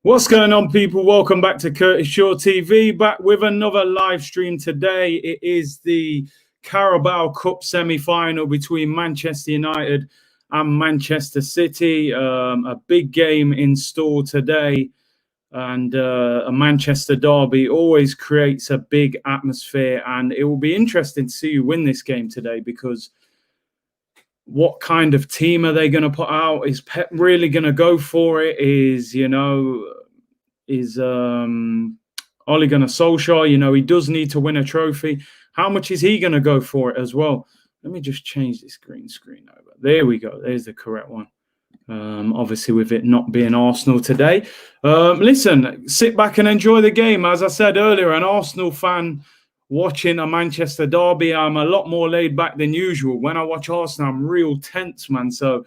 What's going on, people? Welcome back to Curtis Shaw TV, back with another live stream today. It is the Carabao Cup semi-final between Manchester United and Manchester City. A big game in store today, and a Manchester derby always creates a big atmosphere, and it will be interesting to see who win this game today, because what kind of team are they going to put out? Is Pep really going to go for it? Is Ole Gunnar Solskjaer, he does need to win a trophy. How much is he going to go for it as well? Let me just change this green screen over. There we go. There's the correct one. Obviously, with it not being Arsenal today. Listen, sit back and enjoy the game. As I said earlier, an Arsenal fan watching a Manchester derby, I'm a lot more laid back than usual. When I watch Arsenal, I'm real tense, man. So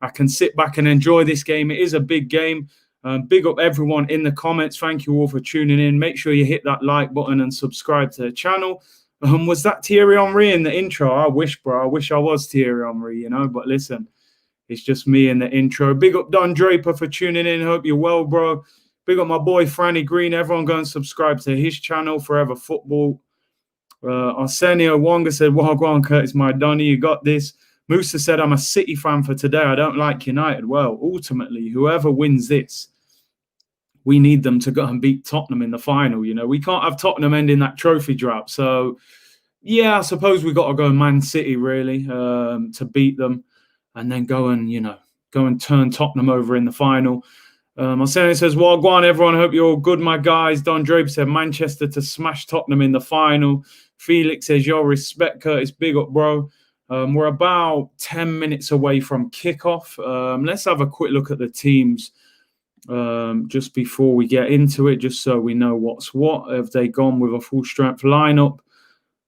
I can sit back and enjoy this game. It is a big game. Big up everyone in the comments. Thank you all for tuning in. Make sure you hit that like button and subscribe to the channel. Was that Thierry Henry in the intro? I wish, bro. I wish I was Thierry Henry, But listen, it's just me in the intro. Big up Don Draper for tuning in. Hope you're well, bro. Big up my boy Franny Green. Everyone go and subscribe to his channel, Forever Football. Arsenio Wonga said, well, go on, Curtis, my Donny, you got this. Musa said, I'm a City fan for today. I don't like United. Well, ultimately, whoever wins this, we need them to go and beat Tottenham in the final. We can't have Tottenham ending that trophy drought. So, yeah, I suppose we got to go Man City, really, to beat them, and then go and turn Tottenham over in the final. Arsenio says, well, go on, everyone. I hope you're all good, my guys. Don Draper said, Manchester to smash Tottenham in the final. Felix says, yo, respect, Curtis. Big up, bro. We're about 10 minutes away from kickoff. Let's have a quick look at the teams just before we get into it, just so we know what's what. Have they gone with a full strength lineup?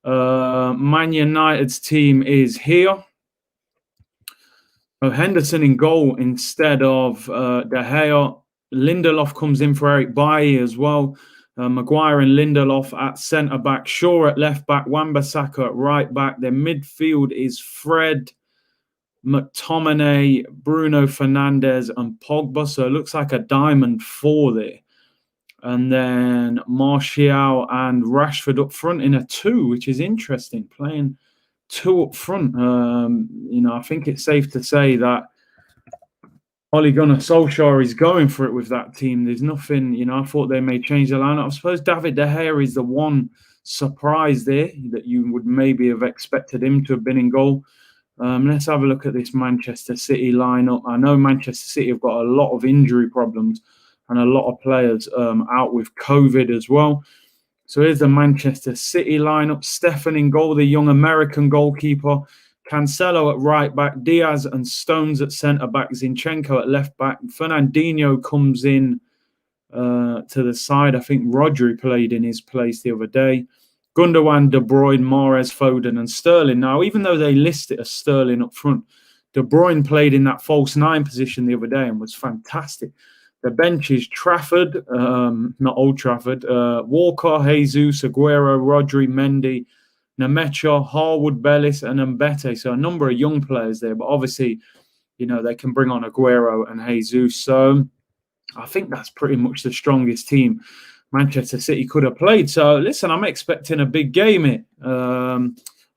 Man United's team is here. Henderson in goal instead of De Gea. Lindelof comes in for Eric Bailly as well. Maguire and Lindelof at centre-back. Shaw at left-back. Wan-Bissaka at right-back. Their midfield is Fred, McTominay, Bruno Fernandes and Pogba. So it looks like a diamond four there. And then Martial and Rashford up front in a 2, which is interesting. Playing 2 up front. I think it's safe to say that Ole Gunnar Solskjaer is going for it with that team. There's nothing, I thought they may change the lineup. I suppose David De Gea is the one surprise there that you would maybe have expected him to have been in goal. Let's have a look at this Manchester City lineup. I know Manchester City have got a lot of injury problems and a lot of players out with COVID as well. So here's the Manchester City lineup. Stefan in goal, the young American goalkeeper. Cancelo at right back, Diaz and Stones at centre back, Zinchenko at left back. Fernandinho comes in to the side. I think Rodri played in his place the other day. Gundogan, De Bruyne, Mahrez, Foden and Sterling. Now, even though they list it as Sterling up front, De Bruyne played in that false 9 position the other day and was fantastic. The bench is Trafford, not Old Trafford, Walker, Jesus, Aguero, Rodri, Mendy, Nemecha, Harwood, Bellis, and Mbete. So a number of young players there, but obviously, they can bring on Aguero and Jesus. So I think that's pretty much the strongest team Manchester City could have played. So listen, I'm expecting a big game here.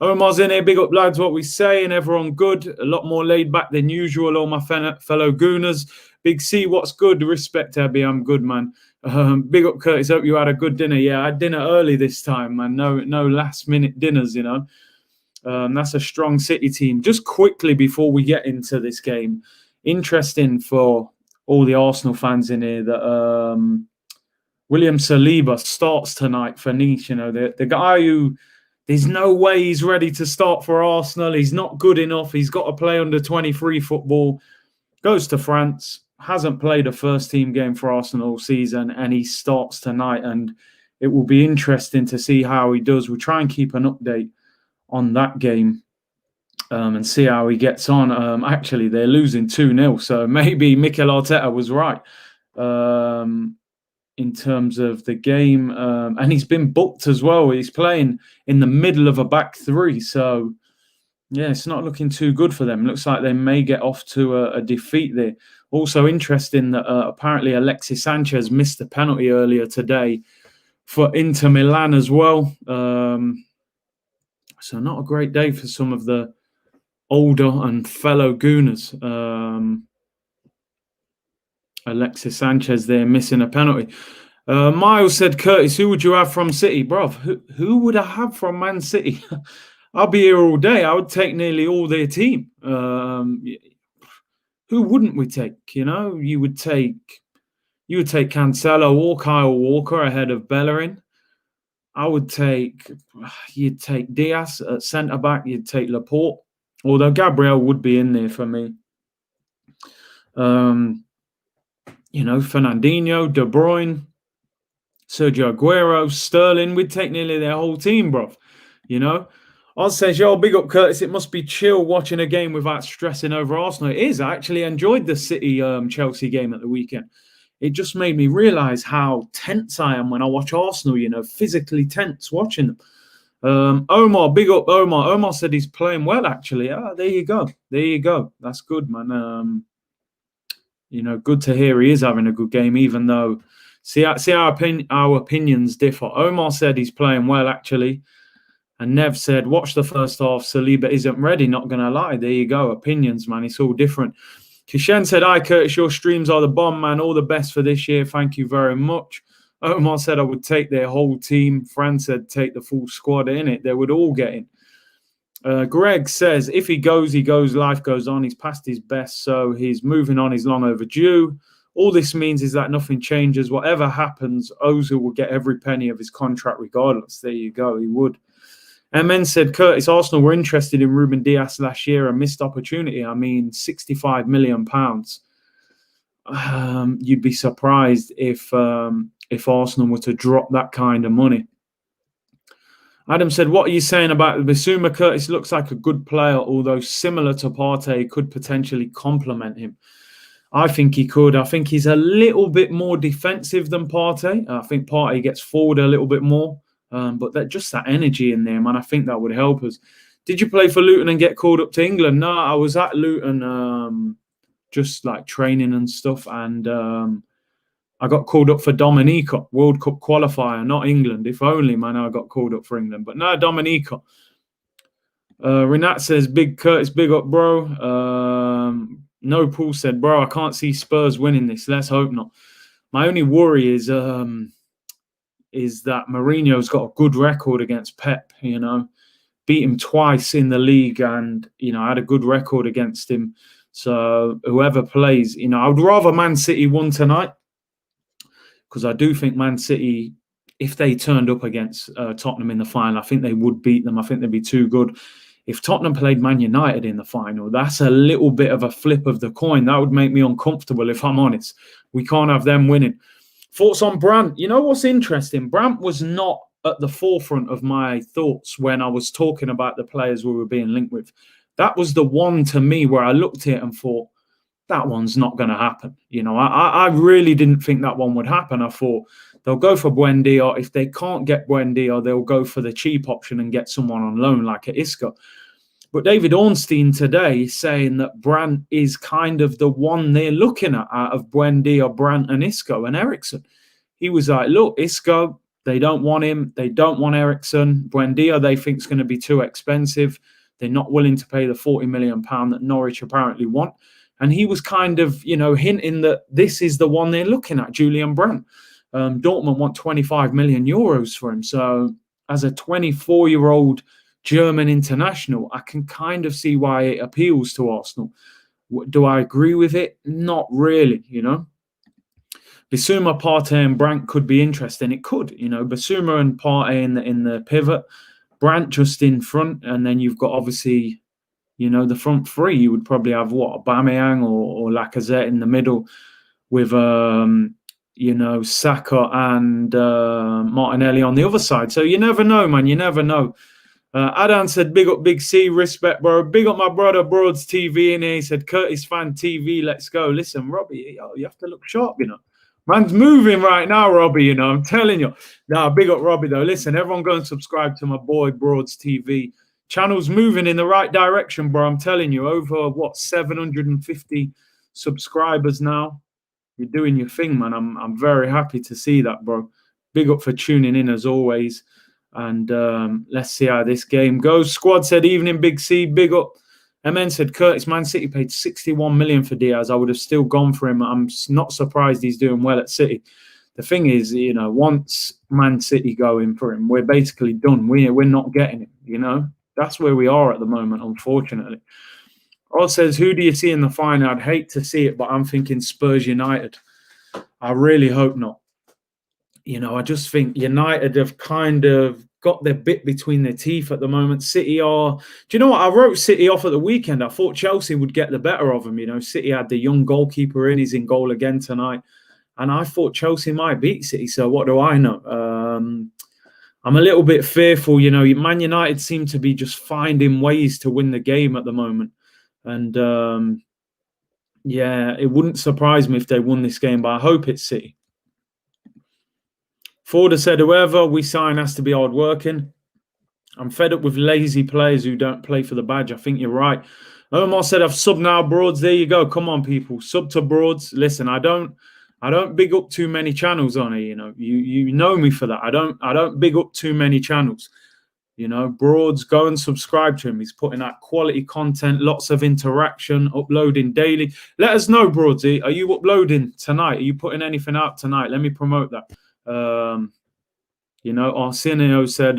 Omar's in here, big up lads, what we saying, everyone good, a lot more laid back than usual, all my fellow Gooners. Big C, what's good? Respect, Abby, I'm good, man. Big up, Curtis. Hope you had a good dinner. Yeah, I had dinner early this time, man. No last minute dinners, That's a strong City team. Just quickly before we get into this game, interesting for all the Arsenal fans in here that William Saliba starts tonight for Nice. The guy who there's no way he's ready to start for Arsenal. He's not good enough. He's got to play under 23 football. Goes to France. Hasn't played a first-team game for Arsenal all season, and he starts tonight. And it will be interesting to see how he does. We'll try and keep an update on that game and see how he gets on. Actually, they're losing 2-0, so maybe Mikel Arteta was right. in terms of the game. And he's been booked as well. He's playing in the middle of a back three. So, yeah, it's not looking too good for them. Looks like they may get off to a defeat there. Also interesting that apparently Alexis Sanchez missed a penalty earlier today for Inter Milan as well. So not a great day for some of the older and fellow Gooners. Alexis Sanchez there missing a penalty. Miles said, Curtis, who would you have from City? Bruv, who would I have from Man City? I'll be here all day. I would take nearly all their team. Who wouldn't we take? You know, you would take Cancelo or Kyle Walker ahead of Bellerin. You'd take Diaz at centre back. You'd take Laporte, although Gabriel would be in there for me. Fernandinho, De Bruyne, Sergio Aguero, Sterling. We'd take nearly their whole team, bruv. You know, Oz says, yo, big up, Curtis. It must be chill watching a game without stressing over Arsenal. It is. I actually enjoyed the City-Chelsea game at the weekend. It just made me realise how tense I am when I watch Arsenal, physically tense watching them. Omar, big up Omar. Omar said he's playing well, actually. There you go. That's good, man. Good to hear he is having a good game, even though, see our opinions differ. Omar said he's playing well, actually. And Nev said, watch the first half. Saliba isn't ready, not going to lie. There you go. Opinions, man. It's all different. Kishen said, hi, Curtis, your streams are the bomb, man. All the best for this year. Thank you very much. Omar said I would take their whole team. Fran said take the full squad in it. They would all get in. Greg says, if he goes, life goes on. He's past his best, so he's moving on. He's long overdue. All this means is that nothing changes. Whatever happens, Ozil will get every penny of his contract regardless. There you go. He would. MN said, Curtis, Arsenal were interested in Ruben Dias last year, a missed opportunity. I mean, £65 million. You'd be surprised if Arsenal were to drop that kind of money. Adam said, what are you saying about Bissouma? Curtis looks like a good player, although similar to Partey, could potentially complement him. I think he could. I think he's a little bit more defensive than Partey. I think Partey gets forward a little bit more. But that energy in there, man, I think that would help us. Did you play for Luton and get called up to England? No, I was at Luton just like training and stuff. And I got called up for Dominica, World Cup qualifier, not England. If only, man, I got called up for England. But no, Dominica. Renat says, big Curtis, big up, bro. No, Paul said, bro, I can't see Spurs winning this. Let's hope not. My only worry is that Mourinho's got a good record against Pep, beat him twice in the league and, had a good record against him. So whoever plays, I would rather Man City won tonight because I do think Man City, if they turned up against Tottenham in the final, I think they would beat them. I think they'd be too good. If Tottenham played Man United in the final, that's a little bit of a flip of the coin. That would make me uncomfortable, if I'm honest. We can't have them winning. Thoughts on Brandt? You know what's interesting? Brandt was not at the forefront of my thoughts when I was talking about the players we were being linked with. That was the one to me where I looked at it and thought, that one's not going to happen. I really didn't think that one would happen. I thought they'll go for Buendia. If they can't get Buendia, they'll go for the cheap option and get someone on loan like a Isco. But David Ornstein today is saying that Brandt is kind of the one they're looking at out of Buendia, Brandt and Isco and Eriksen. He was like, look, Isco, they don't want him. They don't want Eriksen. Buendia, they think is going to be too expensive. They're not willing to pay the £40 million that Norwich apparently want. And he was kind of, hinting that this is the one they're looking at, Julian Brandt. Dortmund want 25 million euros for him. So as a 24-year-old German international, I can kind of see why it appeals to Arsenal. Do I agree with it? Not really, Bissouma, Partey and Brandt could be interesting. It could, Bissouma and Partey in the pivot, Brandt just in front, and then you've got obviously, the front three. You would probably have Aubameyang or Lacazette in the middle with Saka and Martinelli on the other side. So you never know, man. You never know. Adan said, big up Big C, respect, bro. Big up my brother, Broads TV in here. He said, Curtis Fan TV, let's go. Listen, Robbie, you have to look sharp, Man's moving right now, Robbie, you know, I'm telling you. Nah, big up Robbie, though. Listen, everyone go and subscribe to my boy Broads TV. Channel's moving in the right direction, bro. I'm telling you, over, 750 subscribers now. You're doing your thing, man. I'm very happy to see that, bro. Big up for tuning in, as always. And let's see how this game goes. Squad said, evening, Big C. Big up. MN said, Curtis, Man City paid 61 million for Diaz. I would have still gone for him. I'm not surprised he's doing well at City. The thing is, you know, once Man City go in for him, we're basically done. We're not getting him, you know. That's where we are at the moment, unfortunately. Oz says, who do you see in the final? I'd hate to see it, but I'm thinking Spurs United. I really hope not. You know, I just think United have kind of got their bit between their teeth at the moment. City are, do you know what? I wrote City off at the weekend. I thought Chelsea would get the better of them. You know, City had the young goalkeeper in. He's in goal again tonight. And I thought Chelsea might beat City. So what do I know? I'm a little bit fearful. You know, Man United seem to be just finding ways to win the game at the moment. And yeah, it wouldn't surprise me if they won this game, but I hope it's City. Forder said, whoever we sign has to be hard-working. I'm fed up with lazy players who don't play for the badge. I think you're right. Omar said, I've subbed now, Broads. There you go. Come on, people. Sub to Broads. Listen, I don't big up too many channels on here, you know. You know me for that. I don't big up too many channels. You know, Broads, go and subscribe to him. He's putting out quality content, lots of interaction, uploading daily. Let us know, Broads. Are you uploading tonight? Are you putting anything out tonight? Let me promote that. You know, Arsenio said,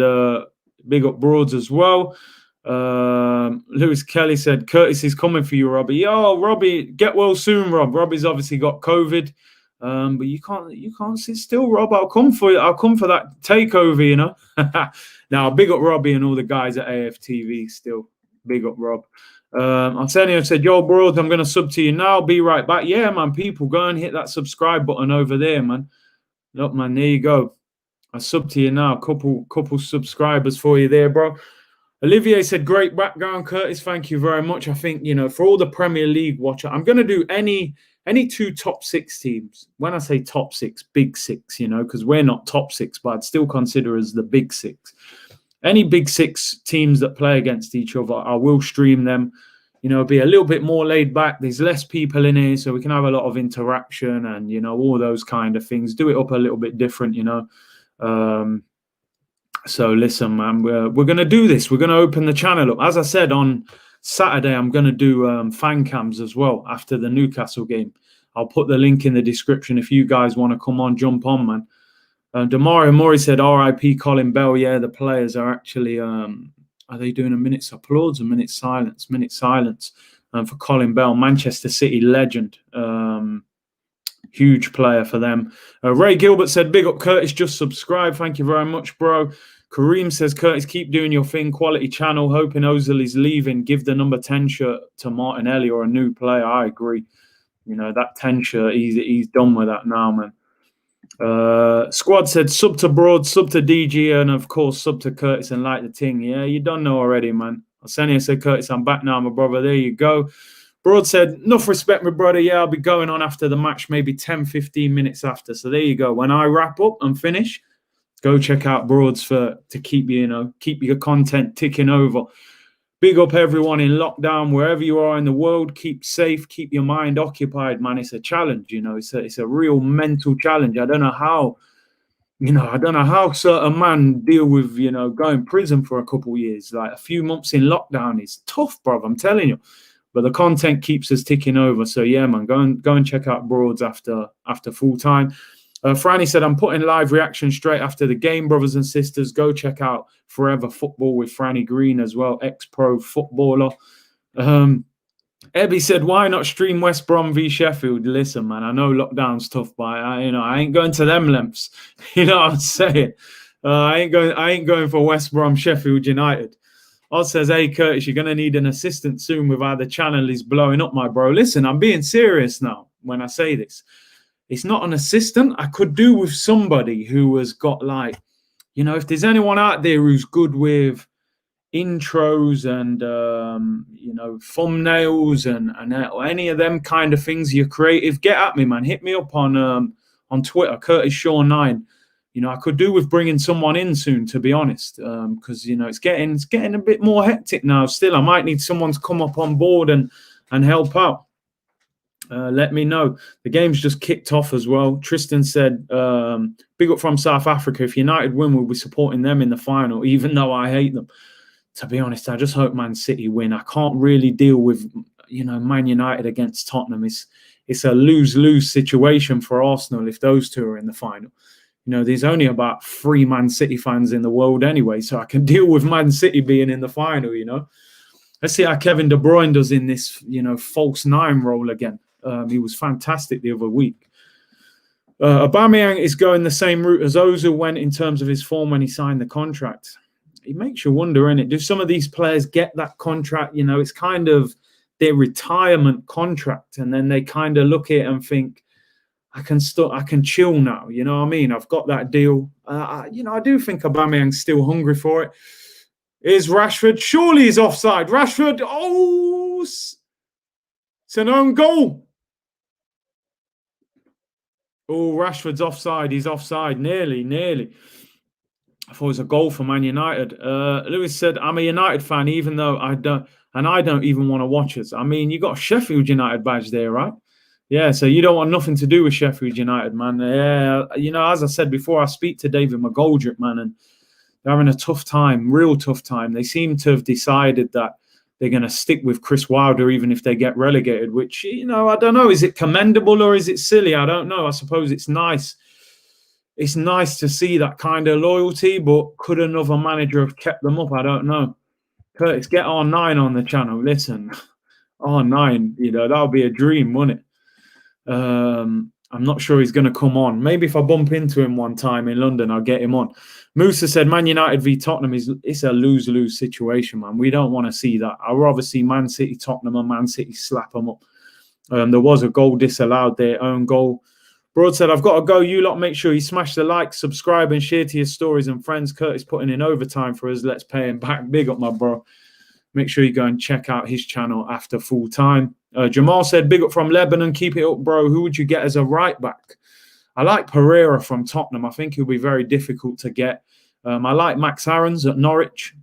big up Broads as well. Lewis Kelly said, Curtis is coming for you, Robbie. Yo, Robbie, get well soon, Rob. Robbie's obviously got COVID. But you can't sit still, Rob. I'll come for you. I'll come for that takeover, you know. Now, big up Robbie and all the guys at AFTV still. Big up Rob. Arsenio said, yo, Broads, I'm going to sub to you now. Be right back. Yeah, man, people, go and hit that subscribe button over there, man. Look, man, there you go. I sub to you now. Couple subscribers for you there, bro. Olivier said, great background, Curtis. Thank you very much. I think, you know, for all the Premier League watcher, I'm going to do any two top six teams. When I say top six, big six, you know, because we're not top six, but I'd still consider us the big six. Any big six teams that play against each other, I will stream them. You know, be a little bit more laid back. There's less people in here, so we can have a lot of interaction and, you know, all those kind of things. Do it up a little bit different, you know. So listen, man, we're going to do this. We're going to open the channel up. As I said, on Saturday, I'm going to do fan cams as well after the Newcastle game. I'll put the link in the description if you guys want to come on, jump on, man. Demario Murray said, RIP Colin Bell. Yeah, the players are actually... are they doing a minute's applause, a minute's silence? Minute silence for Colin Bell, Manchester City legend. Huge player for them. Ray Gilbert said, big up Curtis, just subscribe. Thank you very much, bro. Kareem says, Curtis, keep doing your thing. Quality channel. Hoping Ozil is leaving. Give the number 10 shirt to Martinelli or a new player. I agree. You know, that 10 shirt, he's done with that now, man. Squad said, sub to Broad, sub to DG, and of course, sub to Curtis and like the ting. Yeah, you don't know already, man. Arsenio said, Curtis, I'm back now, my brother. There you go. Broad said, enough respect, my brother. Yeah, I'll be going on after the match, maybe 10, 15 minutes after. So there you go. When I wrap up and finish, go check out Broads to keep you, you know, keep your content ticking over. Big up everyone in lockdown, wherever you are in the world. Keep safe, keep your mind occupied, man. It's a challenge, you know. It's a real mental challenge. I don't know how, you know, I don't know how certain man deal with, you know, going prison for a couple of years. Like a few months in lockdown is tough, bro. I'm telling you. But the content keeps us ticking over. So yeah, man, go and check out Broads after full time. Franny said, I'm putting live reaction straight after the game, brothers and sisters. Go check out Forever Football with Franny Green as well, ex-pro footballer. Ebby said, why not stream West Brom v Sheffield? Listen, man, I know lockdown's tough, but I ain't going to them lengths. You know what I'm saying? I ain't going for West Brom Sheffield United. Oz says, hey, Curtis, you're going to need an assistant soon with how the channel is blowing up, my bro. Listen, I'm being serious now when I say this. It's not an assistant. I could do with somebody who has got, like, you know, if there's anyone out there who's good with intros and, you know, thumbnails and any of them kind of things, you're creative, get at me, man. Hit me up on on Twitter, Curtis Shaw 9. I could do with bringing someone in soon, to be honest, because it's getting a bit more hectic now. Still, I might need someone to come up on board and help out. Let me know. The game's just kicked off as well. Tristan said, big up from South Africa. If United win, we'll be supporting them in the final, even though I hate them. To be honest, I just hope Man City win. I can't really deal with, Man United against Tottenham. It's a lose-lose situation for Arsenal if those two are in the final. There's only about 3 Man City fans in the world anyway, so I can deal with Man City being in the final, Let's see how Kevin De Bruyne does in this, false 9 role again. He was fantastic the other week. Aubameyang is going the same route as Ozil went in terms of his form when he signed the contract. It makes you wonder, innit? Do some of these players get that contract? It's kind of their retirement contract, and then they kind of look at it and think, I can chill now. You know what I mean? I've got that deal. I do think Aubameyang's still hungry for it. Is Rashford? Surely he's offside. Rashford, it's an own goal. Oh, Rashford's offside. He's offside. Nearly. I thought it was a goal for Man United. Lewis said, I'm a United fan, even though I don't even want to watch us. I mean, you got a Sheffield United badge there, right? Yeah, so you don't want nothing to do with Sheffield United, man. Yeah, as I said before, I speak to David McGoldrick, man, and they're having a tough time, real tough time. They seem to have decided that they're going to stick with Chris Wilder even if they get relegated, which, I don't know. Is it commendable or is it silly? I don't know. I suppose it's nice. It's nice to see that kind of loyalty, but could another manager have kept them up? I don't know. Curtis, get R9 on the channel. Listen, R9, that would be a dream, wouldn't it? I'm not sure he's going to come on. Maybe if I bump into him one time in London, I'll get him on. Musa said, Man United v Tottenham it's a lose-lose situation, man. We don't want to see that. I'd rather see Man City, Tottenham, and Man City slap them up. There was a goal disallowed, their own goal. Broad said, I've got to go. You lot make sure you smash the like, subscribe, and share to your stories and friends. Curtis putting in overtime for us. Let's pay him back. Big up, my bro. Make sure you go and check out his channel after full time. Jamal said, big up from Lebanon. Keep it up, bro. Who would you get as a right back? I like Pereira from Tottenham. I think he'll be very difficult to get. I like Max Aarons at Norwich.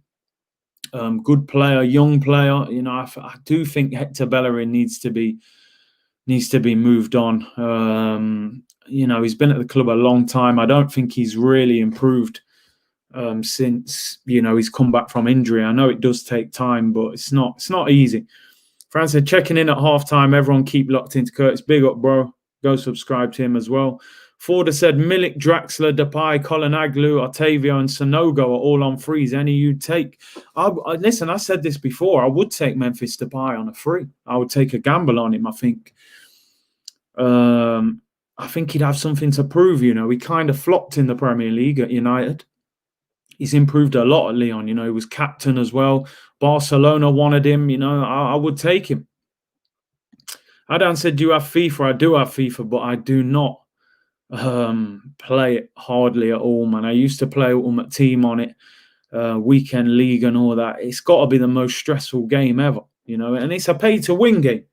Good player, young player. I do think Hector Bellerin needs to be moved on. He's been at the club a long time. I don't think he's really improved since he's come back from injury. I know it does take time, but it's not easy. Fran said, checking in at halftime. Everyone keep locked into Curtis. Big up, bro. Go subscribe to him as well. Forder said, Milik, Draxler, Depay, Colin Agnew, Otavio, and Sonogo are all on frees. Any you'd take? Listen, I said this before. I would take Memphis Depay on a free. I would take a gamble on him, I think. I think he'd have something to prove, He kind of flopped in the Premier League at United. He's improved a lot at Lyon, he was captain as well. Barcelona wanted him, I would take him. Adan said, do you have FIFA? I do have FIFA, but I do not play it hardly at all, man. I used to play Ultimate Team on it, Weekend League and all that. It's got to be the most stressful game ever, and it's a pay-to-win game.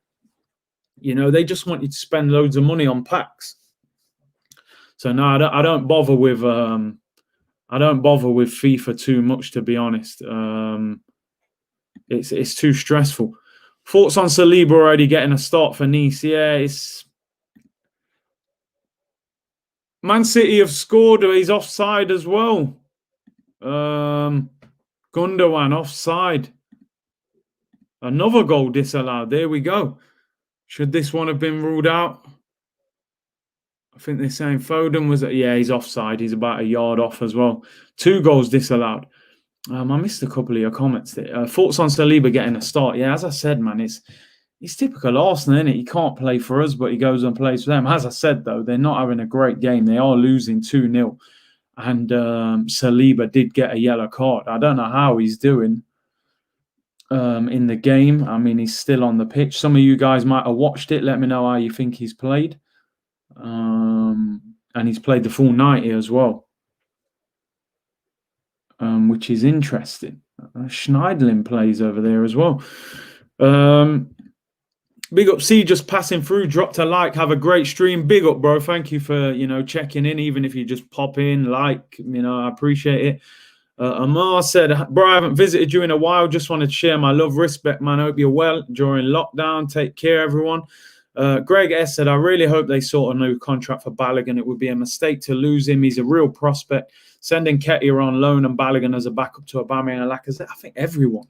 They just want you to spend loads of money on packs. So no, I don't bother with FIFA too much, to be honest. It's too stressful. Thoughts on Saliba already getting a start for Nice? Yeah, it's Man City have scored. He's offside as well. Gundogan offside. Another goal disallowed. There we go. Should this one have been ruled out? I think they're saying Foden was... Yeah, he's offside. He's about a yard off as well. 2 goals disallowed. I missed a couple of your comments there. Thoughts on Saliba getting a start? Yeah, as I said, man, it's typical Arsenal, isn't it? He can't play for us, but he goes and plays for them. As I said, though, they're not having a great game. They are losing 2-0. And Saliba did get a yellow card. I don't know how he's doing in the game. I mean, he's still on the pitch. Some of you guys might have watched it. Let me know how you think he's played. And he's played the full 90 as well, which is interesting. Schneidlin plays over there as well. Big up C, just passing through, dropped a like, have a great stream. Big up, bro. Thank you for, checking in, even if you just pop in, like, I appreciate it. Amar said, bro, I haven't visited you in a while. Just wanted to share my love, respect, man. Hope you're well during lockdown. Take care, everyone. Greg S said, I really hope they sort a new contract for Balogun. It would be a mistake to lose him. He's a real prospect. Sending Ketia on loan and Balogun as a backup to Aubameyang and Lacazette. I think everyone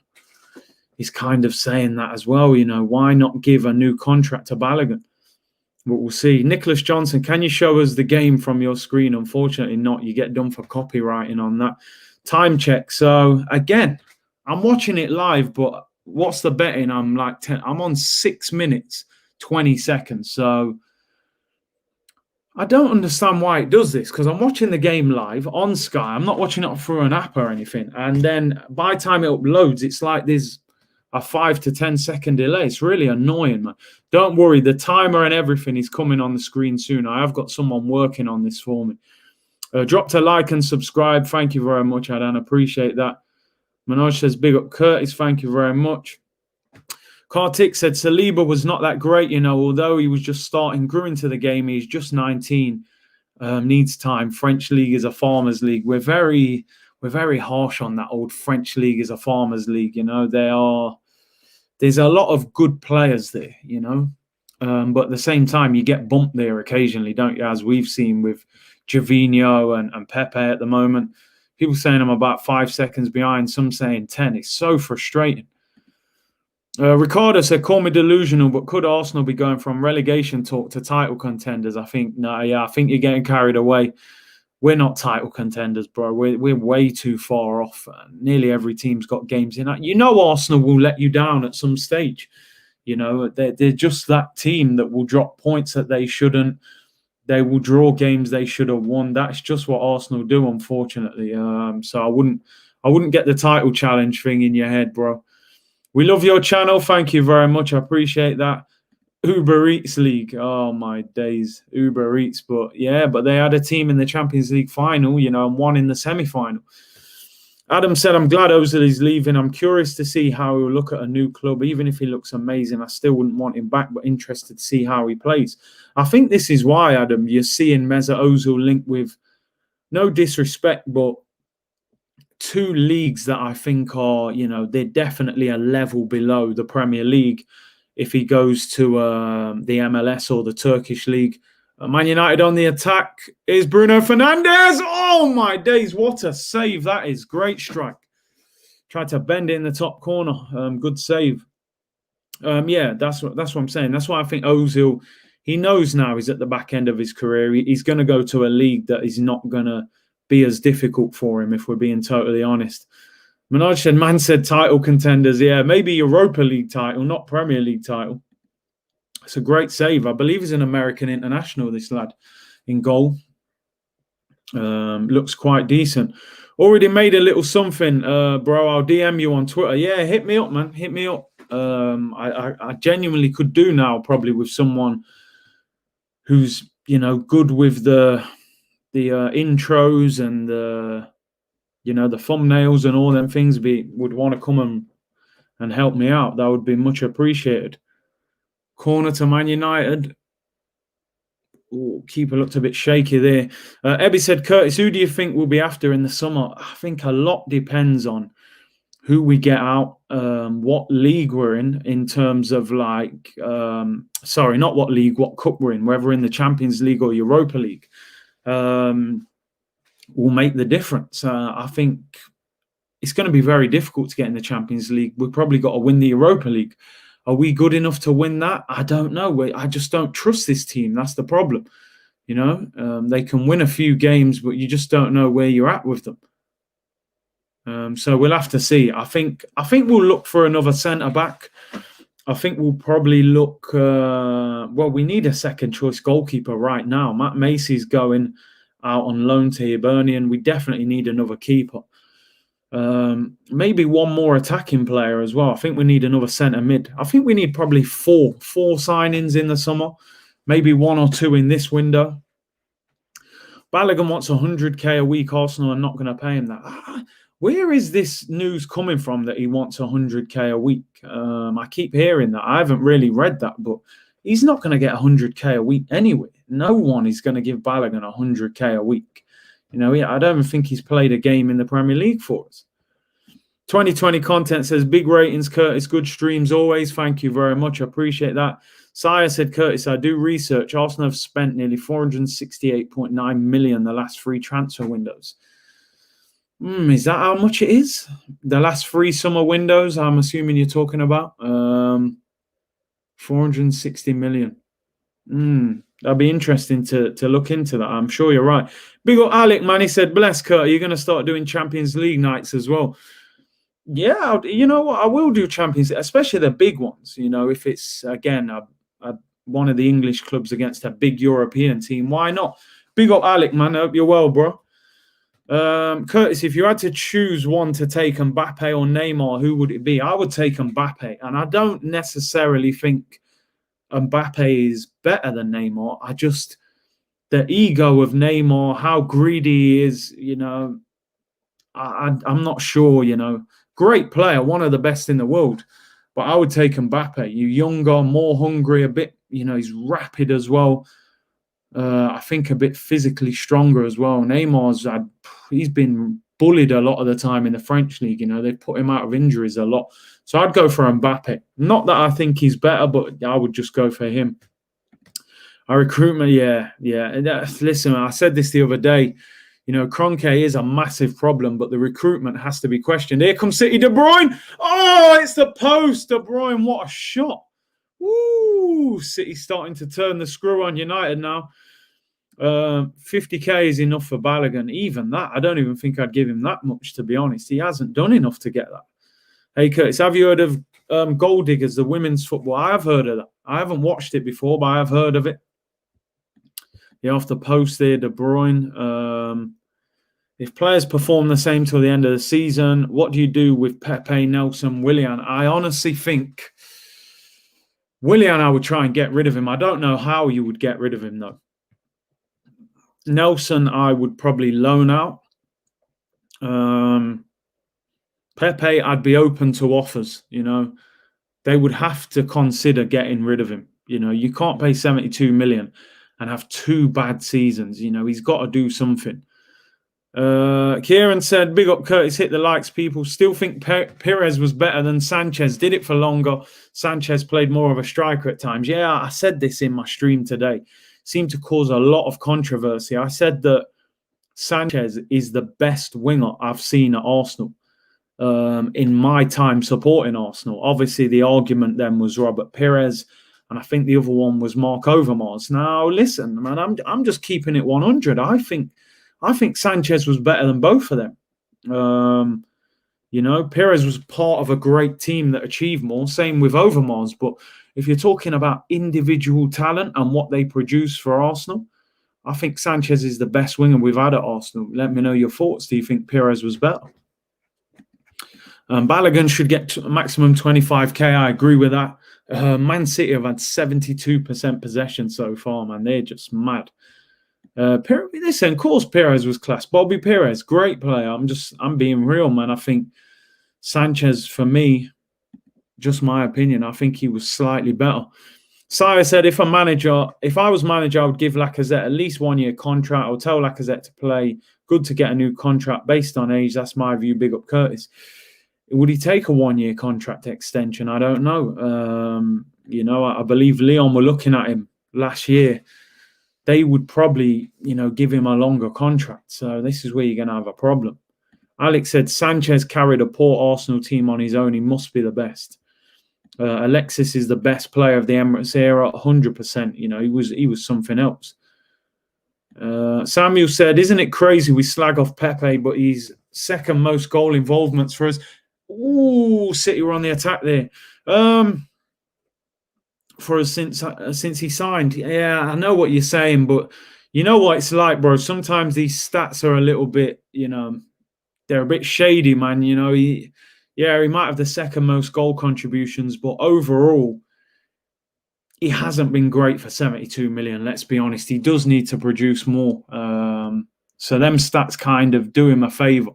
is kind of saying that as well. Why not give a new contract to Balogun? But we'll see. Nicholas Johnson, can you show us the game from your screen? Unfortunately not. You get done for copywriting on that. Time check. So again, I'm watching it live, but what's the betting? I'm like 10. I'm on 6 minutes, 20 seconds. So I don't understand why it does this, because I'm watching the game live on Sky. I'm not watching it through an app or anything. And then by the time it uploads, it's like there's a 5 to 10 second delay. It's really annoying, man. Don't worry, the timer and everything is coming on the screen soon. I have got someone working on this for me. Dropped a like and subscribe. Thank you very much, Adan. Appreciate that. Manoj says, big up Curtis. Thank you very much. Kartik said, Saliba was not that great, although he was just starting, grew into the game. He's just 19, needs time. French league is a farmers league. We're very harsh on that old French league is a farmers league. There's a lot of good players there, but at the same time, you get bumped there occasionally, don't you? As we've seen with Gervinho and Pepe at the moment. People saying I'm about 5 seconds behind, some saying 10. It's so frustrating. Ricardo said, call me delusional, but could Arsenal be going from relegation talk to title contenders? I think you're getting carried away. We're not title contenders, bro. We're way too far off. Nearly every team's got games in. Arsenal will let you down at some stage. They're just that team that will drop points that they shouldn't. They will draw games they should have won. That's just what Arsenal do, unfortunately. So I wouldn't get the title challenge thing in your head, bro. We love your channel. Thank you very much. I appreciate that. Uber Eats League. Oh, my days. Uber Eats. But they had a team in the Champions League final, and one in the semi-final. Adam said, I'm glad Ozil is leaving. I'm curious to see how he'll look at a new club. Even if he looks amazing, I still wouldn't want him back, but interested to see how he plays. I think this is why, Adam, you're seeing Mesut Ozil linked with, no disrespect, but two leagues that I think are, they're definitely a level below the Premier League. If he goes to the MLS or the Turkish league. Man United on the attack is Bruno Fernandes. Oh, my days. What a save that is. Great strike. Tried to bend it in the top corner. Good save. That's what I'm saying. That's why I think Ozil, he knows now he's at the back end of his career. He's going to go to a league that is not going to be as difficult for him, if we're being totally honest. Manoj said, man said title contenders. Yeah, maybe Europa League title, not Premier League title. It's a great save. I believe he's an American international, this lad, in goal. Looks quite decent. Already made a little something, bro. I'll DM you on Twitter. Yeah, hit me up, man. Hit me up. I genuinely could do now, probably with someone who's, good with the intros and the thumbnails and all them things. Would want to come and help me out. That would be much appreciated. Corner to Man United. Ooh, keeper looked a bit shaky there. Ebby said, Curtis, who do you think we'll be after in the summer? I think a lot depends on who we get out, what league we're in terms of not what league, what cup we're in, whether we're in the Champions League or Europa League, will make the difference. I think it's going to be very difficult to get in the Champions League. We've probably got to win the Europa League. Are we good enough to win that? I don't know. I just don't trust this team. That's the problem. They can win a few games, but you just don't know where you're at with them. So we'll have to see. I think we'll look for another centre-back. I think we'll probably look... we need a second-choice goalkeeper right now. Matt Macy's going out on loan to Hibernian. We definitely need another keeper. Maybe one more attacking player as well. I think we need another centre mid. I think we need probably four signings in the summer, maybe 1 or 2 in this window. Balogun wants 100k a week. Arsenal are not going to pay him that. Where is this news coming from that he wants 100k a week? I keep hearing that. I haven't really read that, but he's not going to get 100k a week anyway. No one is going to give Balogun 100k a week. I don't even think he's played a game in the Premier League for us. 2020 content says, big ratings, Curtis. Good streams always. Thank you very much. I appreciate that. Sire said, Curtis, I do research. Arsenal have spent nearly 468.9 million the last 3 transfer windows. Is that how much it is? The last 3 summer windows, I'm assuming you're talking about. 460 million. That'd be interesting to look into that. I'm sure you're right. Big up Alec, man. He said, bless Kurt, you're going to start doing Champions League nights as well. Yeah, you know what? I will do Champions League, especially the big ones. If it's, again, one of the English clubs against a big European team, why not? Big up Alec, man. I hope you're well, bro. Curtis, if you had to choose one to take, Mbappe or Neymar, who would it be? I would take Mbappe, and I don't necessarily think Mbappe is better than Neymar. The ego of Neymar, how greedy he is, I'm not sure, Great player, one of the best in the world, but I would take Mbappe. Younger, more hungry, a bit, he's rapid as well. I think a bit physically stronger as well. He's been bullied a lot of the time in the French league. They put him out of injuries a lot. So I'd go for Mbappe. Not that I think he's better, but I would just go for him. Our recruitment, yeah. Listen, I said this the other day. Kroenke is a massive problem, but the recruitment has to be questioned. Here comes City, De Bruyne. Oh, it's the post. De Bruyne, what a shot. Woo! City starting to turn the screw on United now. 50k is enough for Balogun. Even that, I don't even think I'd give him that much, to be honest. He hasn't done enough to get that. Hey, Curtis, have you heard of Gold Diggers, the women's football? I have heard of that. I haven't watched it before, but I have heard of it. You have to post there, De Bruyne. If players perform the same till the end of the season, what do you do with Pepe, Nelson, Willian? I honestly think Willian, I would try and get rid of him. I don't know how you would get rid of him, though. Nelson, I would probably loan out. Pepe, I'd be open to offers. They would have to consider getting rid of him. You can't pay 72 million and have 2 bad seasons. He's got to do something. Kieran said, big up Curtis, hit the likes, people. Still think Perez was better than Sanchez. Did it for longer. Sanchez played more of a striker at times. Yeah, I said this in my stream today. Seemed to cause a lot of controversy. I said that Sanchez is the best winger I've seen at Arsenal in my time supporting Arsenal. Obviously, the argument then was Robert Perez, and I think the other one was Mark Overmars. Now, listen, man, I'm just keeping it 100. I think Sanchez was better than both of them. Perez was part of a great team that achieved more. Same with Overmars. But if you're talking about individual talent and what they produce for Arsenal, I think Sanchez is the best winger we've had at Arsenal. Let me know your thoughts. Do you think Perez was better? Balogun should get maximum 25k. I agree with that. Man City have had 72% possession so far, man. They're just mad. Listen, of course Perez was class. Bobby Perez, great player. I'm being real, man. I think Sanchez, for me, just my opinion, I think he was slightly better. Sire said, if I was manager, I would give Lacazette at least 1 year contract. I would tell Lacazette to play. Good to get a new contract based on age. That's my view. Big up Curtis. Would he take a 1 year contract extension? I don't know. I believe Lyon were looking at him last year. They would probably, give him a longer contract. So this is where you're going to have a problem. Alex said, Sanchez carried a poor Arsenal team on his own. He must be the best. Alexis is the best player of the Emirates era, 100%. He was something else. Samuel said, isn't it crazy we slag off Pepe, but he's second most goal involvements for us? Ooh, City were on the attack there. For us since he signed. Yeah, I know what you're saying, but you know what it's like, bro. Sometimes these stats are a little bit, they're a bit shady, man. He might have the second most goal contributions, but overall, he hasn't been great for 72 million. Let's be honest. He does need to produce more. So them stats kind of do him a favour.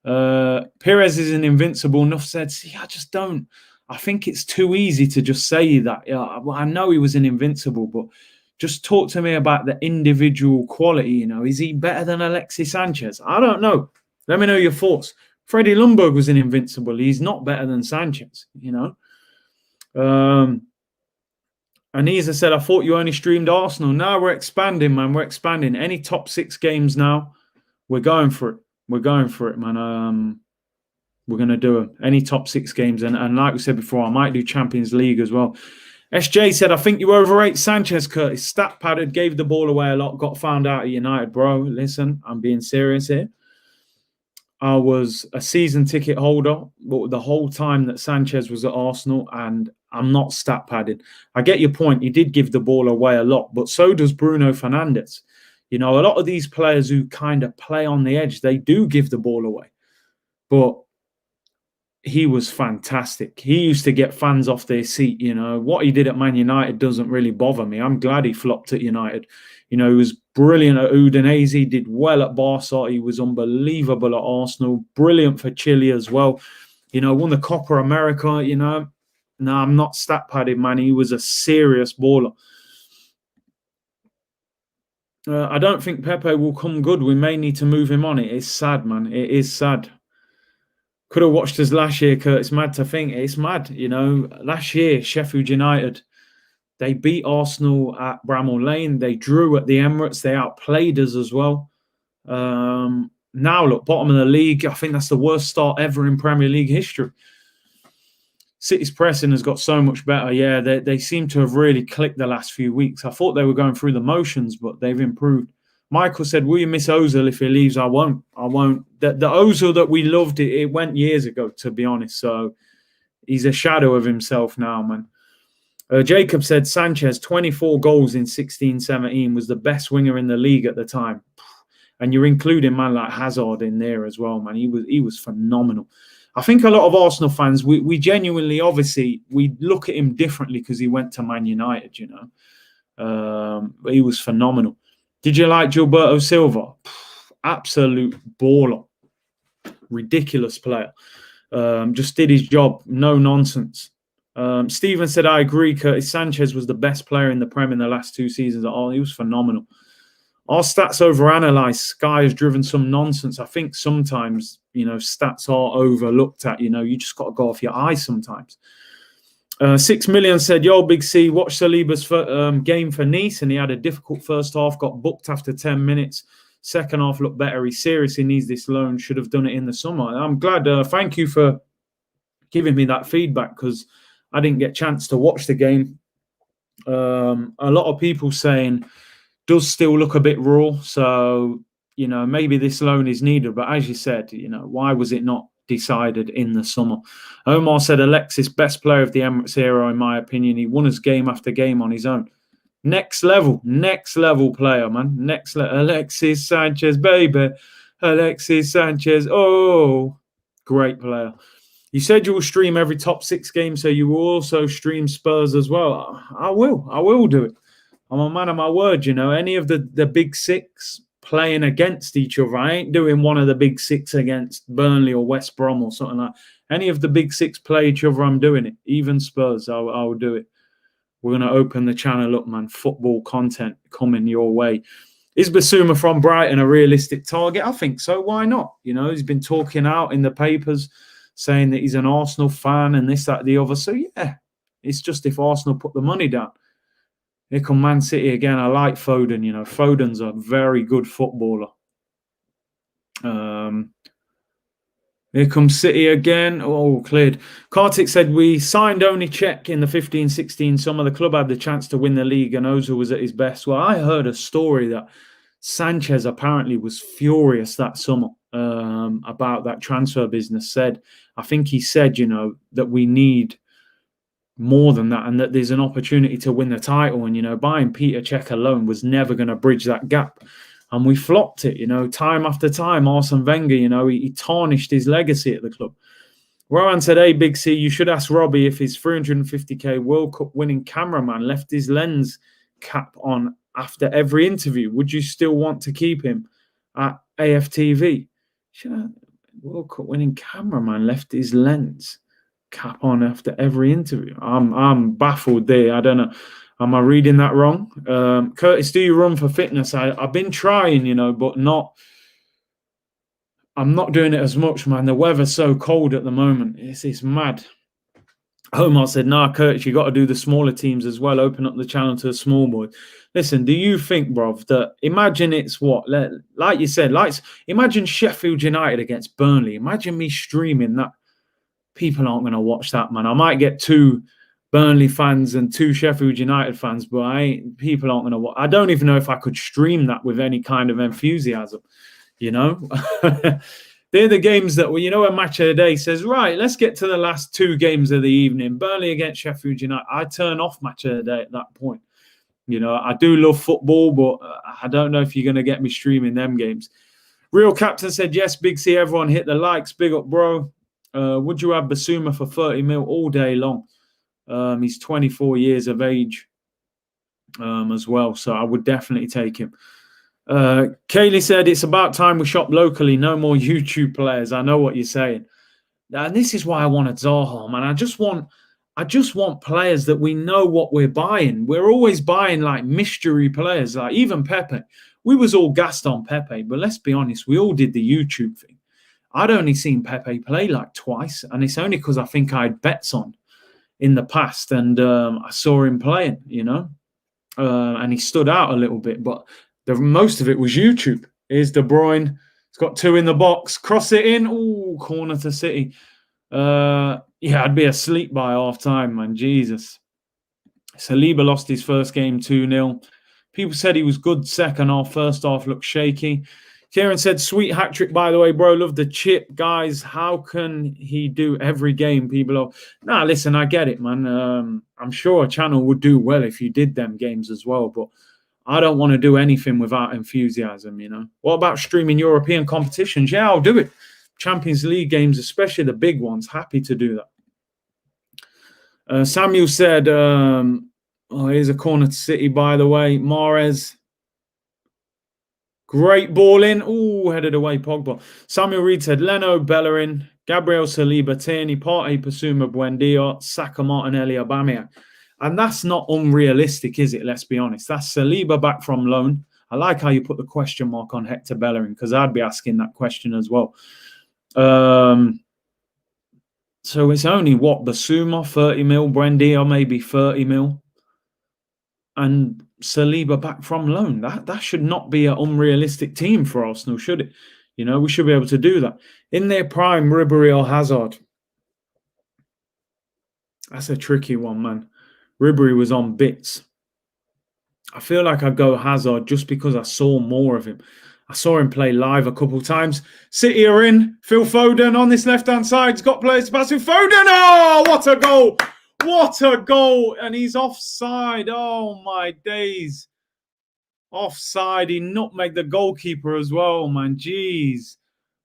Perez isn't invincible. Enough said, see, I just don't. I think it's too easy to just say that. Yeah, well, I know he was an invincible, but just talk to me about the individual quality. You know, is he better than Alexis Sanchez? I don't know. Let me know your thoughts. Freddie Ljungberg was an invincible. He's not better than Sanchez, you know. Anisa said, I thought you only streamed Arsenal. Now we're expanding, man. We're expanding. Any top 6 games now, we're going for it. We're going for it, man. We're going to do them. Any top 6 games. And like we said before, I might do Champions League as well. SJ said, I think you overrate Sanchez, Curtis. Stat padded, gave the ball away a lot, got found out at United. Bro, listen, I'm being serious here. I was a season ticket holder but the whole time that Sanchez was at Arsenal, and I'm not stat padded. I get your point. He did give the ball away a lot, but so does Bruno Fernandes. You know, a lot of these players who kind of play on the edge, they do give the ball away. But he was fantastic. He used to get fans off their seat. You know, what he did at Man United doesn't really bother me. I'm glad he flopped at United. You know, he was brilliant at Udinese, did well at Barca. He was unbelievable at Arsenal, brilliant for Chile as well. You know, won the Copa America, you know. No, I'm not stat padded, man. He was a serious baller. I don't think Pepe will come good. We may need to move him on. It is sad, man. It is sad. Could have watched us last year, Kurt. It's mad to think. It's mad, you know. Last year, Sheffield United, they beat Arsenal at Bramall Lane. They drew at the Emirates. They outplayed us as well. Now, look, bottom of the league. I think that's the worst start ever in Premier League history. City's pressing has got so much better. Yeah, they seem to have really clicked the last few weeks. I thought they were going through the motions, but they've improved. Michael said, will you miss Ozil if he leaves? I won't. I won't. The Ozil that we loved, it went years ago, to be honest. So he's a shadow of himself now, man. Jacob said, Sanchez, 24 goals in 16-17, was the best winger in the league at the time. And you're including man like Hazard in there as well, man. He was phenomenal. I think a lot of Arsenal fans, we genuinely, obviously, we look at him differently because he went to Man United, you know. But he was phenomenal. Did you like Gilberto Silva? Absolute baller. Ridiculous player. Just did his job. No nonsense. Stephen said, I agree, Curtis Sanchez was the best player in the Prem in the last 2 seasons. Oh, he was phenomenal. Our stats overanalyzed. Sky has driven some nonsense. I think sometimes, you know, stats are overlooked at. You know, you just got to go off your eyes sometimes. 6 million said, yo, Big C, watch Saliba's game for Nice, and he had a difficult first half, got booked after 10 minutes. Second half looked better. He seriously needs this loan. Should have done it in the summer. I'm glad. Thank you for giving me that feedback because I didn't get a chance to watch the game. A lot of people saying does still look a bit raw. So, you know, maybe this loan is needed. But as you said, you know, why was it not decided in the summer? Omar said, Alexis, best player of the Emirates era, in my opinion. He won us game after game on his own. Next level player, man. Alexis Sanchez, baby. Alexis Sanchez. Oh, great player. You said you will stream every top 6 games, so you will also stream Spurs as well. I will do it. I'm a man of my word, you know. Any of the big 6 playing against each other. I ain't doing one of the big 6 against Burnley or West Brom or something like that. Any of the big 6 play each other, I'm doing it. Even Spurs, I'll do it. We're going to open the channel up, man. Football content coming your way. Is Basuma from Brighton a realistic target? I think so. Why not? You know, he's been talking out in the papers saying that he's an Arsenal fan and this, that, the other. So, yeah, it's just if Arsenal put the money down. Here come Man City again. I like Foden. You know, Foden's a very good footballer. Here comes City again. Oh, cleared. Kartik said, we signed only Czech in the 15-16 summer. The club had the chance to win the league and Ozil was at his best. Well, I heard a story that Sanchez apparently was furious that summer about that transfer business. I think he said, you know, that we need more than that and that there's an opportunity to win the title. And, you know, buying Peter Cech alone was never going to bridge that gap. And we flopped it, you know, time after time. Arsene Wenger, you know, he tarnished his legacy at the club. Rowan said, hey, Big C, you should ask Robbie if his 350k World Cup winning cameraman left his lens cap on after every interview. Would you still want to keep him at AFTV? World Cup winning cameraman left his lens cap on after every interview. I'm baffled there. I don't know. Am I reading that wrong? Curtis, do you run for fitness? I've been trying, but not. I'm not doing it as much, man. The weather's so cold at the moment. It's mad. Omar said, nah, Curtis, you got to do the smaller teams as well. Open up the channel to the small boys. Listen, do you think, bruv, that imagine it's what? Like you said, imagine Sheffield United against Burnley. Imagine me streaming that. People aren't going to watch that, man. I might get 2 Burnley fans and 2 Sheffield United fans, but people aren't going to watch. I don't even know if I could stream that with any kind of enthusiasm, They're the games that, a match of the day says, right, let's get to the last 2 games of the evening. Burnley against Sheffield United. I turn off match of the day at that point. I do love football, but I don't know if you're going to get me streaming them games. Real Captain said, yes, Big C, everyone hit the likes. Big up, bro. Would you have Basuma for 30 mil all day long? He's 24 years of age as well, so I would definitely take him. Kaylee said, it's about time we shop locally. No more YouTube players. I know what you're saying. And this is why I wanted Zaha, man. I just want players that we know what we're buying. We're always buying like mystery players, like even Pepe. We was all gassed on Pepe, but let's be honest, we all did the YouTube thing. I'd only seen Pepe play like twice, and it's only because I think I had bets on in the past, and I saw him playing, and he stood out a little bit, but most of it was YouTube. Here's De Bruyne. He's got 2 in the box. Cross it in. Ooh, corner to City. I'd be asleep by half time, man. Jesus. Saliba lost his first game 2-0. People said he was good second half. First half looked shaky. Kieran said, sweet hat trick, by the way, bro. Love the chip. Guys, how can he do every game? People are... Nah, listen, I get it, man. I'm sure a channel would do well if you did them games as well, but I don't want to do anything without enthusiasm, What about streaming European competitions? Yeah, I'll do it. Champions League games, especially the big ones. Happy to do that. Samuel said, here's a corner to City, by the way. Mahrez. Great ball in. Ooh, headed away, Pogba. Samuel Reed said, Leno, Bellerin, Gabriel Saliba, Tierney, Partey, Basuma, Buendia, Saka, Martinelli, Aubameyang. And that's not unrealistic, is it? Let's be honest. That's Saliba back from loan. I like how you put the question mark on Hector Bellerin, because I'd be asking that question as well. So it's only, Basuma, 30 mil, Buendia, maybe 30 mil. And Saliba back from loan. That should not be an unrealistic team for Arsenal, should it? We should be able to do that. In their prime, Ribery or Hazard? That's a tricky one, man. Ribery was on bits. I feel like I'd go Hazard just because I saw more of him. I saw him play live a couple of times. City are in. Phil Foden on this left-hand side. He's got players to pass to Foden. Oh, what a goal. What a goal. And he's offside. Oh, my days. Offside. He nutmegged the goalkeeper as well, man. Jeez.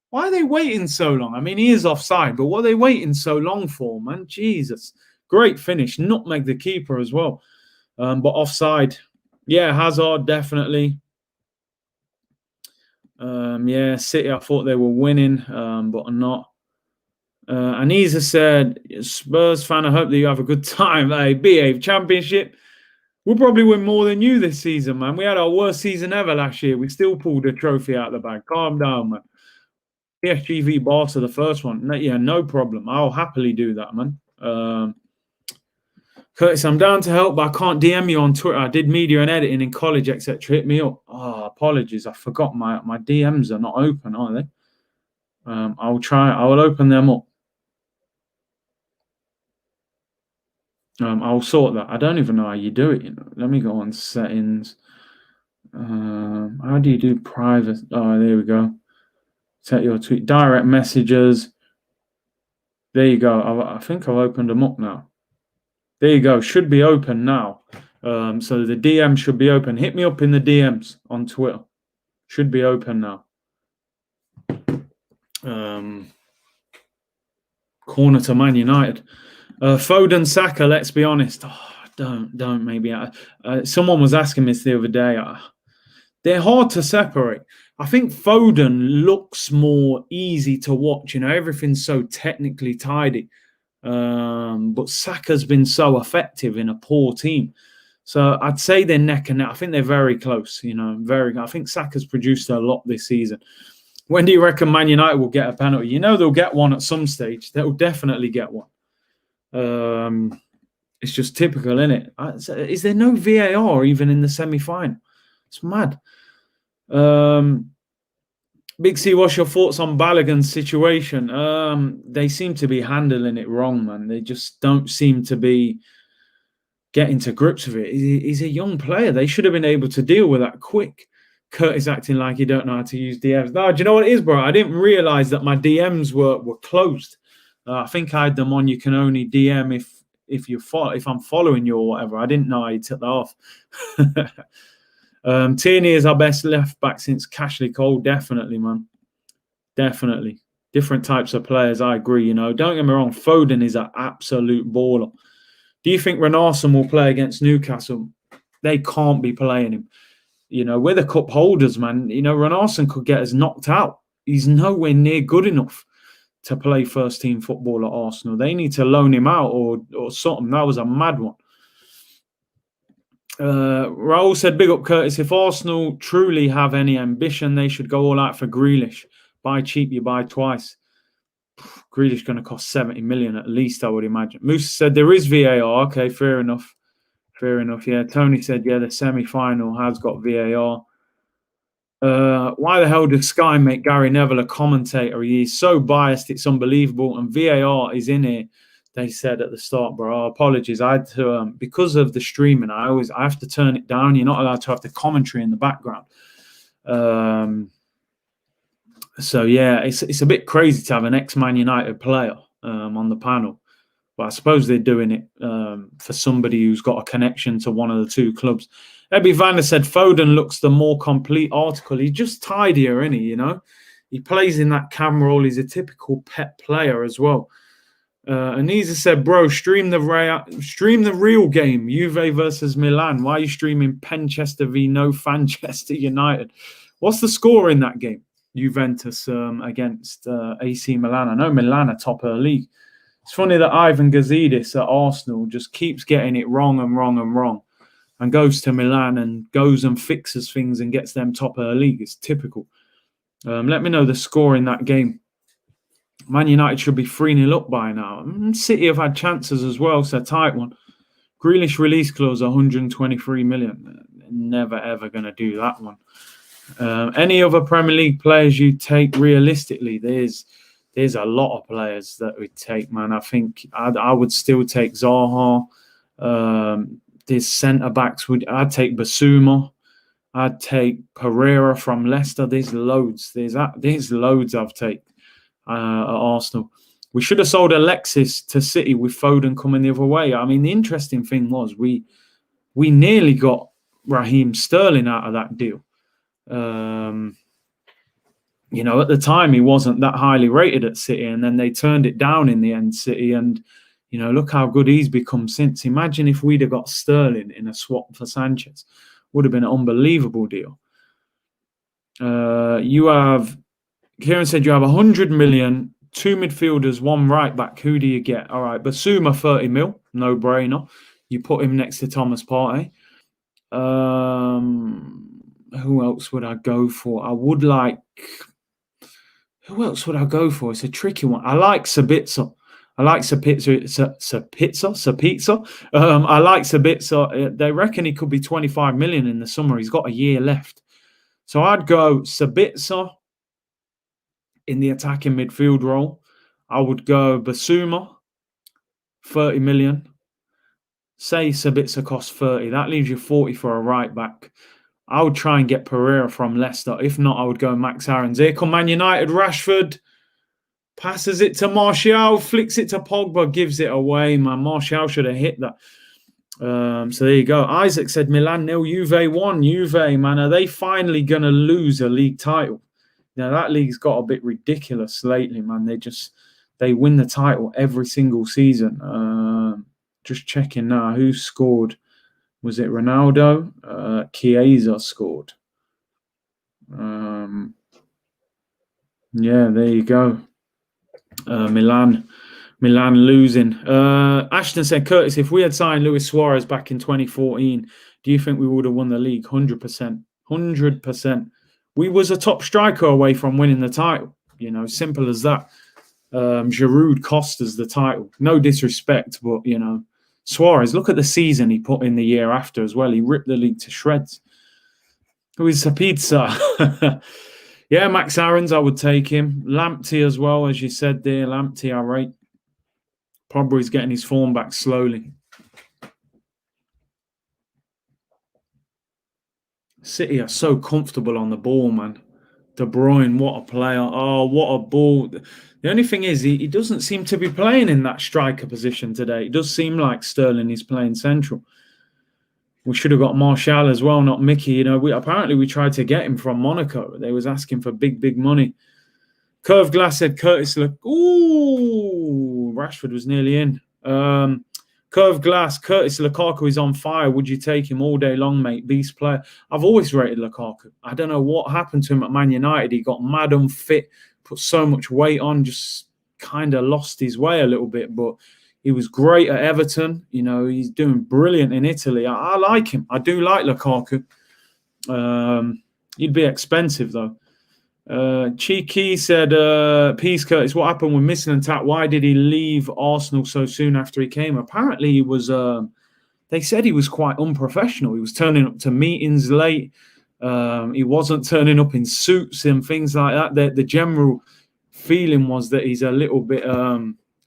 Why are they waiting so long? I mean, he is offside, but what are they waiting so long for, man? Jesus. Great finish. Nutmeg the keeper as well. But offside. Yeah, Hazard, definitely. Yeah, City, I thought they were winning, but not. Anisa said, Spurs fan, I hope that you have a good time. Hey, behave. Championship. We'll probably win more than you this season, man. We had our worst season ever last year. We still pulled a trophy out of the bag. Calm down, man. PSG v Barca, the first one. Yeah, no problem. I'll happily do that, man. Curtis, I'm down to help, but I can't DM you on Twitter. I did media and editing in college, etc. Hit me up. Oh, apologies. I forgot my DMs are not open, are they? I'll try. I will open them up. I'll sort that. I don't even know how you do it. Let me go on settings. How do you do private? Oh, there we go. Set your tweet. Direct messages. There you go. I think I've opened them up now. There you go. Should be open now. So the DM should be open. Hit me up in the DMs on Twitter. Should be open now. Corner to Man United. Foden, Saka, let's be honest. Oh, don't maybe. Someone was asking me this the other day. They're hard to separate. I think Foden looks more easy to watch. You know, everything's so technically tidy. But Saka's been so effective in a poor team. So I'd say they're neck and neck. I think they're very close, you know, very. I think Saka's produced a lot this season. When do you reckon Man United will get a penalty? You know they'll get one at some stage. They'll definitely get one. It's just typical, isn't it? Is there no VAR even in the semi-final? It's mad. Big C, what's your thoughts on Balogun's situation? They seem to be handling it wrong, man. They just don't seem to be getting to grips with it. He's a young player. They should have been able to deal with that quick. Curtis acting like he don't know how to use DMs. No, do you know what it is, bro? I didn't realize that my DMs were closed. I think I had them on. You can only DM if I'm following you or whatever. I didn't know I took that off. Tierney is our best left back since Cashley Cole. Definitely, man. Definitely. Different types of players. I agree. You know, don't get me wrong. Foden is an absolute baller. Do you think Renarson will play against Newcastle? They can't be playing him. You know, we're the cup holders, man. You know, Renarson could get us knocked out. He's nowhere near good enough to play first-team football at Arsenal. They need to loan him out or something. That was a mad one. Raul said, big up Curtis. If Arsenal truly have any ambition, they should go all out for Grealish. Buy cheap, you buy twice. Grealish going to cost 70 million at least, I would imagine. Musa said, there is VAR. Okay, fair enough. Fair enough, yeah. Tony said, yeah, the semi-final has got VAR. Why the hell does Sky make Gary Neville a commentator? He's so biased, it's unbelievable. And VAR is in it, they said at the start, bro. Apologies. I had to, because of the streaming, I have to turn it down. You're not allowed to have the commentary in the background. So, yeah, it's a bit crazy to have an ex-Man United player on the panel. But I suppose they're doing it for somebody who's got a connection to one of the two clubs. Ebby Vander said Foden looks the more complete article. He's just tidier, isn't he? You know, he plays in that cam role. He's a typical pet player as well. Anisa said, bro, stream the real game, Juve versus Milan. Why are you streaming Penchester v no Fanchester United? What's the score in that game? Juventus against AC Milan. I know Milan are top of the league. It's funny that Ivan Gazidis at Arsenal just keeps getting it wrong and goes to Milan and goes and fixes things and gets them top of the league. It's typical. Let me know the score in that game. Man United should be 3-0 up by now. City have had chances as well. It's a tight one. Grealish release clause, 123 million. Never, ever going to do that one. Any other Premier League players you take realistically? There's a lot of players that we'd take, man. I think I would still take Zaha. There's centre-backs. I'd take Basuma. I'd take Pereira from Leicester. There's loads. There's loads I've taken at Arsenal. We should have sold Alexis to City with Foden coming the other way. I mean, the interesting thing was we nearly got Raheem Sterling out of that deal. You know, at the time, he wasn't that highly rated at City, and then they turned it down in the end, City. And, you know, look how good he's become since. Imagine if we'd have got Sterling in a swap for Sanchez. Would have been an unbelievable deal. Kieran said you have 100 million, 2 midfielders, 1 right back. Who do you get? All right, Basuma, 30 mil, no brainer. You put him next to Thomas Partey. Who else would I go for? Who else would I go for? It's a tricky one. I like Sabitzer. I like Sabitzer. I like Sabitzer. They reckon he could be 25 million in the summer. He's got a year left. So I'd go Sabitzer in the attacking midfield role. I would go Basuma, 30 million. Say Sabitzer costs 30. That leaves you 40 for a right back. I would try and get Pereira from Leicester. If not, I would go Max Aarons. Here come Man United. Rashford passes it to Martial, flicks it to Pogba, gives it away. Man, Martial should have hit that. So there you go. Isaac said Milan 0, Juve 1. Juve, man, are they finally going to lose a league title? Now, that league's got a bit ridiculous lately, man. They win the title every single season. Just checking now. Who scored? Was it Ronaldo? Chiesa scored. Yeah, there you go. Milan losing. Ashton said, Curtis, if we had signed Luis Suarez back in 2014, do you think we would have won the league? 100%. 100%. We was a top striker away from winning the title. Simple as that. Giroud cost us the title. No disrespect, but, Suarez, look at the season he put in the year after as well. He ripped the league to shreds. Who is a pizza? Yeah, Max Aarons, I would take him. Lamptey as well, as you said there. Lamptey, I rate. Pogba's getting his form back slowly. City are so comfortable on the ball, man. De Bruyne, what a player. Oh, what a ball. The only thing is, he doesn't seem to be playing in that striker position today. It does seem like Sterling is playing central. We should have got Martial as well, not Mickey. Apparently we tried to get him from Monaco. They was asking for big, big money. Curved Glass said Curtis Rashford was nearly in. Curved Glass, Curtis Lukaku is on fire. Would you take him all day long, mate? Beast player. I've always rated Lukaku. I don't know what happened to him at Man United. He got mad unfit, put so much weight on, just kind of lost his way a little bit. But he was great at Everton. He's doing brilliant in Italy. I like him. I do like Lukaku. He'd be expensive, though. Cheeky said, Peace, Curtis, what happened with Mislintat? Why did he leave Arsenal so soon after he came? Apparently he was, they said he was quite unprofessional. He was turning up to meetings late. He wasn't turning up in suits and things like that. The general feeling was that he's a little bit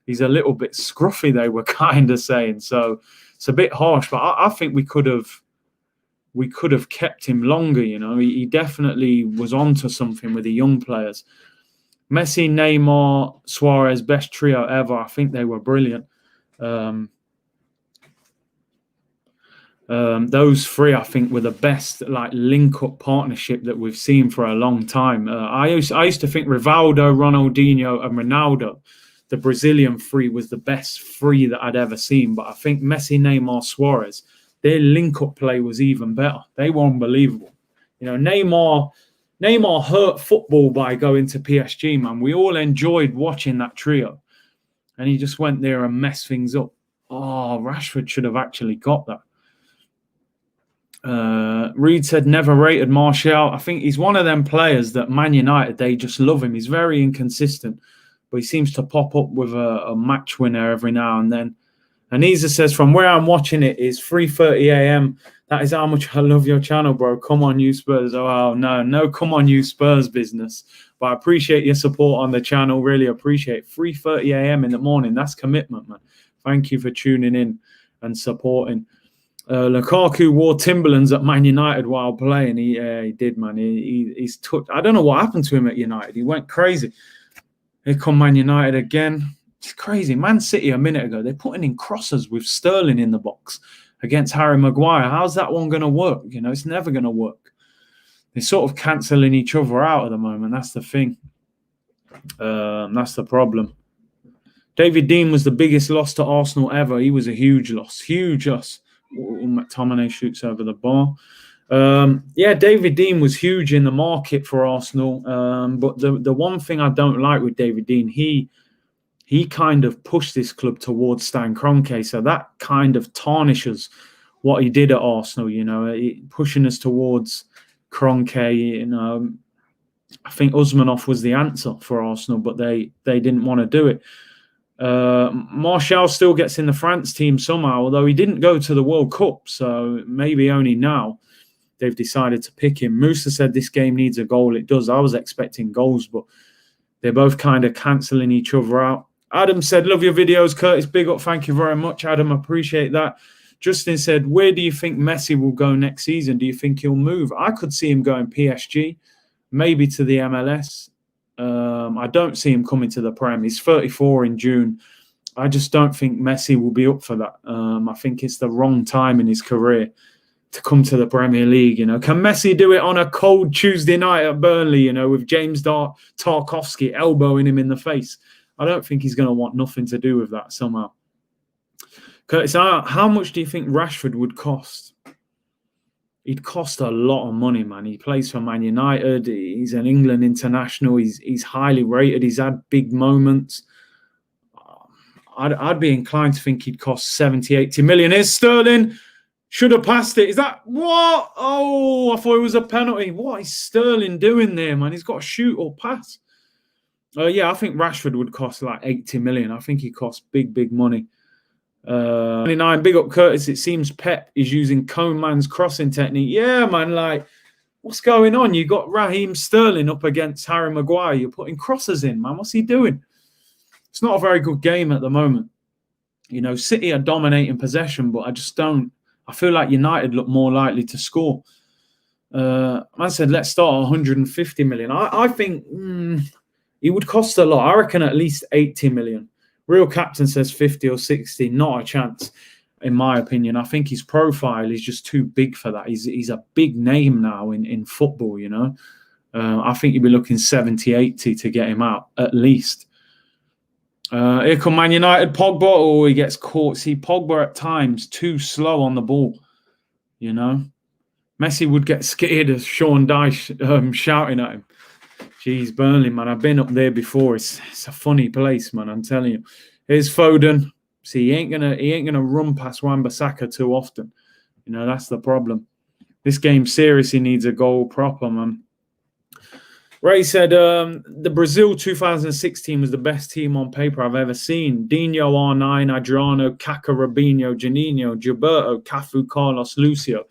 scruffy, they were kind of saying. So it's a bit harsh, but I think we could have kept him longer. He definitely was onto something with the young players. Messi, Neymar, Suarez, best trio ever. I think they were brilliant. Those three, I think, were the best link-up partnership that we've seen for a long time. I used to think Rivaldo, Ronaldinho, and Ronaldo, the Brazilian three, was the best three that I'd ever seen. But I think Messi, Neymar, Suarez, their link-up play was even better. They were unbelievable. Neymar hurt football by going to PSG, man. We all enjoyed watching that trio. And he just went there and messed things up. Oh, Rashford should have actually got that. Reed said, never rated Martial. I think he's one of them players that Man United, they just love him. He's very inconsistent, but he seems to pop up with a match winner every now and then. Anisa says, from where I'm watching it is 3:30 a.m. That is how much I love your channel, bro. Come on, you Spurs. Oh, no, come on, you Spurs business. But I appreciate your support on the channel. Really appreciate it. 3:30 a.m. in the morning. That's commitment, man. Thank you for tuning in and supporting. Lukaku wore Timberlands at Man United while playing. He did, man. He's took. I don't know what happened to him at United. He went crazy. Here come Man United again. It's crazy. Man City a minute ago, they're putting in crosses with Sterling in the box against Harry Maguire. How's that one going to work? It's never going to work. They're sort of cancelling each other out at the moment. That's the thing. That's the problem. David Dean was the biggest loss to Arsenal ever. He was a huge loss. Huge loss. McTominay shoots over the bar. David Dean was huge in the market for Arsenal. But the one thing I don't like with David Dean, he kind of pushed this club towards Stan Kroenke, so that kind of tarnishes what he did at Arsenal. Pushing us towards Kroenke. I think Usmanov was the answer for Arsenal, but they didn't want to do it. Martial still gets in the France team somehow, although he didn't go to the World Cup, so maybe only now they've decided to pick him. Musa said this game needs a goal. It does. I was expecting goals, but they're both kind of cancelling each other out. Adam said, love your videos, Curtis. Big up. Thank you very much, Adam. Appreciate that. Justin said, where do you think Messi will go next season? Do you think he'll move? I could see him going PSG, maybe to the MLS. I don't see him coming to the Prem. He's 34 in June. I just don't think Messi will be up for that. I think it's the wrong time in his career to come to the Premier League. Can Messi do it on a cold Tuesday night at Burnley, with James Tarkowski elbowing him in the face? I don't think he's going to want nothing to do with that somehow. Curtis, how much do you think Rashford would cost? he'd cost a lot of money, man. He plays for Man United. He's an England international. He's highly rated. He's had big moments. I'd be inclined to think he'd cost 70, 80 million. Here's Sterling. Should have passed it. Is that what? Oh, I thought it was a penalty. What is Sterling doing there, man? He's got to shoot or pass. Yeah, I think Rashford would cost like 80 million. I think he costs big money. 29, big up Curtis. It seems Pep is using Coman's crossing technique. Yeah, man, like, what's going on? You got Raheem Sterling up against Harry Maguire. You're putting crosses in, man. What's he doing? It's not a very good game at the moment. You know, City are dominating possession, but I just don't. I feel like United look more likely to score. Man said, let's start 150 million. I think it would cost a lot. I reckon at least 80 million. Real Captain says 50 or 60. Not a chance, in my opinion. I think his profile is just too big for that. He's a big name now in football, you know. I think you'd be looking 70, 80 to get him out, at least. Here come Man United. Pogba, oh, he gets caught. See, Pogba at times too slow on the ball, you know. Messi would get scared of Sean Dyche shouting at him. Jeez, Burnley, man, I've been up there before. It's a funny place, man, I'm telling you. Here's Foden. See, he ain't gonna run past Wan-Bissaka too often. You know, that's the problem. This game seriously needs a goal proper, man. Ray said, the Brazil 2016 was the best team on paper I've ever seen. Dino, R9, Adriano, Kaká, Robinho, Janino, Gilberto, Cafu, Carlos, Lucio.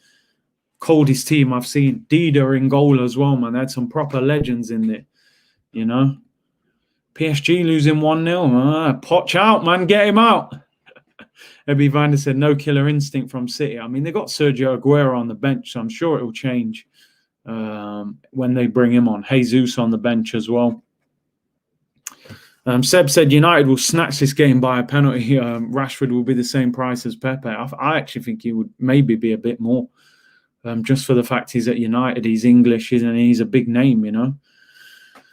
Coldest team I've seen. Dida in goal as well, man. They had some proper legends in there, you know. PSG losing 1-0. Poch out, man. Get him out. Ebby Vander said, no killer instinct from City. I mean, they got Sergio Aguero on the bench, so I'm sure it will change when they bring him on. Jesus on the bench as well. Seb said United will snatch this game by a penalty. Rashford will be the same price as Pepe. I actually think he would maybe be a bit more. Just for the fact he's at United, he's English, and he's a big name, you know.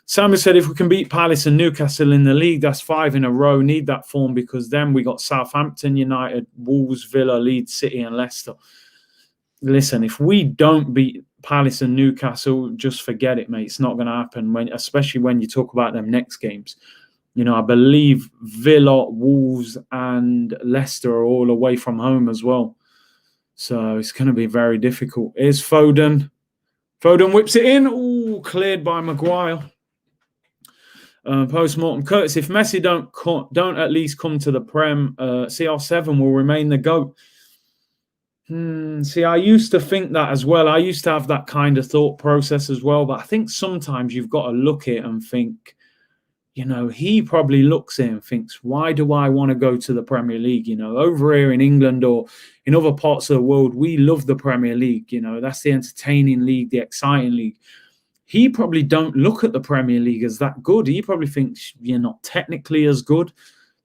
Samuel said, if we can beat Palace and Newcastle in the league, that's 5 in a row. Need that form because then we got Southampton, United, Wolves, Villa, Leeds, City and Leicester. Listen, if we don't beat Palace and Newcastle, just forget it, mate. It's not going to happen, especially when you talk about them next games. You know, I believe Villa, Wolves and Leicester are all away from home as well. So it's going to be very difficult. Here's Foden. Foden whips it in. Ooh, cleared by Maguire. Post-mortem. Curtis, if Messi don't at least come to the Prem, CR7 will remain the GOAT. See, I used to think that as well. I used to have that kind of thought process as well. But I think sometimes you've got to look at it and think, you know, he probably looks at it and thinks, why do I want to go to the Premier League? You know, over here in England or in other parts of the world, we love the Premier League. You know, that's the entertaining league, the exciting league. He probably don't look at the Premier League as that good. He probably thinks you're not technically as good.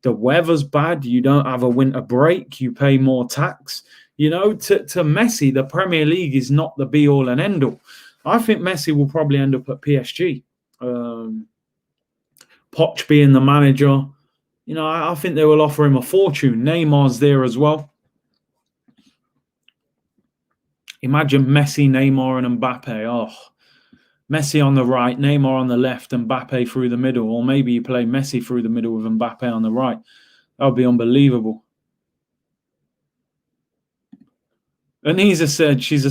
The weather's bad. You don't have a winter break. You pay more tax. You know, to Messi, the Premier League is not the be-all and end-all. I think Messi will probably end up at PSG. Poch being the manager, you know, I think they will offer him a fortune. Neymar's there as well. Imagine Messi, Neymar, and Mbappe. Oh, Messi on the right, Neymar on the left, and Mbappe through the middle. Or maybe you play Messi through the middle with Mbappe on the right. That would be unbelievable. Anisa said she's a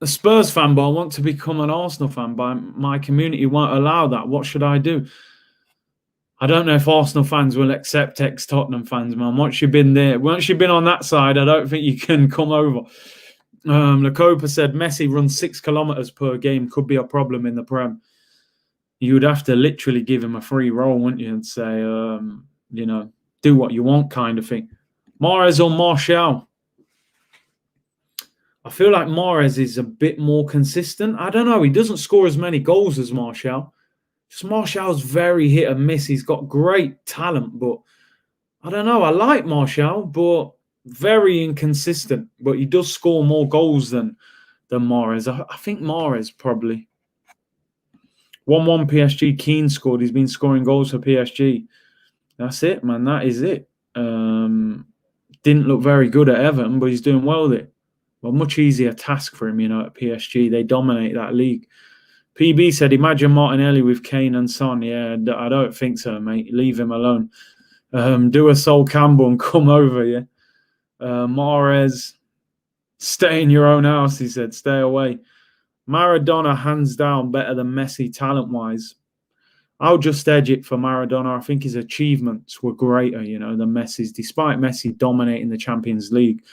Spurs fan, but I want to become an Arsenal fan, but my community won't allow that. What should I do? I don't know if Arsenal fans will accept ex-Tottenham fans, man. Once you've been there, once you've been on that side, I don't think you can come over. Lacopa said Messi runs 6 kilometers per game. Could be a problem in the Prem. You would have to literally give him a free roll, wouldn't you, and say, you know, do what you want kind of thing. Mahrez or Martial? I feel like Mahrez is a bit more consistent. I don't know. He doesn't score as many goals as Martial. Just Martial's very hit and miss. He's got great talent, but I don't know. I like Martial, but very inconsistent. But he does score more goals than Mahrez. I think Mahrez probably. 1-1 PSG. Keane scored. He's been scoring goals for PSG. That's it, man. That is it. Didn't look very good at Everton, but he's doing well there. Well, much easier task for him, at PSG. They dominate that league. PB said, imagine Martinelli with Kane and Son. Yeah, I don't think so, mate. Leave him alone. Do a Sol Campbell and come over, yeah. Mahrez, stay in your own house, he said. Stay away. Maradona, hands down, better than Messi talent-wise. I'll just edge it for Maradona. I think his achievements were greater, than Messi's. Despite Messi dominating the Champions League,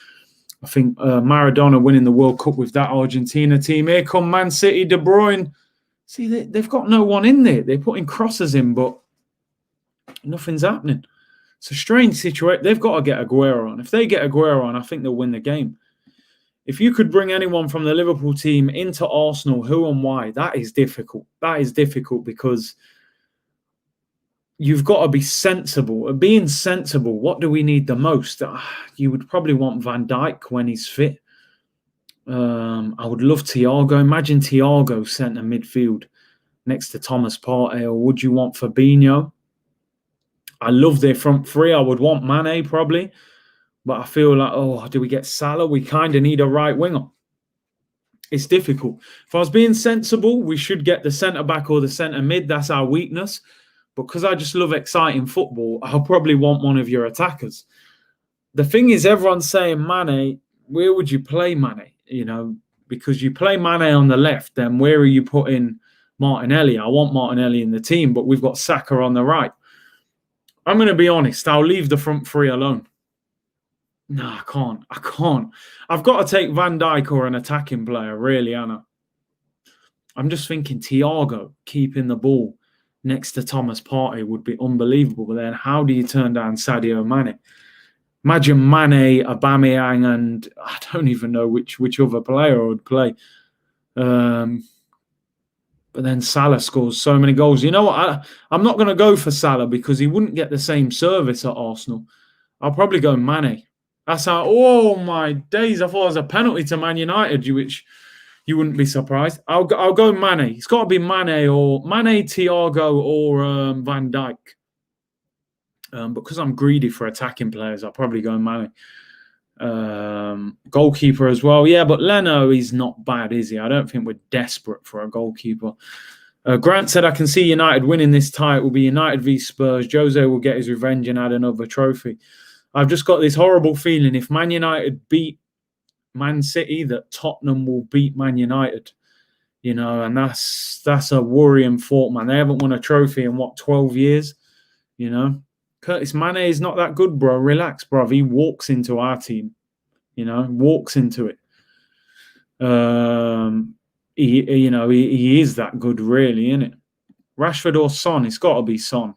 I think Maradona winning the World Cup with that Argentina team. Here come Man City, De Bruyne. See, they've got no one in there. They're putting crosses in, but nothing's happening. It's a strange situation. They've got to get Aguero on. If they get Aguero on, I think they'll win the game. If you could bring anyone from the Liverpool team into Arsenal, who and why, that is difficult. That is difficult because you've got to be sensible. Being sensible, what do we need the most? You would probably want Van Dijk when he's fit. I would love Thiago. Imagine Thiago centre midfield next to Thomas Partey. Or would you want Fabinho? I love their front three. I would want Mane probably. But I feel like, do we get Salah? We kind of need a right winger. It's difficult. If I was being sensible, we should get the centre-back or the centre-mid. That's our weakness. But because I just love exciting football, I'll probably want one of your attackers. The thing is, everyone's saying Mane, where would you play Mane? Because you play Mane on the left, then where are you putting Martinelli? I want Martinelli in the team, but we've got Saka on the right. I'm going to be honest. I'll leave the front three alone. No, I can't. I've got to take Van Dijk or an attacking player, really, Anna. I'm just thinking Thiago keeping the ball next to Thomas Partey would be unbelievable. But then how do you turn down Sadio Mane? Imagine Mane, Aubameyang, and I don't even know which other player would play. But then Salah scores so many goals. You know what? I'm not going to go for Salah because he wouldn't get the same service at Arsenal. I'll probably go Mane. That's how, oh my days, I thought it was a penalty to Man United, which you wouldn't be surprised. I'll go Mane. It's got to be Mane, Thiago, or Van Dijk. Because I'm greedy for attacking players, I'll probably go Mane. Goalkeeper as well. Yeah, but Leno, he's not bad, is he? I don't think we're desperate for a goalkeeper. Grant said, I can see United winning this tie. It will be United v Spurs. Jose will get his revenge and add another trophy. I've just got this horrible feeling if Man United beat Man City, that Tottenham will beat Man United. And that's a worrying thought, man. They haven't won a trophy in, 12 years? Curtis Mane is not that good, bro. Relax, bro. He walks into our team, walks into it. He is that good, really, isn't it? Rashford or Son? It's got to be Son.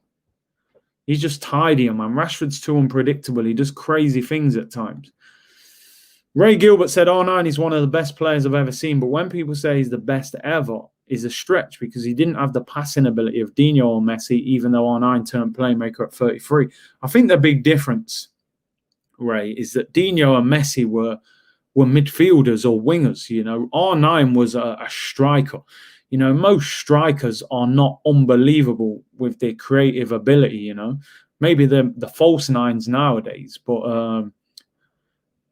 He's just tidier, man. Rashford's too unpredictable. He does crazy things at times. Ray Gilbert said, R9 is one of the best players I've ever seen, but when people say he's the best ever, is a stretch because he didn't have the passing ability of Dino or Messi, even though R9 turned playmaker at 33. I think the big difference, Ray, is that Dino and Messi were midfielders or wingers. R9 was a striker. Most strikers are not unbelievable with their creative ability, Maybe the false nines nowadays, but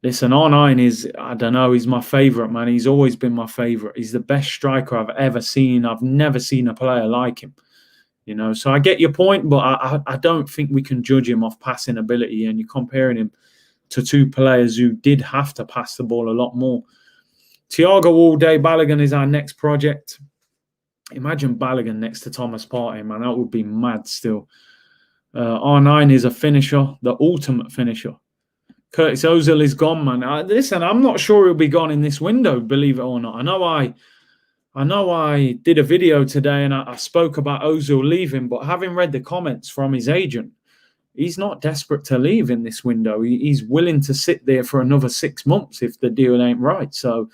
listen, R9 is, I don't know, he's my favourite, man. He's always been my favourite. He's the best striker I've ever seen. I've never seen a player like him, So I get your point, but I don't think we can judge him off passing ability, and you're comparing him to two players who did have to pass the ball a lot more. Thiago all day. Balogun is our next project. Imagine Balogun next to Thomas Partey, man. That would be mad still. R9 is a finisher, the ultimate finisher. Curtis Ozil is gone, man. Listen, I'm not sure he'll be gone in this window, believe it or not. I know I did a video today and I spoke about Ozil leaving, but having read the comments from his agent, he's not desperate to leave in this window. He's willing to sit there for another 6 months if the deal ain't right. So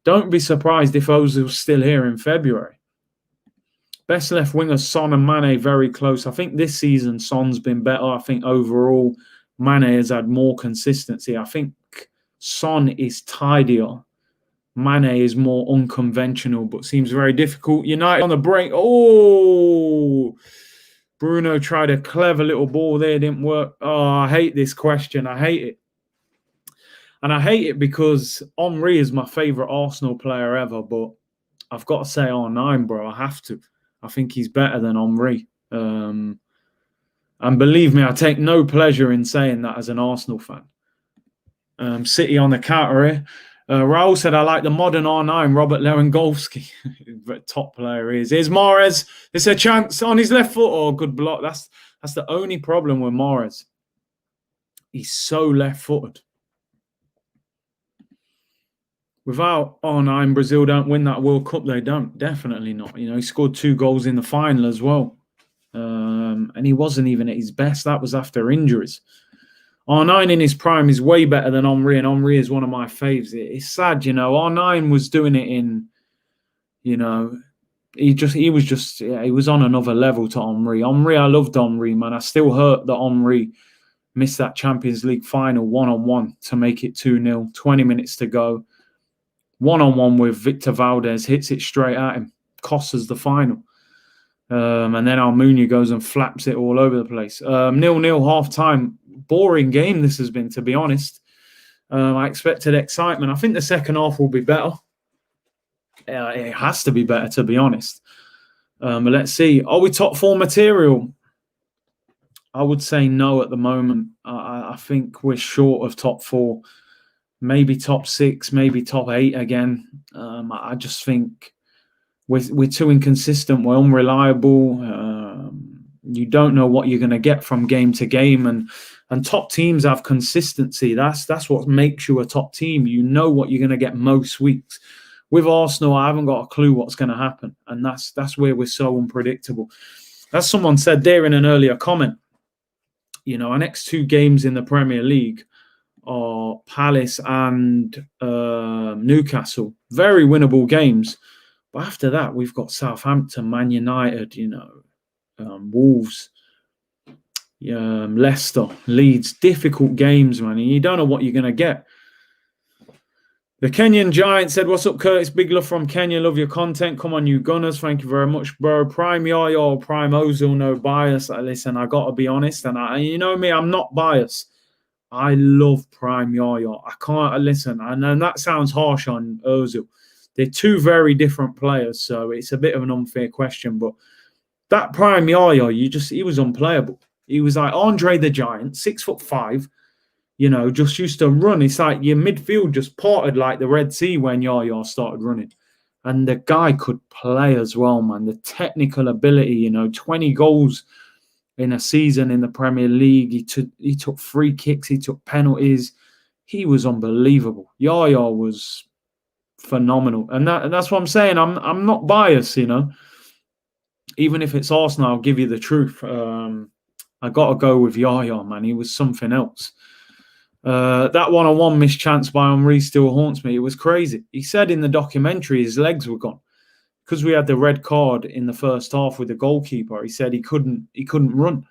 don't be surprised if Ozil's still here in February. Best left winger, Son and Mane, very close. I think this season Son's been better. I think overall Mane has had more consistency. I think Son is tidier. Mane is more unconventional, but seems very difficult. United on the break. Oh, Bruno tried a clever little ball there. Didn't work. Oh, I hate this question. I hate it. And I hate it because Henry is my favourite Arsenal player ever, but I've got to say R9, bro. I have to. I think he's better than Henry. And believe me, I take no pleasure in saying that as an Arsenal fan. City on the counter here. Raul said, I like the modern R9, Robert Lewandowski. Top player he is. Here's Mahrez. It's a chance on his left foot. Oh, good block. That's the only problem with Mahrez. He's so left-footed. Without R9, Brazil don't win that World Cup. They don't. Definitely not. You know, he scored 2 goals in the final as well. And he wasn't even at his best. That was after injuries. R9 in his prime is way better than Henry, and Henry is one of my faves. It's sad, you know. R9 was doing it in, you know, he was on another level to Henry. I loved Henry, man. I still hurt that Henry missed that Champions League final 1-on-1 to make it 2-0. 20 minutes to go. 1-on-1 with Victor Valdez, hits it straight at him, costs us the final. And then Almunia goes and flaps it all over the place. 0-0 half-time. Boring game this has been, to be honest. I expected excitement. I think the second half will be better. It has to be better, to be honest. But let's see. Are we top 4 material? I would say no at the moment. I think we're short of top 4. Maybe top 6, maybe top 8 again. I just think we're too inconsistent. We're unreliable. You don't know what you're going to get from game to game, and top teams have consistency. That's what makes you a top team. You know what you're going to get most weeks. With Arsenal, I haven't got a clue what's going to happen, and that's where we're so unpredictable. As someone said there in an earlier comment, you know, our next 2 games in the Premier League are Palace and Newcastle. Very winnable games. But after that, we've got Southampton, Man United, you know, Wolves, Leicester, Leeds. Difficult games, man. And you don't know what you're going to get. The Kenyan Giant said, what's up, Curtis? Big love from Kenya. Love your content. Come on, you Gunners. Thank you very much, bro. Prime Yaya or Prime Ozil, no bias. Listen, I got to be honest. And you know me, I'm not biased. I love Prime Yaya. I can't listen. And that sounds harsh on Ozil. They're 2 very different players, so it's a bit of an unfair question. But that Prime Yaya, he was unplayable. He was like Andre the Giant, 6'5", you know, just used to run. It's like your midfield just parted like the Red Sea when Yaya started running. And the guy could play as well, man. The technical ability, you know, 20 goals in a season in the Premier League. He took free kicks. He took penalties. He was unbelievable. Yaya was phenomenal. And that's what I'm saying. I'm not biased, you know. Even if it's Arsenal, I'll give you the truth. I got to go with Yaya, man. He was something else. That one-on-one missed chance by Henry still haunts me. It was crazy. He said in the documentary his legs were gone because we had the red card in the first half with the goalkeeper. He said he couldn't run.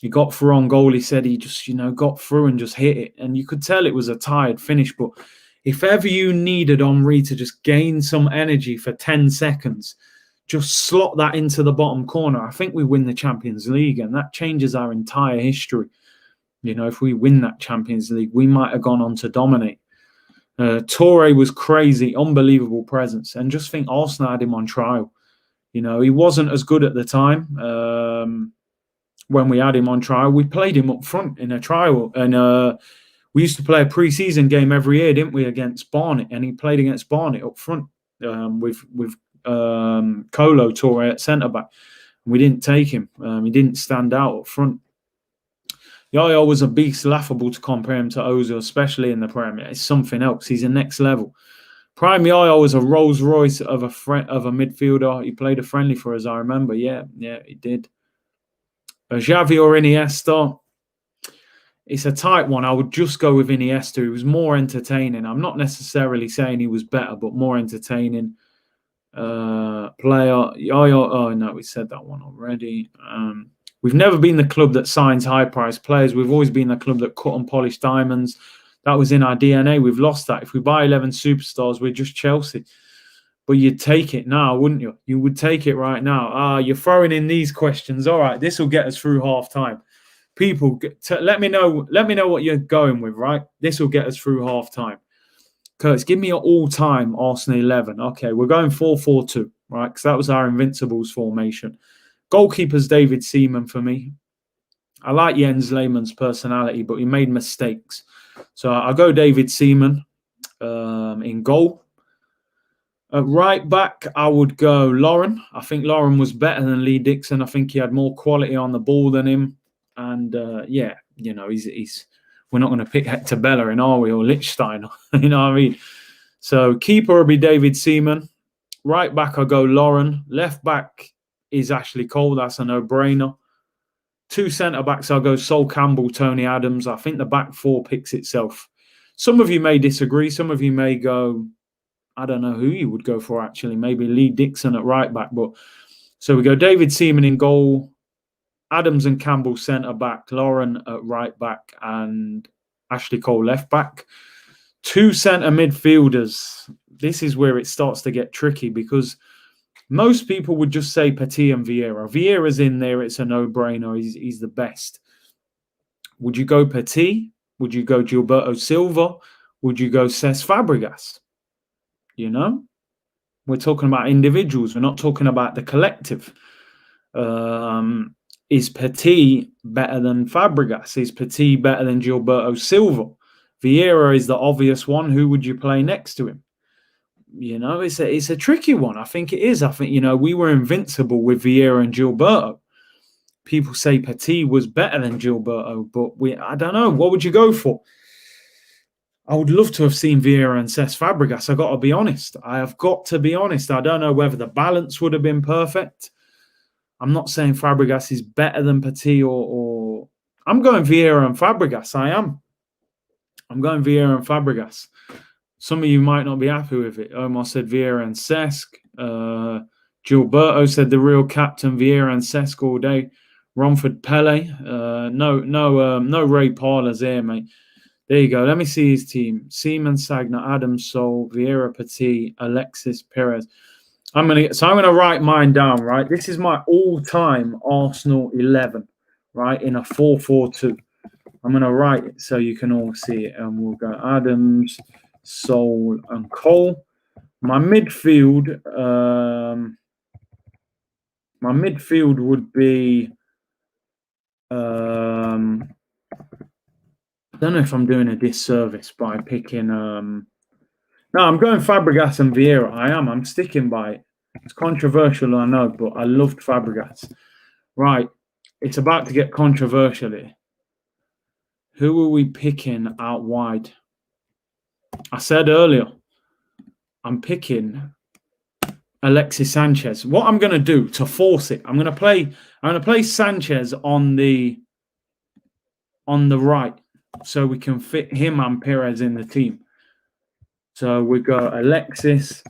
He got through on goal. He said he just, you know, got through and just hit it. And you could tell it was a tired finish. But if ever you needed Henry to just gain some energy for 10 seconds, just slot that into the bottom corner. I think we win the Champions League, and that changes our entire history. You know, if we win that Champions League, we might have gone on to dominate. Toure was crazy, unbelievable presence. And just think Arsenal had him on trial. You know, he wasn't as good at the time. When we had him on trial, we played him up front in a trial. And we used to play a pre-season game every year, didn't we, against Barnet? And he played against Barnet up front with Kolo Toure at centre-back. We didn't take him. He didn't stand out up front. Yaya was a beast, laughable to compare him to Ozil, especially in the Premier. It's something else. He's a next level. Prime Yaya was a Rolls Royce of a midfielder. He played a friendly for us, I remember. Yeah, he did. Xavi or Iniesta? It's a tight one. I would just go with Iniesta. He was more entertaining. I'm not necessarily saying he was better, but more entertaining. Player. Yaya. Oh, no, we said that one already. We've never been the club that signs high-priced players. We've always been the club that cut and polished diamonds. That was in our DNA. We've lost that. If we buy 11 superstars, we're just Chelsea. But you'd take it now, wouldn't you? You would take it right now. You're throwing in these questions. All right, this will get us through half-time. People, let me know what you're going with, right? This will get us through half time. Curtis, give me your all-time Arsenal 11. Okay, we're going 4-4-2, right? Because that was our Invincibles formation. Goalkeeper's David Seaman for me. I like Jens Lehmann's personality, but he made mistakes. So I'll go David Seaman in goal. At right back, I would go Lauren. I think Lauren was better than Lee Dixon. I think he had more quality on the ball than him. And yeah, you know, he's we're not going to pick Hector Bellerin, are we, or Lichtsteiner? You know what I mean? So keeper will be David Seaman. Right back, I'll go Lauren. Left back is Ashley Cole. That's a no-brainer. Two centre-backs, I'll go Sol Campbell, Tony Adams. I think the back four picks itself. Some of you may disagree. Some of you may go, I don't know who you would go for, actually. Maybe Lee Dixon at right back. But so we go David Seaman in goal, Adams and Campbell centre-back, Lauren at right back, and Ashley Cole left back. Two centre midfielders. This is where it starts to get tricky because most people would just say Petit and Vieira. Vieira's in there. It's a no-brainer. He's the best. Would you go Petit? Would you go Gilberto Silva? Would you go Cesc Fabregas? You know? We're talking about individuals. We're not talking about the collective. Is Petit better than Fabregas? Is Petit better than Gilberto Silva? Vieira is the obvious one. Who would you play next to him? You know, it's a tricky one. I think it is. I think, you know, we were invincible with Vieira and Gilberto. People say Petit was better than Gilberto, but I don't know. What would you go for? I would love to have seen Vieira and Cesc Fabregas. I've got to be honest. I have got to be honest. I don't know whether the balance would have been perfect. I'm not saying Fabregas is better than Petit or I'm going Vieira and Fabregas. I'm going Vieira and Fabregas. Some of you might not be happy with it. Omar said Vieira and Cesc. Gilberto said the real captain, Vieira and Cesc all day. Romford Pele. No Ray Parlers here, mate. There you go. Let me see his team. Seaman, Sagna, Adams, Sol, Vieira, Petit, Alexis, Perez. I'm gonna write mine down, right? This is my all-time Arsenal 11, right? In a 4-4-2. I'm gonna write it so you can all see it. And we'll go Adams, Sol, and Cole. My midfield would be I don't know if I'm doing a disservice by picking no, I'm going Fabregas and Vieira. I'm sticking by it. It's controversial, I know, but I loved Fabregas. Right, it's about to get controversial here. Who are we picking out wide? I said earlier, I'm picking Alexis Sanchez. What I'm going to do to force it, I'm going to play Sanchez on the right, so we can fit him and Perez in the team. So we go Alexis,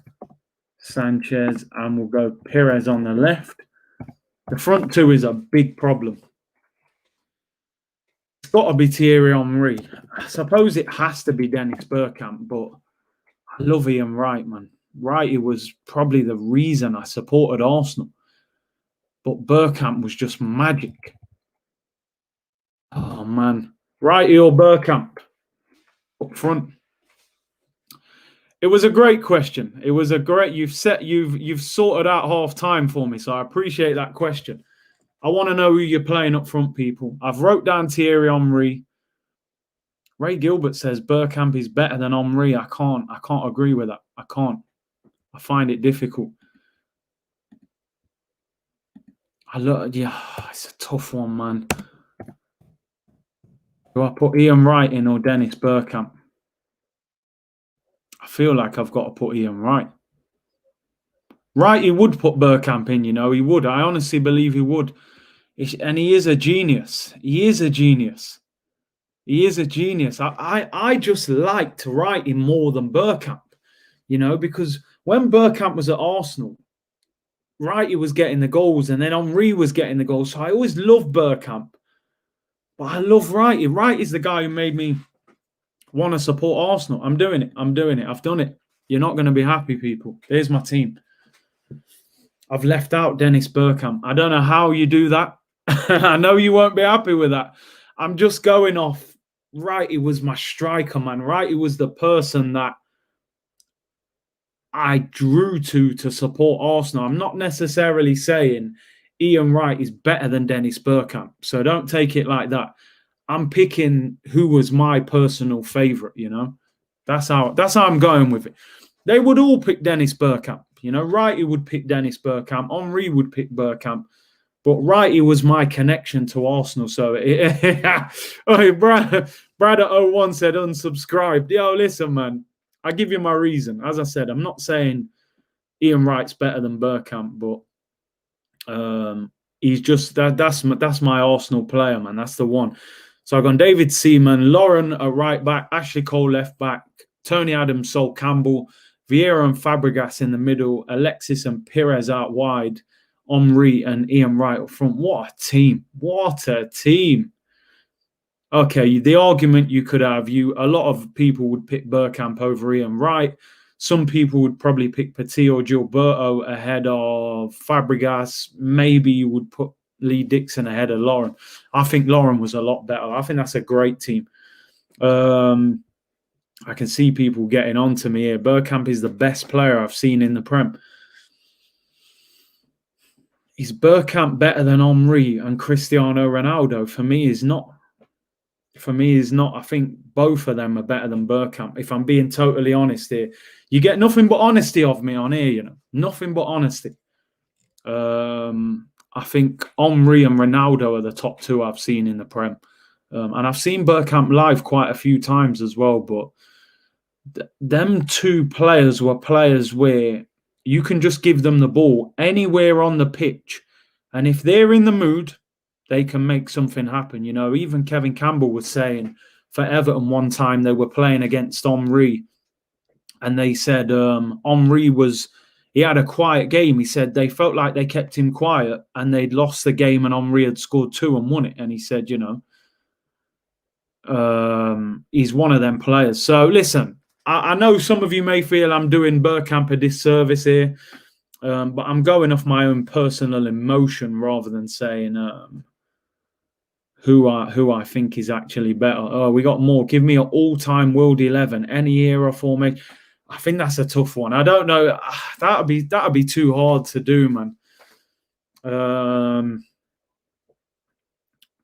Sanchez, and we'll go Perez on the left. The front two is a big problem. It's got to be Thierry Henry. I suppose it has to be Dennis Bergkamp, but I love Ian Wright, man. Wright was probably the reason I supported Arsenal. But Bergkamp was just magic. Oh, man. Wrighty or Bergkamp? Up front. It was a great question. It was a great. You've sorted out half time for me, so I appreciate that question. I want to know who you're playing up front, people. I've wrote down Thierry Henry. Ray Gilbert says Bergkamp is better than Henry. I can't agree with that. I can't. I find it difficult. It's a tough one, man. Do I put Ian Wright in or Dennis Bergkamp? I feel like I've got to put Ian Wright. Right, he would put Bergkamp in, you know, he would. I honestly believe he would. And he is a genius. He is a genius. He is a genius. I just liked Wright more than Bergkamp, you know, because when Bergkamp was at Arsenal, Wright was getting the goals and then Henry was getting the goals. So I always loved Bergkamp. But I love Wright. Wright is the guy who made me want to support Arsenal. I'm doing it. I've done it. You're not going to be happy, people. There's my team. I've left out Dennis Bergkamp. I don't know how you do that. I know you won't be happy with that. I'm just going off. Right, he was my striker, man. Right, he was the person that I drew to support Arsenal. I'm not necessarily saying Ian Wright is better than Dennis Bergkamp, so don't take it like that. I'm picking who was my personal favourite. That's how I'm going with it. They would all pick Dennis Bergkamp. Wrighty would pick Dennis Bergkamp. Henry would pick Bergkamp. But Wrighty was my connection to Arsenal. So, oh, Brad at 01 said unsubscribed. Yo, listen, man. I give you my reason. As I said, I'm not saying Ian Wright's better than Bergkamp, but he's just that's my Arsenal player, man. That's the one. So I've gone David Seaman, Lauren at right back, Ashley Cole left back, Tony Adams, Sol Campbell, Vieira and Fabregas in the middle, Alexis and Pires out wide, Henry and Ian Wright up front. What a team! What a team! Okay, the argument you could have, a lot of people would pick Bergkamp over Ian Wright. Some people would probably pick Petit or Gilberto ahead of Fabregas. Maybe you would put Lee Dixon ahead of Lauren. I think Lauren was a lot better. I think that's a great team. I can see people getting on to me here. Bergkamp is the best player I've seen in the Prem. Is Bergkamp better than Henry and Cristiano Ronaldo? For me, is not. I think both of them are better than Bergkamp. If I'm being totally honest here, you get nothing but honesty of me on here. Nothing but honesty. I think Henry and Ronaldo are the top two I've seen in the Prem, and I've seen Bergkamp live quite a few times as well. But them two players were players where you can just give them the ball anywhere on the pitch, and if they're in the mood, they can make something happen. Even Kevin Campbell was saying for Everton one time they were playing against Henry, and they said Henry he had a quiet game. He said they felt like they kept him quiet and they'd lost the game and Henry had scored 2 and won it. And he said, he's one of them players. So listen, I know some of you may feel I'm doing Bergkamp a disservice here, but I'm going off my own personal emotion rather than saying who I think is actually better. Oh, we got more. Give me an all-time World 11, any era formation. I think that's a tough one. I don't know. That'd be too hard to do, man.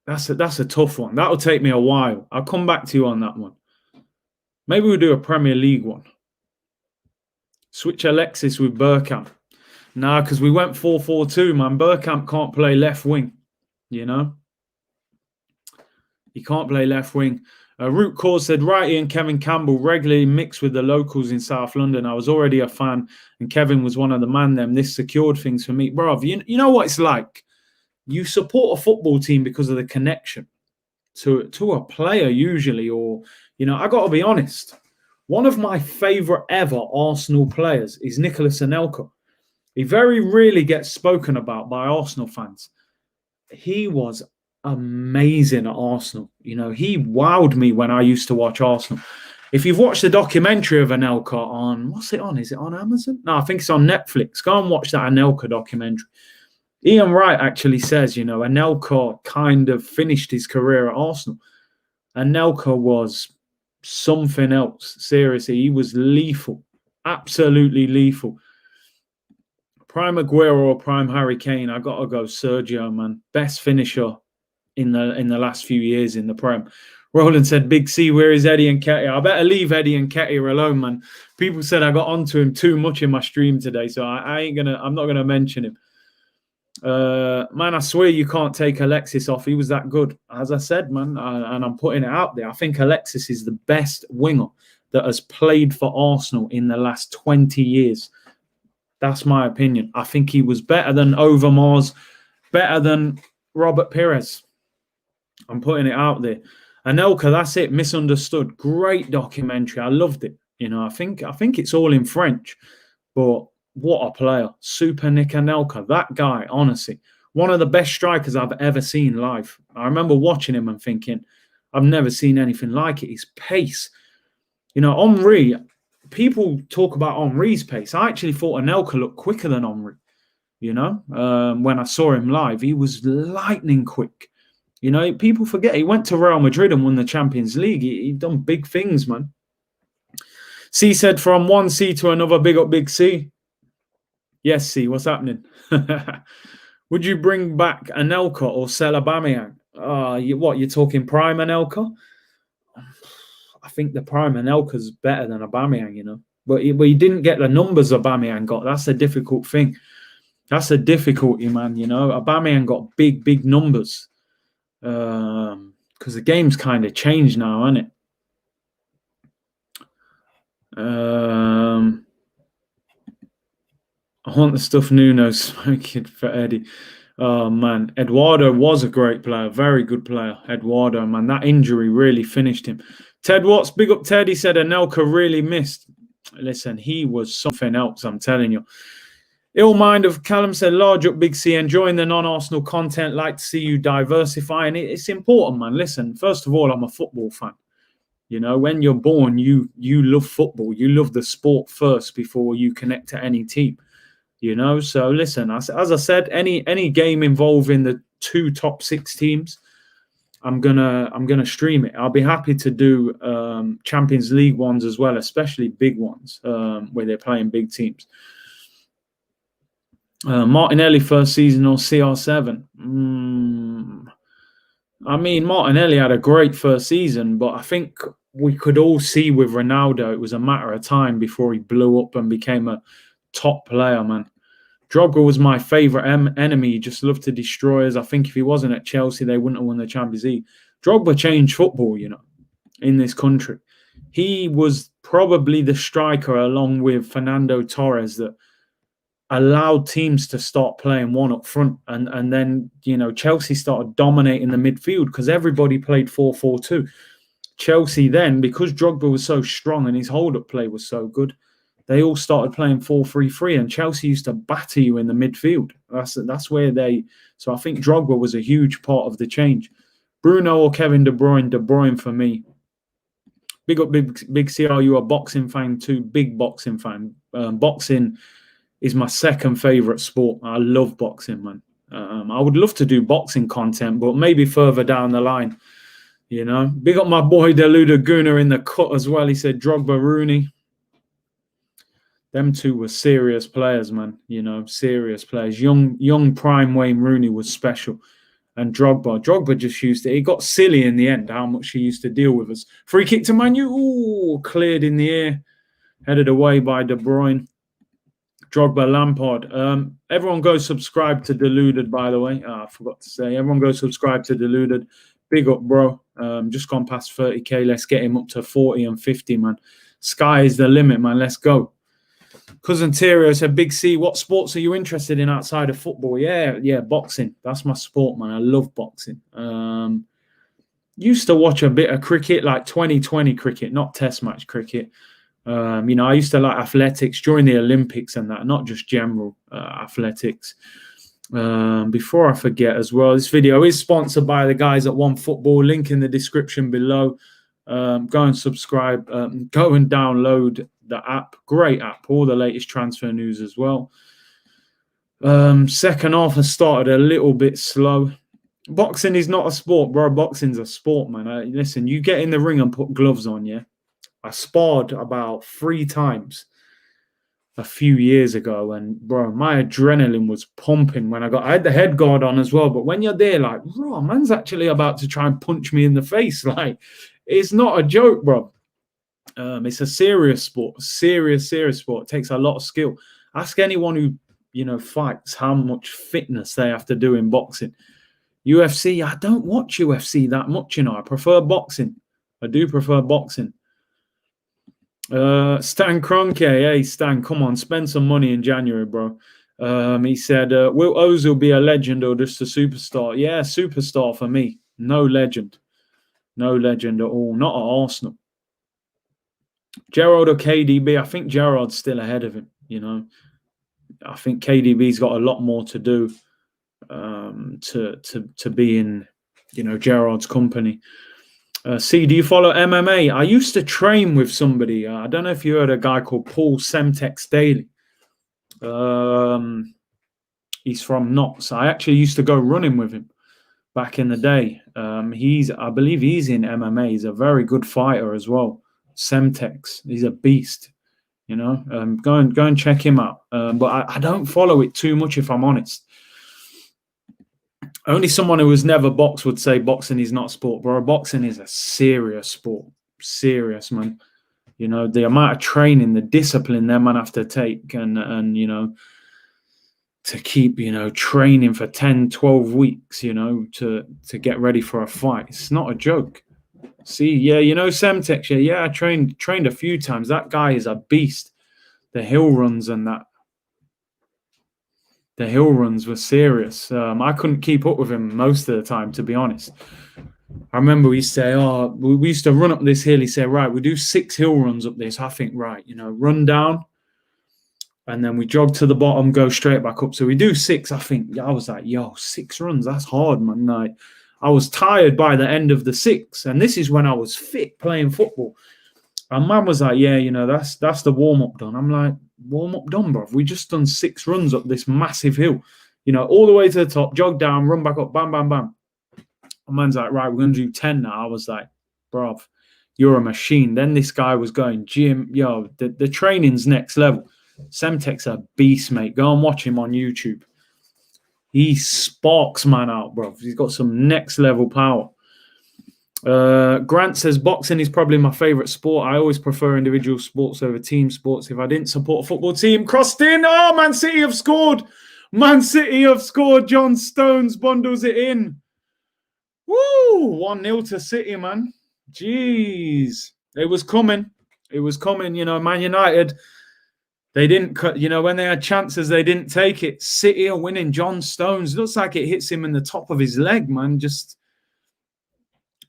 That's a tough one. That'll take me a while. I'll come back to you on that one. Maybe we'll do a Premier League one. Switch Alexis with Bergkamp. Nah, because we went 4-4-2, man. Bergkamp can't play left wing, He can't play left wing. Root Cause said, Wrighty and Kevin Campbell regularly mix with the locals in South London. I was already a fan, and Kevin was one of the man them. This secured things for me. Bro, you know what it's like? You support a football team because of the connection to a player usually, or, I got to be honest. One of my favourite ever Arsenal players is Nicolas Anelka. He very rarely gets spoken about by Arsenal fans. He was amazing at Arsenal. He wowed me when I used to watch Arsenal. If you've watched the documentary of Anelka on, what's it on? Is it on Amazon? No, I think it's on Netflix. Go and watch that Anelka documentary. Ian Wright actually says, Anelka kind of finished his career at Arsenal. Anelka was something else. Seriously, he was lethal. Absolutely lethal. Prime Aguero or Prime Harry Kane, I got to go Sergio, man. Best finisher in the last few years in the Prem. Roland said, Big C, where is Eddie and Nketiah? I better leave Eddie and Nketiah alone, man. People said I got onto him too much in my stream today, so I'm not gonna mention him. Man, I swear you can't take Alexis off. He was that good. As I said, man, and I'm putting it out there. I think Alexis is the best winger that has played for Arsenal in the last 20 years. That's my opinion. I think he was better than Overmars, better than Robert Pires. I'm putting it out there. Anelka, that's it. Misunderstood. Great documentary. I loved it. I think it's all in French, but what a player. Super Nick Anelka. That guy, honestly, one of the best strikers I've ever seen live. I remember watching him and thinking, I've never seen anything like it. His pace. Henry, people talk about Henry's pace. I actually thought Anelka looked quicker than Henry. When I saw him live, he was lightning quick. You know, people forget he went to Real Madrid and won the Champions League. He done big things, man. C said from one C to another, big up Big C. Yes, C, what's happening? Would you bring back Anelka or sell Aubameyang? What, you're talking prime Anelka? I think the prime Anelka's better than Aubameyang, you know. But he didn't get the numbers Aubameyang got. That's a difficult thing. That's a difficulty, man, you know. Aubameyang got big numbers. Because the game's kind of changed now, hasn't it? I want the stuff Nuno smoking for Eddie. Oh, man. Eduardo was a great player. Very good player. Eduardo, man. That injury really finished him. Ted Watts, big up Ted. He said Anelka really missed. Listen, he was something else, I'm telling you. Ill Mind of Callum said, large up Big C, enjoying the non-Arsenal content. Like to see you diversifying. It's important, man. Listen, first of all, I'm a football fan. You know, when you're born, you love football. You love the sport first before you connect to any team. You know, so listen, as I said, any game involving the 2 top 6 teams, I'm gonna stream it. I'll be happy to do Champions League ones as well, especially big ones where they're playing big teams. Martinelli first season or CR7? I mean, Martinelli had a great first season, but I think we could all see with Ronaldo, it was a matter of time before he blew up and became a top player, man. Drogba was my favourite enemy. He just loved to destroy us. I think if he wasn't at Chelsea, they wouldn't have won the Champions League. Drogba changed football, you know, in this country. He was probably the striker, along with Fernando Torres, that allowed teams to start playing one up front. And then, you know, Chelsea started dominating the midfield because everybody played 4-4-2. Chelsea then, because Drogba was so strong and his hold-up play was so good, they all started playing 4-3-3, and Chelsea used to batter you in the midfield. That's where they... So I think Drogba was a huge part of the change. Bruno or Kevin De Bruyne? De Bruyne for me. Big up Big C. Are you a boxing fan too? Big boxing fan. Boxing is my second favourite sport. I love boxing, man. I would love to do boxing content, but maybe further down the line. You know? Big up my boy Deluded Guna in the cut as well. He said Drogba, Rooney. Them two were serious players, man. You know, serious players. Young prime Wayne Rooney was special. And Drogba just used to... It got silly in the end, how much he used to deal with us. Free kick to Man U. Ooh, cleared in the air. Headed away by De Bruyne. Drogba, Lampard. Everyone go subscribe to Deluded, by the way. I forgot to say. Everyone go subscribe to Deluded. Big up, bro. Just gone past 30K. Let's get him up to 40 and 50, man. Sky is the limit, man. Let's go. Cousin Terrio said, Big C, what sports are you interested in outside of football? Yeah, boxing. That's my sport, man. I love boxing. Used to watch a bit of cricket, like 2020 cricket, not test match cricket. You know, I used to like athletics during the Olympics and that, not just general athletics. Before I forget as well, this video is sponsored by the guys at One Football. Link in the description below. Go and subscribe. Go and download the app. Great app. All the latest transfer news as well. Second half has started a little bit slow. Boxing is not a sport, bro. Boxing's a sport, man. Listen, you get in the ring and put gloves on, yeah? I sparred about 3 times a few years ago, and bro, my adrenaline was pumping when I had the head guard on as well. But when you're there, like, bro, man's actually about to try and punch me in the face. Like, it's not a joke, bro. It's a serious sport, serious sport. It takes a lot of skill. Ask anyone who, you know, fights how much fitness they have to do in boxing. UFC, I don't watch UFC that much, you know. I prefer boxing. I do prefer boxing. Stan Kroenke, hey Stan, come on, spend some money in January, bro. He said, will Ozil be a legend or just a superstar? Yeah, superstar for me. No legend. No legend at all. Not at Arsenal. Gerrard or KDB? I think Gerrard's still ahead of him, you know. I think KDB's got a lot more to do to be in, you know, Gerrard's company. C, do you follow MMA? I used to train with somebody. I don't know if you heard a guy called Paul Semtex Daly. He's from Notts. I actually used to go running with him. back in the day. I believe he's in MMA. He's a very good fighter as well. Semtex, he's a beast. Go and check him out. But I don't follow it too much, if I'm honest. Only someone who has never boxed would say boxing is not sport, bro. Boxing is a serious sport. Serious, man. The amount of training, the discipline that man have to take, and to keep, training for 10, 12 weeks, to get ready for a fight. It's not a joke. See, yeah, Semtex, yeah, I trained a few times. That guy is a beast. The hill runs and that. The hill runs were serious. I couldn't keep up with him most of the time, to be honest. I remember we used to run up this hill. He said, right, we do 6 hill runs up this. I think, right, run down, and then we jog to the bottom, go straight back up. So we do 6. I think, I was like, yo, 6 runs, that's hard, man. Like, I was tired by the end of the 6, and this is when I was fit playing football. And man was like, yeah, that's the warm-up done. I'm like, warm-up done, bro. We just done 6 runs up this massive hill, all the way to the top, jog down, run back up, bam, bam, bam. And man's like, right, we're going to do 10 now. I was like, bro, you're a machine. Then this guy was going, Jim, yo, the training's next level. Semtex a beast, mate. Go and watch him on YouTube. He sparks man out, bro. He's got some next level power. Grant says, boxing is probably my favorite sport. I always prefer individual sports over team sports. If I didn't support a football team, crossed in. Oh, Man City have scored. Man City have scored. John Stones bundles it in. Woo! 1-0 to City, man. Jeez. It was coming. It was coming. Man United, they didn't cut, when they had chances, they didn't take it. City are winning. John Stones, looks like it hits him in the top of his leg, man. Just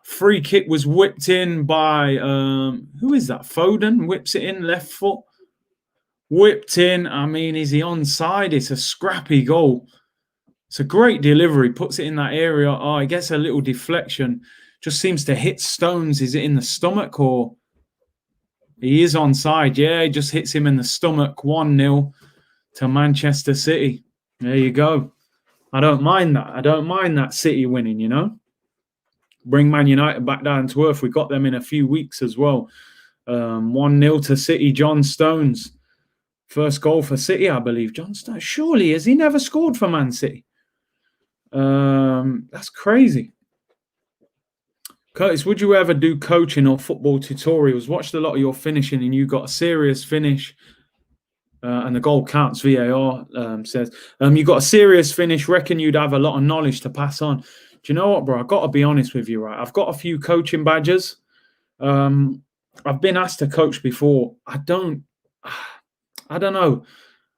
free kick was whipped in by, who is that? Foden whips it in, left foot. Whipped in. I mean, is he onside? It's a scrappy goal. It's a great delivery. Puts it in that area. Oh, he gets a little deflection. Just seems to hit Stones. Is it in the stomach or... He is onside. Yeah, he just hits him in the stomach. 1-0 to Manchester City. There you go. I don't mind that. I don't mind that City winning, Bring Man United back down to earth. We got them in a few weeks as well. 1-0 to City. John Stones. First goal for City, I believe. John Stones. Surely, has he never scored for Man City? That's crazy. Curtis, would you ever do coaching or football tutorials? Watched a lot of your finishing and you got a serious finish. And the goal counts, VAR says. You got a serious finish. Reckon you'd have a lot of knowledge to pass on. Do you know what, bro? I've got to be honest with you, right? I've got a few coaching badges. I've been asked to coach before. I don't know.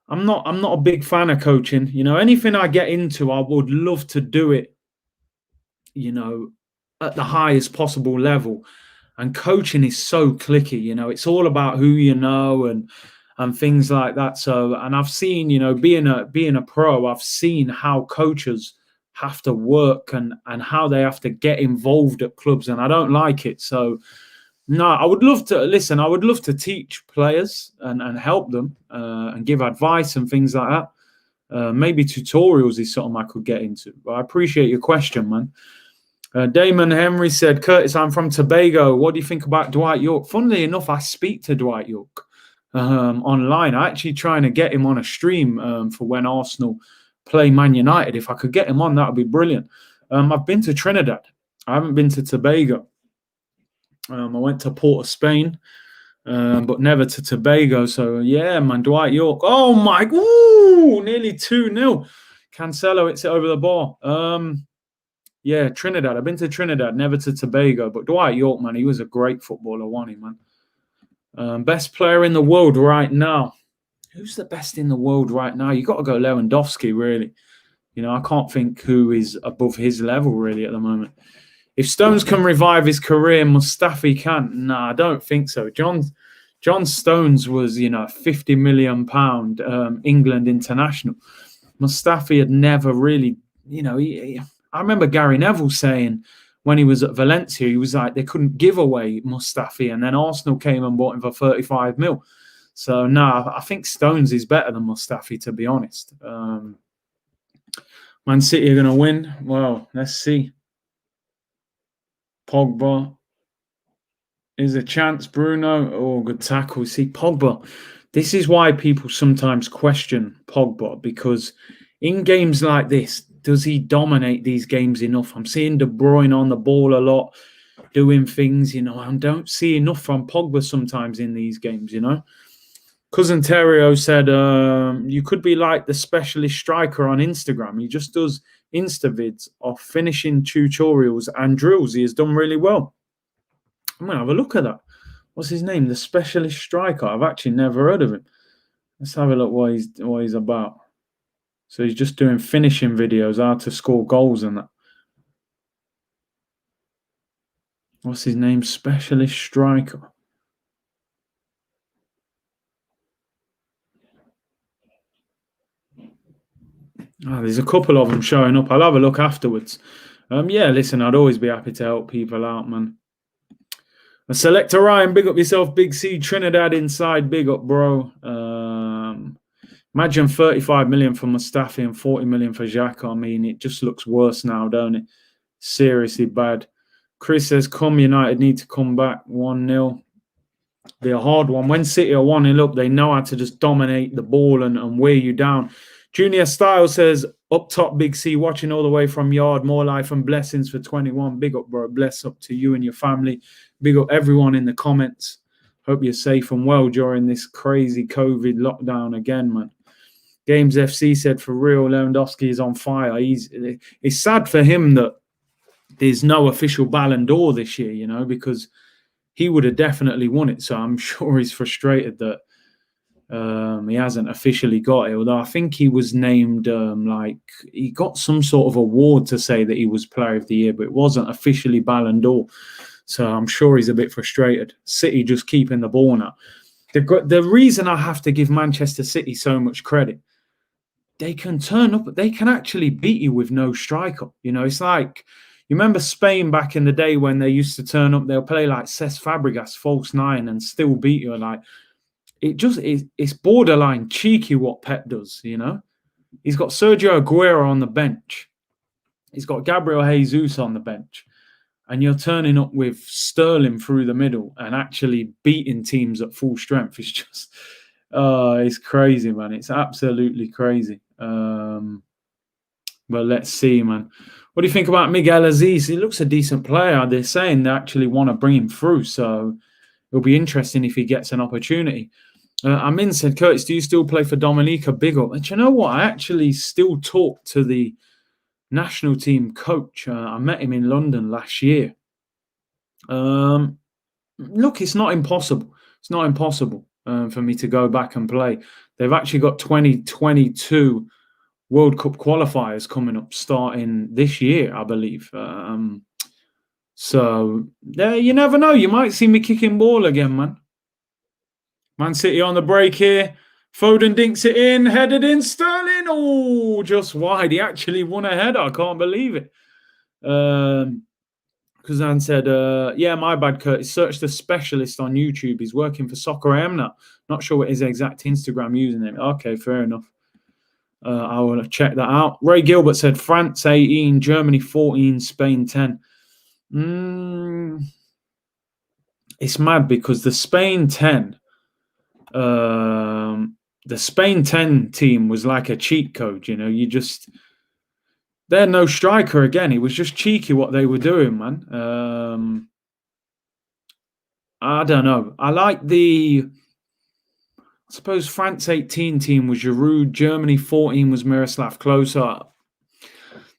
I'm not a big fan of coaching. Anything I get into, I would love to do it, at the highest possible level. And coaching is so cliquey, it's all about who you know and things like that. So, and I've seen, being a pro, I've seen how coaches have to work and how they have to get involved at clubs, and I don't like it. So no, I would love to teach players and help them and give advice and things like that. Maybe tutorials is something I could get into. But I appreciate your question, man. Damon Henry said, Curtis, I'm from Tobago. What do you think about Dwight York? Funnily enough, I speak to Dwight York online. I'm actually trying to get him on a stream for when Arsenal play Man United. If I could get him on, that would be brilliant. I've been to Trinidad. I haven't been to Tobago. I went to Port of Spain, but never to Tobago. So, yeah, man, Dwight York. Oh, my. Ooh, nearly 2-0. Cancelo hits it over the bar. Yeah, Trinidad. I've been to Trinidad, never to Tobago. But Dwight York, man, he was a great footballer, wasn't he, man? Best player in the world right now. Who's the best in the world right now? You got to go Lewandowski, really. I can't think who is above his level, really, at the moment. If Stones can revive his career, Mustafi can't. Nah, I don't think so. John Stones was, £50 million England international. Mustafi had never really, I remember Gary Neville saying when he was at Valencia, he was like, they couldn't give away Mustafi, and then Arsenal came and bought him for 35 mil. So, no, I think Stones is better than Mustafi, to be honest. Man City are going to win. Well, let's see. Pogba is a chance. Bruno. Oh, good tackle. See, Pogba. This is why people sometimes question Pogba, because in games like this, does he dominate these games enough? I'm seeing De Bruyne on the ball a lot, doing things, I don't see enough from Pogba sometimes in these games, Cousin Terrio said, you could be like the specialist striker on Instagram. He just does Insta vids of finishing tutorials and drills. He has done really well. I'm going to have a look at that. What's his name? The specialist striker. I've actually never heard of him. Let's have a look what he's about. So he's just doing finishing videos, how to score goals and that. What's his name? Specialist striker. Oh, there's a couple of them showing up. I'll have a look afterwards. Yeah, listen, I'd always be happy to help people out, man. Selector Ryan, big up yourself. Big C, Trinidad inside, big up, bro. Imagine 35 million for Mustafi and 40 million for Xhaka. I mean, it just looks worse now, don't it? Seriously bad. Chris says, come United need to come back 1-0. Be a hard one. When City are 1-0 up, they know how to just dominate the ball and wear you down. Junior Style says, up top, Big C, watching all the way from Yard. More life and blessings for 21. Big up, bro. Bless up to you and your family. Big up everyone in the comments. Hope you're safe and well during this crazy COVID lockdown again, man. Games FC said, for real, Lewandowski is on fire. It's sad for him that there's no official Ballon d'Or this year, because he would have definitely won it. So I'm sure he's frustrated that he hasn't officially got it. Although I think he was named, he got some sort of award to say that he was Player of the Year, but it wasn't officially Ballon d'Or. So I'm sure he's a bit frustrated. City just keeping the ball now. The reason I have to give Manchester City so much credit, they can turn up, they can actually beat you with no striker. It's like, you remember Spain back in the day when they used to turn up, they'll play like Cesc Fabregas, false nine, and still beat you. Like, it's borderline cheeky what Pep does, He's got Sergio Aguero on the bench. He's got Gabriel Jesus on the bench. And you're turning up with Sterling through the middle and actually beating teams at full strength. It's just, it's crazy, man. It's absolutely crazy. But let's see, man. What do you think about Miguel Aziz? He looks a decent player. They're saying they actually want to bring him through. So it'll be interesting if he gets an opportunity. Amin said, Curtis, do you still play for Dominica? Big up. And you know what? I actually still talk to the national team coach. I met him in London last year. Look, it's not impossible. It's not impossible for me to go back and play. They've actually got 2022 World Cup qualifiers coming up starting this year, I believe. So, you never know. You might see me kicking ball again, man. Man City on the break here. Foden dinks it in, headed in. Sterling, oh, just wide. He actually won a header. I can't believe it. Kazan said, yeah, my bad, Curtis. Search the specialist on YouTube. He's working for Soccer AM now. Not sure what his exact Instagram username. Okay, fair enough. I will check that out. Ray Gilbert said, France 18, Germany 14, Spain 10. It's mad because the Spain 10... the Spain 10 team was like a cheat code, they're no striker again. It was just cheeky what they were doing, man. I don't know. I like I suppose France 18 team was Giroud, Germany 14 was Miroslav Klose.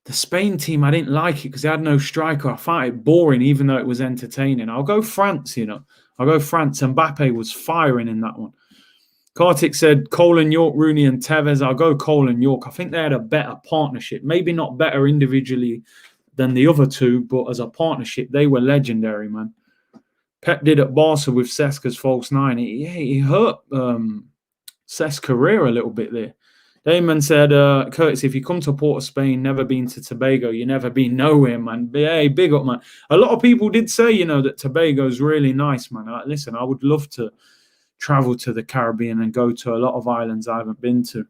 The Spain team, I didn't like it because they had no striker. I found it boring, even though it was entertaining. I'll go France, I'll go France. Mbappe was firing in that one. Kartik said Cole and York, Rooney and Tevez. I'll go Cole and York. I think they had a better partnership. Maybe not better individually than the other two, but as a partnership, they were legendary, man. Pep did at Barca with Cesca's false nine. He hurt Cesca's career a little bit there. Damon said, Curtis, if you come to Port of Spain, never been to Tobago, you never been nowhere, man. Hey, big up, man. A lot of people did say, that Tobago's really nice, man. Listen, I would love to travel to the Caribbean and go to a lot of islands I haven't been to.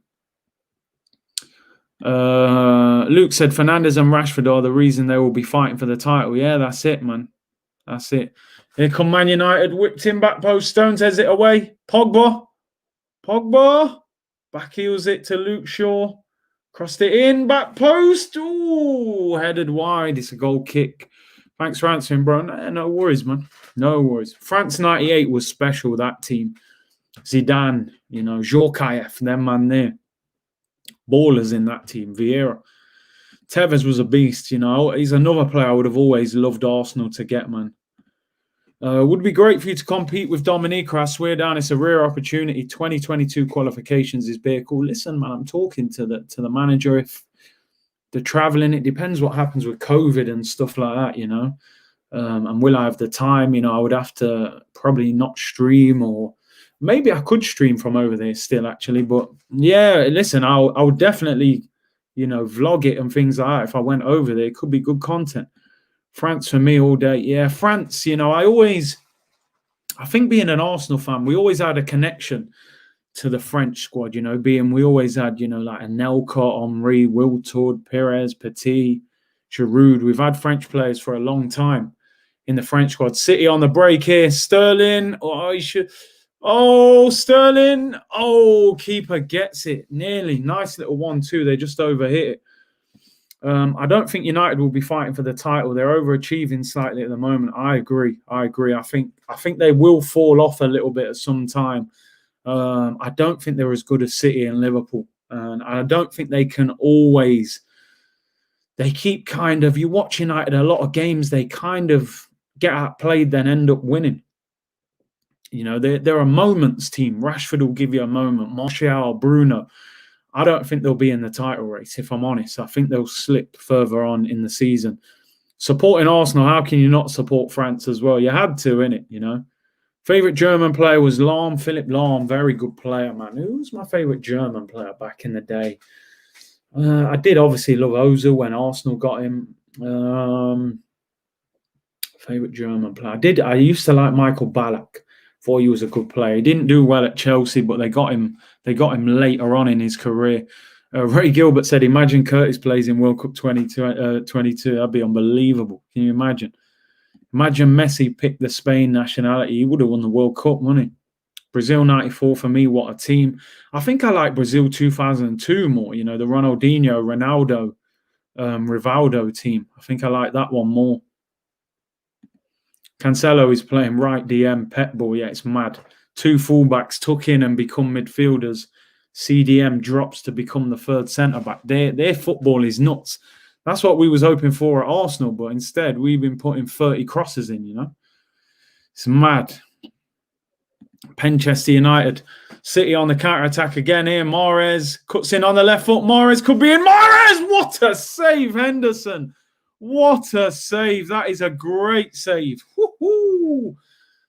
Luke said Fernandes and Rashford are the reason they will be fighting for the title. Yeah, that's it, man. That's it. Here come Man United, whipped in back post, Stones heads it away. Pogba. Back heels it to Luke Shaw. Crossed it in, back post. Ooh, headed wide. It's a goal kick. Thanks for answering, bro. No worries, man. No worries. France 98 was special, that team. Zidane, Djorkaeff, them man there. Ballers in that team. Vieira. Tevez was a beast, He's another player I would have always loved Arsenal to get, man. Would be great for you to compete with Dominica. I swear down, it's a rare opportunity. 2022 qualifications is bare cool. Listen, man, I'm talking to the manager. If the traveling, it depends what happens with COVID and stuff like that, and will I have the time? I would have to probably not stream, or maybe I could stream from over there still, actually. But yeah, listen, I would definitely, vlog it and things like that. If I went over there, it could be good content. France for me all day. Yeah, France, I think being an Arsenal fan, we always had a connection to the French squad, we always had, like Anelka, Henry, Wiltord, Perez, Petit, Giroud. We've had French players for a long time in the French squad. City on the break here. Sterling. Sterling. Keeper gets it. Nearly. Nice little 1-2. They just overhit it. I don't think United will be fighting for the title. They're overachieving slightly at the moment. I agree. I think they will fall off a little bit at some time. I don't think they're as good as City and Liverpool. And I don't think they can always... They keep you watch United, a lot of games, they kind of get outplayed, then end up winning. There are moments, team. Rashford will give you a moment. Martial, Bruno. I don't think they'll be in the title race, if I'm honest. I think they'll slip further on in the season. Supporting Arsenal, how can you not support France as well? You had to, innit, Favourite German player was Lahm, Philipp Lahm. Very good player, man. Who was my favourite German player back in the day? I did obviously love Ozil when Arsenal got him. Favourite German player. I used to like Michael Ballack. Thought he was a good player. He didn't do well at Chelsea, but they got him later on in his career. Ray Gilbert said, imagine Curtis plays in World Cup 22. That'd be unbelievable. Can you imagine? Imagine Messi picked the Spain nationality. He would have won the World Cup, wouldn't he? Brazil 94 for me, what a team. I think I like Brazil 2002 more, the Ronaldinho, Ronaldo, Rivaldo team. I think I like that one more. Cancelo is playing right DM, Pep ball. Yeah, it's mad. 2 fullbacks tuck in and become midfielders. CDM drops to become the third centre-back. Their football is nuts. That's what we was hoping for at Arsenal, but instead we've been putting 30 crosses in, It's mad. Manchester United. City on the counter-attack again here. Mahrez cuts in on the left foot. Mahrez could be in. Mahrez! What a save, Henderson. What a save. That is a great save. Woo-hoo.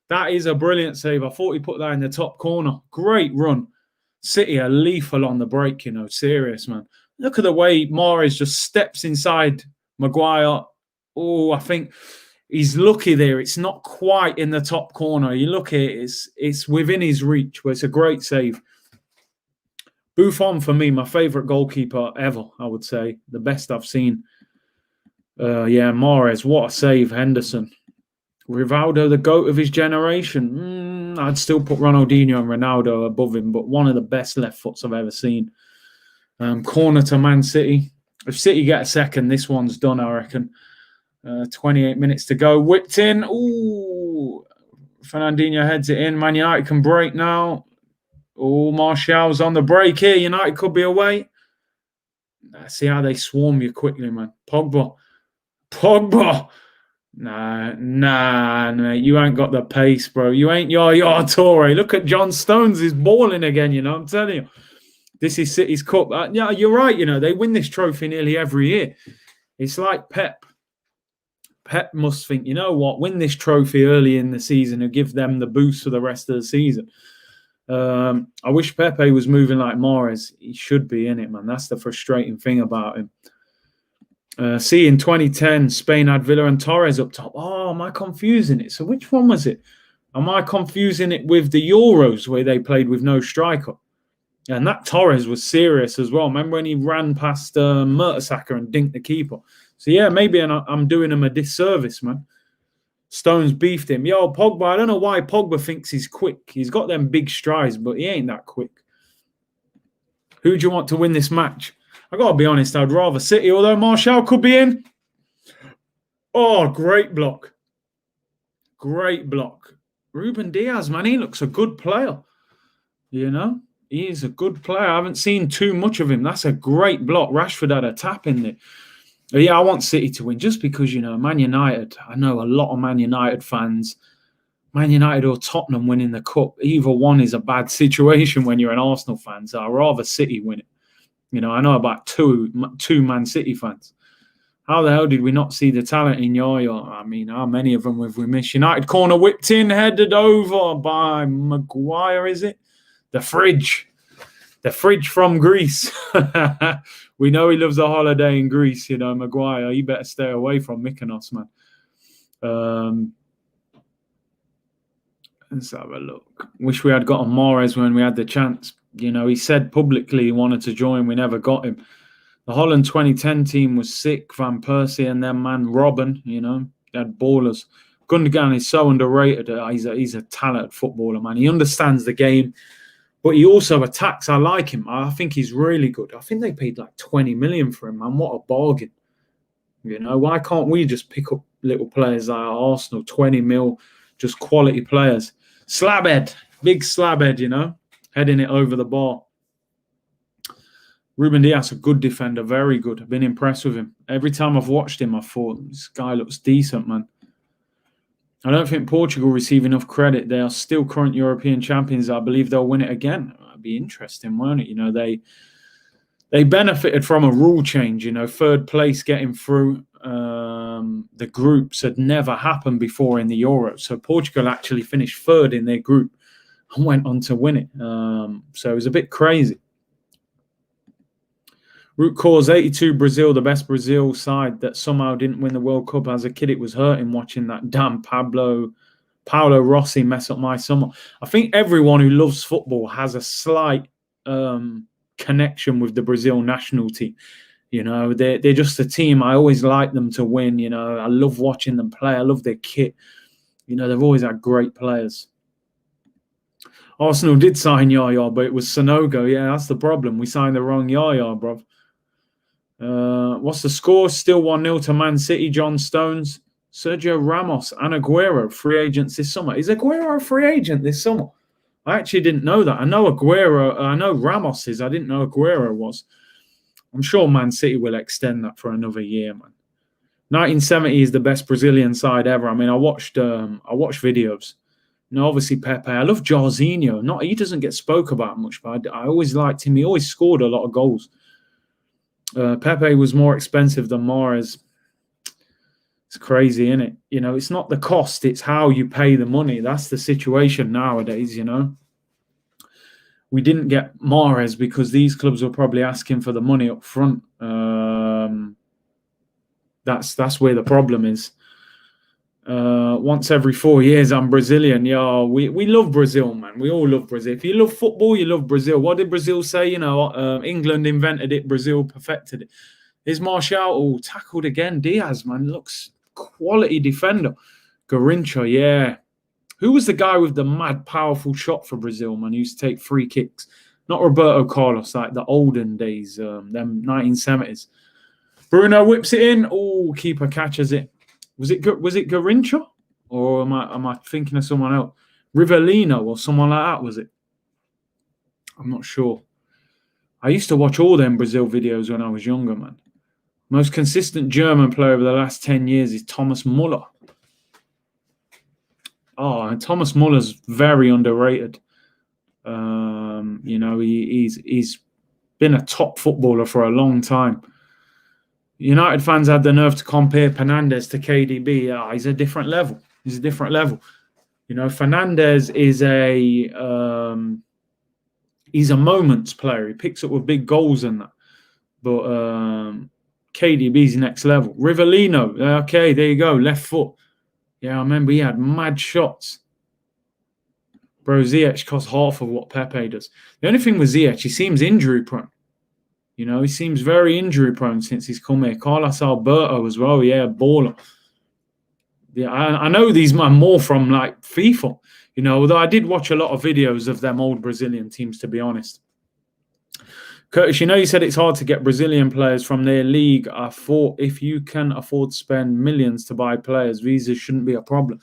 That is a brilliant save. I thought he put that in the top corner. Great run. City are lethal on the break, Serious, man. Look at the way Mahrez just steps inside Maguire. Oh, I think he's lucky there. It's not quite in the top corner. You look at it, it's within his reach. Well, it's a great save. Buffon, for me, my favourite goalkeeper ever, I would say. The best I've seen. Mahrez, what a save. Henderson. Rivaldo, the GOAT of his generation. I'd still put Ronaldinho and Ronaldo above him, but one of the best left foots I've ever seen. Corner to Man City. If City get a second, this one's done, I reckon. 28 minutes to go. Whipped in. Ooh. Fernandinho heads it in. Man United can break now. Oh, Martial's on the break here. United could be away. See how they swarm you quickly, man. Pogba. Nah, mate. You ain't got the pace, bro. You ain't your Torre. Look at John Stones. He's balling again, I'm telling you. This is City's cup. Yeah, you're right. They win this trophy nearly every year. It's like Pep. Pep must think, you know what? Win this trophy early in the season and give them the boost for the rest of the season. I wish Pepe was moving like Mahrez. He should be in it, man. That's the frustrating thing about him. In 2010, Spain had Villa and Torres up top. Oh, am I confusing it? So which one was it? Am I confusing it with the Euros where they played with no striker? And that Torres was serious as well. Remember when he ran past Mertesacker and dinked the keeper? So, yeah, maybe I'm doing him a disservice, man. Stones beefed him. Yo, Pogba, I don't know why Pogba thinks he's quick. He's got them big strides, but he ain't that quick. Who do you want to win this match? I got to be honest, I'd rather City, although Martial could be in. Oh, great block. Great block. Ruben Diaz, man, he looks a good player. You know, he's a good player. I haven't seen too much of him. That's a great block. Rashford had a tap in there. But yeah, I want City to win just because, you know, Man United, I know a lot of Man United fans, Man United or Tottenham winning the cup, either one is a bad situation when you're an Arsenal fan. So I'd rather City win it. You know, I know about two Man City fans. How the hell did we not see the talent in Yaya? I mean, how many of them have we missed? United corner whipped in, headed over by Maguire, is it? The fridge from Greece. We know he loves a holiday in Greece, you know, Maguire. You better stay away from Mykonos, man. Let's have a look. Wish we had got on Mahrez when we had the chance. You know, he said publicly he wanted to join. We never got him. The Holland 2010 team was sick. Van Persie and their man Robben, you know, they had ballers. Gundogan is so underrated. He's a talented footballer, man. He understands the game. But he also attacks. I like him. I think he's really good. I think they paid like 20 million for him, man. What a bargain. You know, why can't we just pick up little players like Arsenal, 20 mil, just quality players? Slabhead, big slabhead, you know, heading it over the bar. Ruben Diaz, a good defender, very good. I've been impressed with him. Every time I've watched him, I thought, this guy looks decent, man. I don't think Portugal receive enough credit. They are still current European champions. I believe they'll win it again. That'd be interesting, won't it? You know, they benefited from a rule change. You know, third place getting through the groups had never happened before in the Euro. So Portugal actually finished third in their group and went on to win it. So it was a bit crazy. Root cause 82 Brazil, the best Brazil side that somehow didn't win the World Cup. As a kid, it was hurting watching that damn Paolo Rossi mess up my summer. I think everyone who loves football has a slight connection with the Brazil national team. You know, they're just a team. I always like them to win. You know, I love watching them play. I love their kit. You know, they've always had great players. Arsenal did sign Yaya, but it was Sonogo. Yeah, that's the problem. We signed the wrong Yaya, bro. What's the score? Still 1-0 to Man City. John Stones, Sergio Ramos and Aguero, free agents this summer. Is Aguero a free agent this summer? I actually didn't know that. I know Aguero. I know Ramos is. I didn't know Aguero was. I'm sure Man City will extend that for another year, man. 1970 is the best Brazilian side ever. I mean, I watched videos. You know, obviously Pepe. I love Jorginho. He doesn't get spoke about much, but I always liked him. He always scored a lot of goals. Pepe was more expensive than Mahrez. It's crazy, isn't it? You know, it's not the cost, it's how you pay the money. That's the situation nowadays, you know. We didn't get Mahrez because these clubs were probably asking for the money up front. That's where the problem is. Once every 4 years, I'm Brazilian. Yeah, we love Brazil, man. We all love Brazil. If you love football, you love Brazil. What did Brazil say? You know, England invented it, Brazil perfected it. Here's Martial tackled again. Diaz, man, looks quality defender. Garrincha, yeah. Who was the guy with the mad powerful shot for Brazil, man? He used to take free kicks. Not Roberto Carlos, like the olden days, them 1970s. Bruno whips it in. Oh, keeper catches it. Was it Garrincha? Or am I thinking of someone else? Rivellino or someone like that, was it? I'm not sure. I used to watch all them Brazil videos when I was younger, man. Most consistent German player over the last 10 years is Thomas Muller. Oh, and Thomas Muller's very underrated. You know, he's been a top footballer for a long time. United fans had the nerve to compare Fernandes to KDB. He's a different level. He's a different level. You know, Fernandes is he's a moments player. He picks up with big goals and that. But KDB's next level. Rivellino, okay, there you go, left foot. Yeah, I remember he had mad shots. Bro, Ziyech costs half of what Pepe does. The only thing with Ziyech, he seems injury prone. You know, he seems very injury prone since he's come here. Carlos Alberto as well, yeah, baller. Yeah, I know these man more from like FIFA, you know, although I did watch a lot of videos of them old Brazilian teams, to be honest. Curtis, you know, you said it's hard to get Brazilian players from their league. I thought if you can afford to spend millions to buy players, visas shouldn't be a problem.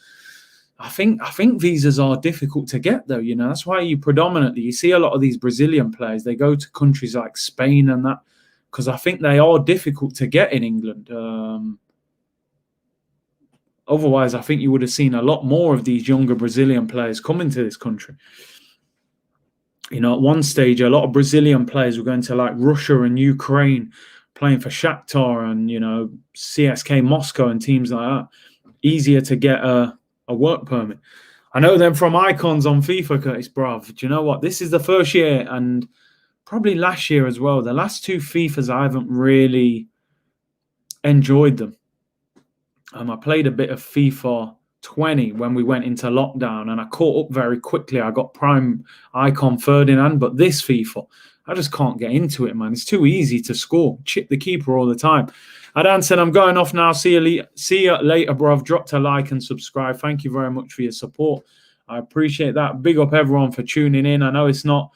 I think visas are difficult to get though, you know. That's why you see a lot of these Brazilian players, they go to countries like Spain and that, because I think they are difficult to get in England. Otherwise, I think you would have seen a lot more of these younger Brazilian players coming to this country. You know, at one stage, a lot of Brazilian players were going to like Russia and Ukraine, playing for Shakhtar and, you know, CSK Moscow and teams like that. Easier to get a work permit. I know them from icons on FIFA, Curtis, bruv. Do you know what? This is the first year and probably last year as well. The last two FIFAs, I haven't really enjoyed them. I played a bit of FIFA 20 when we went into lockdown and I caught up very quickly. I got prime icon Ferdinand, but this FIFA, I just can't get into it, man. It's too easy to score. Chip the keeper all the time. Adan said, I'm going off now. See you later, bruv. Drop a like and subscribe. Thank you very much for your support. I appreciate that. Big up everyone for tuning in. I know it's not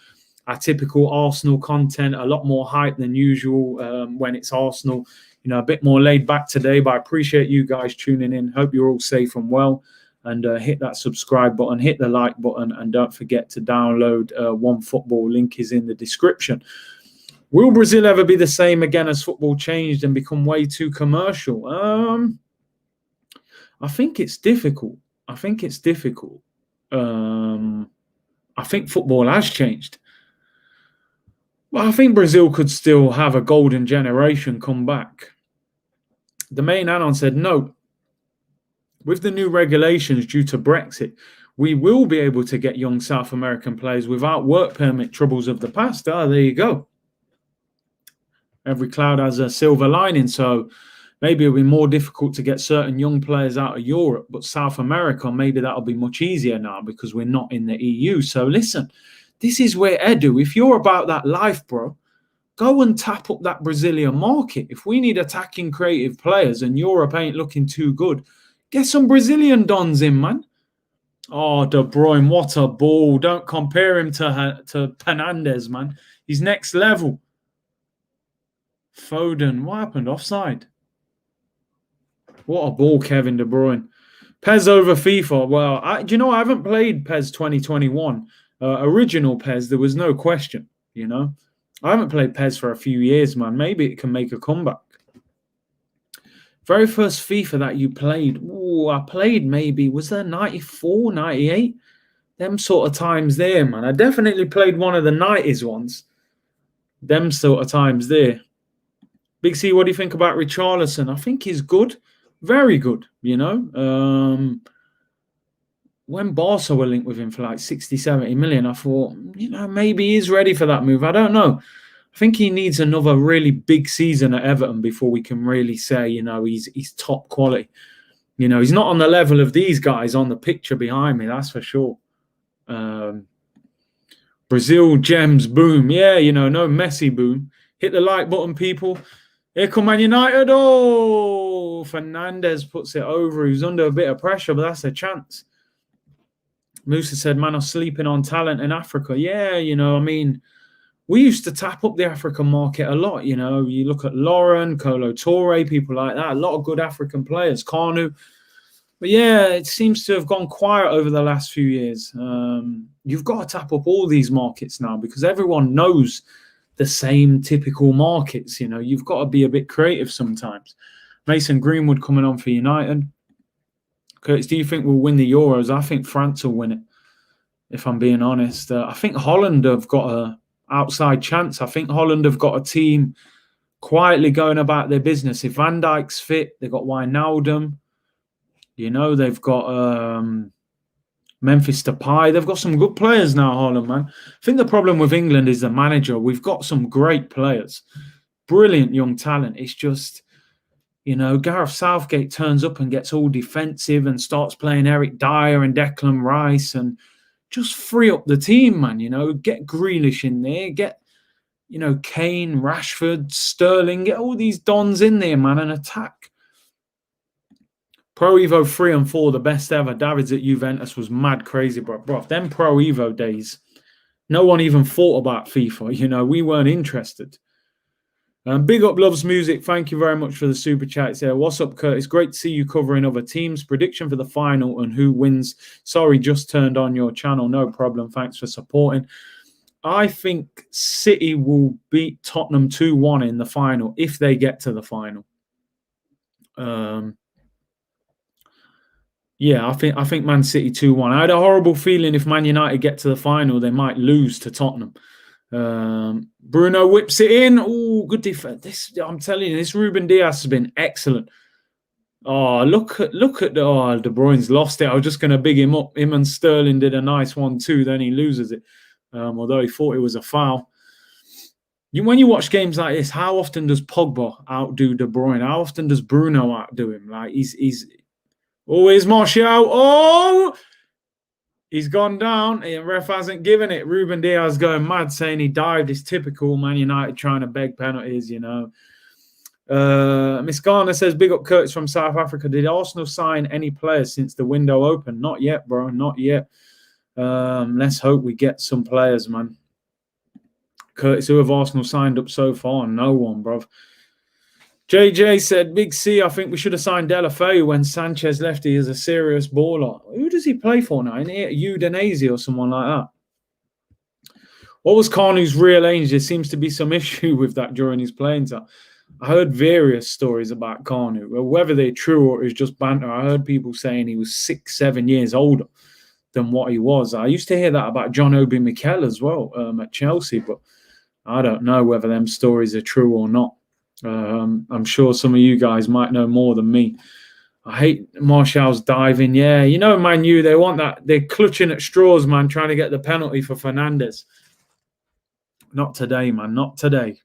our typical Arsenal content, a lot more hype than usual when it's Arsenal. You know, a bit more laid back today, but I appreciate you guys tuning in. Hope you're all safe and well. And hit that subscribe button, hit the like button, and don't forget to download OneFootball. Link is in the description. Will Brazil ever be the same again as football changed and become way too commercial? I think it's difficult. I think football has changed. Well, I think Brazil could still have a golden generation come back. The main Anon said, no, with the new regulations due to Brexit, we will be able to get young South American players without work permit troubles of the past. There you go. Every cloud has a silver lining, so maybe it'll be more difficult to get certain young players out of Europe, but South America, maybe that'll be much easier now because we're not in the EU. So listen, this is where Edu, if you're about that life, bro, go and tap up that Brazilian market. If we need attacking creative players and Europe ain't looking too good, get some Brazilian dons in, man. Oh, De Bruyne, what a ball. Don't compare him to Fernandes, man. He's next level. Foden, what happened? Offside. What a ball, Kevin De Bruyne. PES over FIFA. Well, do you know, I haven't played PES 2021. Original PES, there was no question, you know. I haven't played PES for a few years, man. Maybe it can make a comeback. Very first FIFA that you played. Ooh, I played maybe, was there 94, 98? Them sort of times there, man. I definitely played one of the 90s ones. Them sort of times there. Big C, what do you think about Richarlison? I think he's good. Very good, you know. When Barca were linked with him for like 60, 70 million, I thought, you know, maybe he's ready for that move. I don't know. I think he needs another really big season at Everton before we can really say, you know, he's top quality. You know, he's not on the level of these guys on the picture behind me, that's for sure. Brazil gems, boom. Yeah, you know, no Messi boom. Hit the like button, people. Here come Man United. Oh, Fernandes puts it over. He was under a bit of pressure, but that's a chance. Musa said, man, I'm sleeping on talent in Africa. Yeah, you know, I mean, we used to tap up the African market a lot. You know, you look at Lauren, Kolo Toure, people like that. A lot of good African players, Kanu. But yeah, it seems to have gone quiet over the last few years. You've got to tap up all these markets now because everyone knows the same typical markets. You know, you've got to be a bit creative sometimes. Mason Greenwood coming on for United. Curtis, do you think we'll win the Euros? I think France will win it, if I'm being honest. I think Holland have got an outside chance. I think Holland have got a team quietly going about their business. If Van Dijk's fit, they've got Wijnaldum. You know, they've got Memphis Depay. They've got some good players now, Holland, man. I think the problem with England is the manager. We've got some great players, brilliant young talent. It's just, you know, Gareth Southgate turns up and gets all defensive and starts playing Eric Dyer and Declan Rice and just free up the team, man. You know, get Grealish in there, get, you know, Kane, Rashford, Sterling, get all these dons in there, man, and attack. Pro Evo 3 and 4, the best ever. Davids at Juventus was mad crazy, bro. Bro, them Pro Evo days, no one even thought about FIFA. You know, we weren't interested. Big up Loves Music. Thank you very much for the super chats there. What's up, Curtis? Great to see you covering other teams. Prediction for the final and who wins. Sorry, just turned on your channel. No problem. Thanks for supporting. I think City will beat Tottenham 2-1 in the final if they get to the final. Yeah, I think Man City 2-1. I had a horrible feeling if Man United get to the final, they might lose to Tottenham. Bruno whips it in. Oh, good defense. I'm telling you, this Ruben Dias has been excellent. Oh, look at De Bruyne's lost it. I was just going to big him up. Him and Sterling did a nice 1-2. Then he loses it. Although he thought it was a foul. When you watch games like this, how often does Pogba outdo De Bruyne? How often does Bruno outdo him? Like he's always Martial. Oh, he's gone down. The ref hasn't given it. Ruben Dias going mad, saying he dived. It's typical Man United trying to beg penalties, you know. Miss Garner says, big up Curtis from South Africa. Did Arsenal sign any players since the window opened? Not yet, bro. Not yet. Let's hope we get some players, man. Curtis, who have Arsenal signed up so far? No one, bro. JJ said, Big C, I think we should have signed Delafeu when Sanchez left. He is a serious baller. Who does he play for now? Isn't it Udinese or someone like that? What was Carnu's real age? There seems to be some issue with that during his playing time. I heard various stories about Carnu. Whether they're true or it's just banter, I heard people saying he was 6-7 years older than what he was. I used to hear that about John Obi Mikel as well at Chelsea, but I don't know whether them stories are true or not. I'm sure some of you guys might know more than me. I hate Martial's diving. Yeah, you know, Man U, they want that. They're clutching at straws, man, trying to get the penalty for Fernandes. Not today, man. Not today.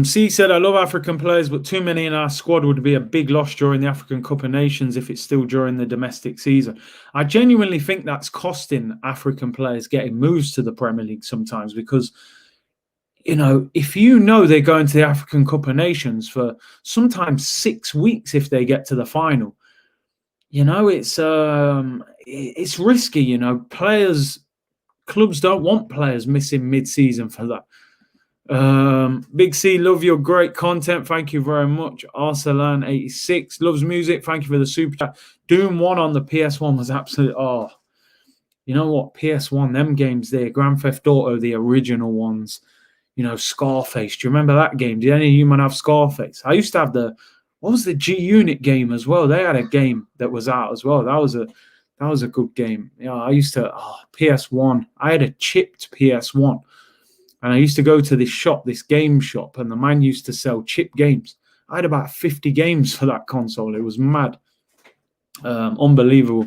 C said, I love African players, but too many in our squad would be a big loss during the African Cup of Nations if it's still during the domestic season. I genuinely think that's costing African players getting moves to the Premier League sometimes because, you know, if you know they're going to the African Cup of Nations for sometimes 6 weeks if they get to the final, you know, it's risky, you know. Clubs don't want players missing mid-season for that. Big C, love your great content. Thank you very much. Arsalan86 loves music. Thank you for the super chat. Doom 1 on the PS1 was absolute. Oh, you know what? PS1, them games there, Grand Theft Auto, the original ones. You know, Scarface. Do you remember that game? Did any of you man have Scarface? I used to have what was the G Unit game as well? They had a game that was out as well. That was a good game. Yeah, I used to PS1. I had a chipped PS1. And I used to go to this game shop, and the man used to sell chip games. I had about 50 games for that console. It was mad. Unbelievable.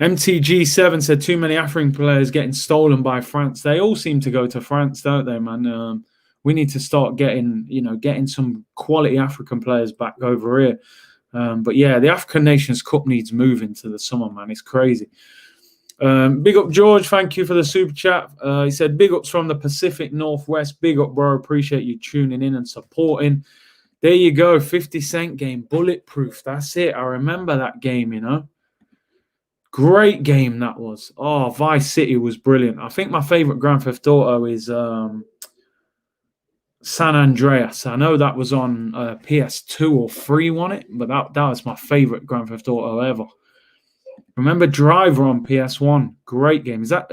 MTG7 said, too many African players getting stolen by France. They all seem to go to France, don't they, man? We need to start getting some quality African players back over here. But yeah, the African Nations Cup needs moving to the summer, man. It's crazy. Big up George, thank you for the super chat. He said big ups from the Pacific Northwest. Big up, bro. Appreciate you tuning in and supporting. There you go, 50 Cent game, Bulletproof. That's it. I remember that game, you know. Great game that was. Oh, Vice City was brilliant. I think my favorite Grand Theft Auto is San Andreas. I know that was on PS2 or 3, wasn't it? But that was my favorite Grand Theft Auto ever. Remember Driver on PS1? Great game. Is that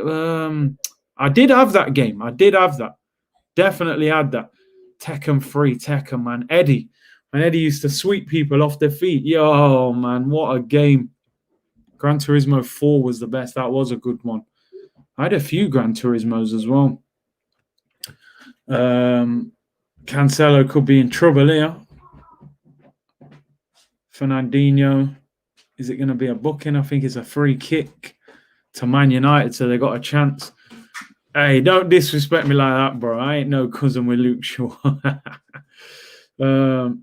I did have that game. I did have that. Definitely had that. Tekken 3, Tekken, man. Eddie. And Eddie used to sweep people off their feet. Yo, man, what a game. Gran Turismo 4 was the best. That was a good one. I had a few Gran Turismos as well. Cancelo could be in trouble here. Fernandinho. Is it going to be a booking? I think it's a free kick to Man United, so they got a chance. Hey, don't disrespect me like that, bro. I ain't no cousin with Luke Shaw. Pro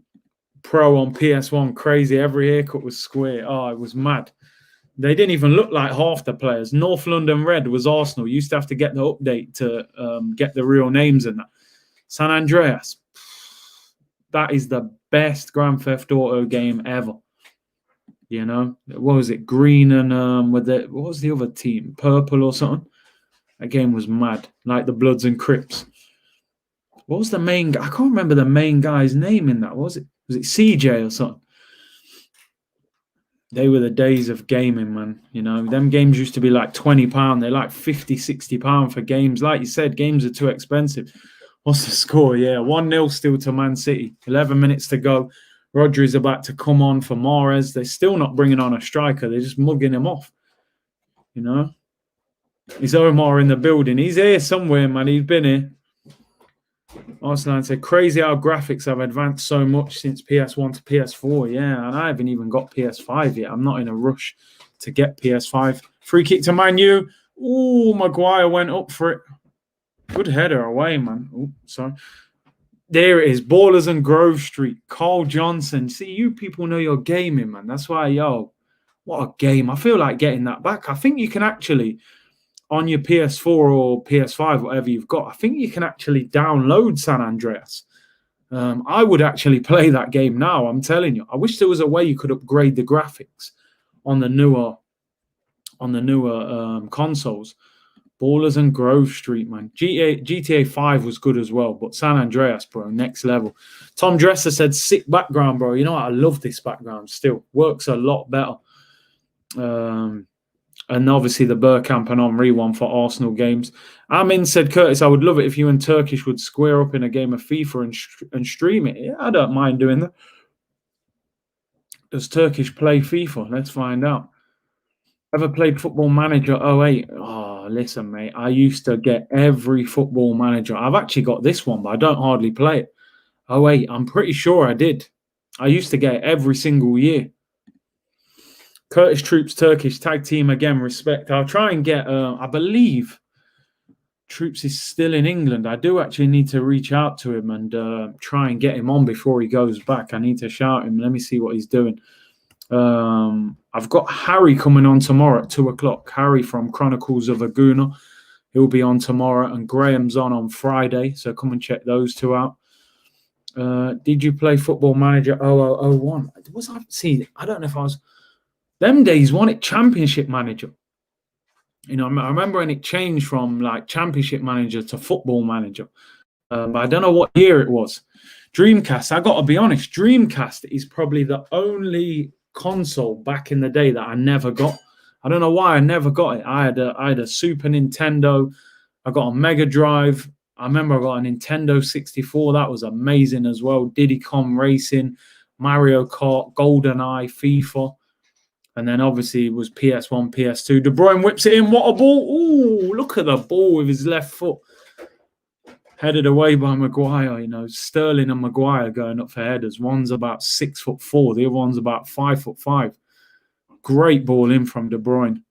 on PS1, crazy. Every haircut was square. Oh, it was mad. They didn't even look like half the players. North London Red was Arsenal. You used to have to get the update to get the real names in that. San Andreas. that is the best Grand Theft Auto game ever. You know, what was it? Green and what was the other team? Purple or something? That game was mad, like the Bloods and Crips. What was the main guy? I can't remember the main guy's name in that. Was it CJ or something? They were the days of gaming, man. You know, them games used to be like £20. They're like £50, £60 for games. Like you said, games are too expensive. What's the score? Yeah, 1-0 still to Man City. 11 minutes to go. Rodri's about to come on for Mahrez. They're still not bringing on a striker. They're just mugging him off. You know? Is Omar in the building? He's here somewhere, man. He's been here. Arsenal said, crazy how graphics have advanced so much since PS1 to PS4. Yeah, and I haven't even got PS5 yet. I'm not in a rush to get PS5. Free kick to Man U. Ooh, Maguire went up for it. Good header away, man. Ooh, sorry. There it is. Ballers and Grove Street. Carl Johnson. See, you people know your gaming, man. That's why, what a game. I feel like getting that back. I think you can actually, on your PS4 or PS5, whatever you've got, I think you can actually download San Andreas. I would actually play that game now, I'm telling you. I wish there was a way you could upgrade the graphics on the newer consoles. Ballers and Grove Street, man. GTA 5 was good as well, but San Andreas, bro, next level. Tom Dresser said, sick background, bro. You know what? I love this background still. Works a lot better. And obviously the Bergkamp and Henry one for Arsenal games. Amin said, Curtis, I would love it if you and Turkish would square up in a game of FIFA and stream it. Yeah, I don't mind doing that. Does Turkish play FIFA? Let's find out. Ever played Football Manager 08? Oh, listen, mate. I used to get every Football Manager. I've actually got this one, but I don't hardly play it. 08, I'm pretty sure I did. I used to get it every single year. Curtis Troops, Turkish, tag team again, respect. I'll try and get, I believe Troops is still in England. I do actually need to reach out to him and try and get him on before he goes back. I need to shout him. Let me see what he's doing. I've got Harry coming on tomorrow at 2 o'clock. Harry from Chronicles of Aguna. He'll be on tomorrow, and Graham's on Friday. So come and check those two out. Did you play Football Manager 0001? I don't know if I was... Them days, wasn't it Championship Manager? You know, I remember when it changed from like Championship Manager to Football Manager. But I don't know what year it was. Dreamcast, I got to be honest, Dreamcast is probably the only console back in the day that I never got. I don't know why I never got it. I had a Super Nintendo. I got a Mega Drive. I remember I got a Nintendo 64. That was amazing as well. Diddy Kong Racing, Mario Kart, GoldenEye, FIFA. And then obviously it was PS1, PS2. De Bruyne whips it in. What a ball. Ooh, look at the ball with his left foot. Headed away by Maguire. You know, Sterling and Maguire going up for headers. One's about 6'4". The other one's about 5'5". Great ball in from De Bruyne.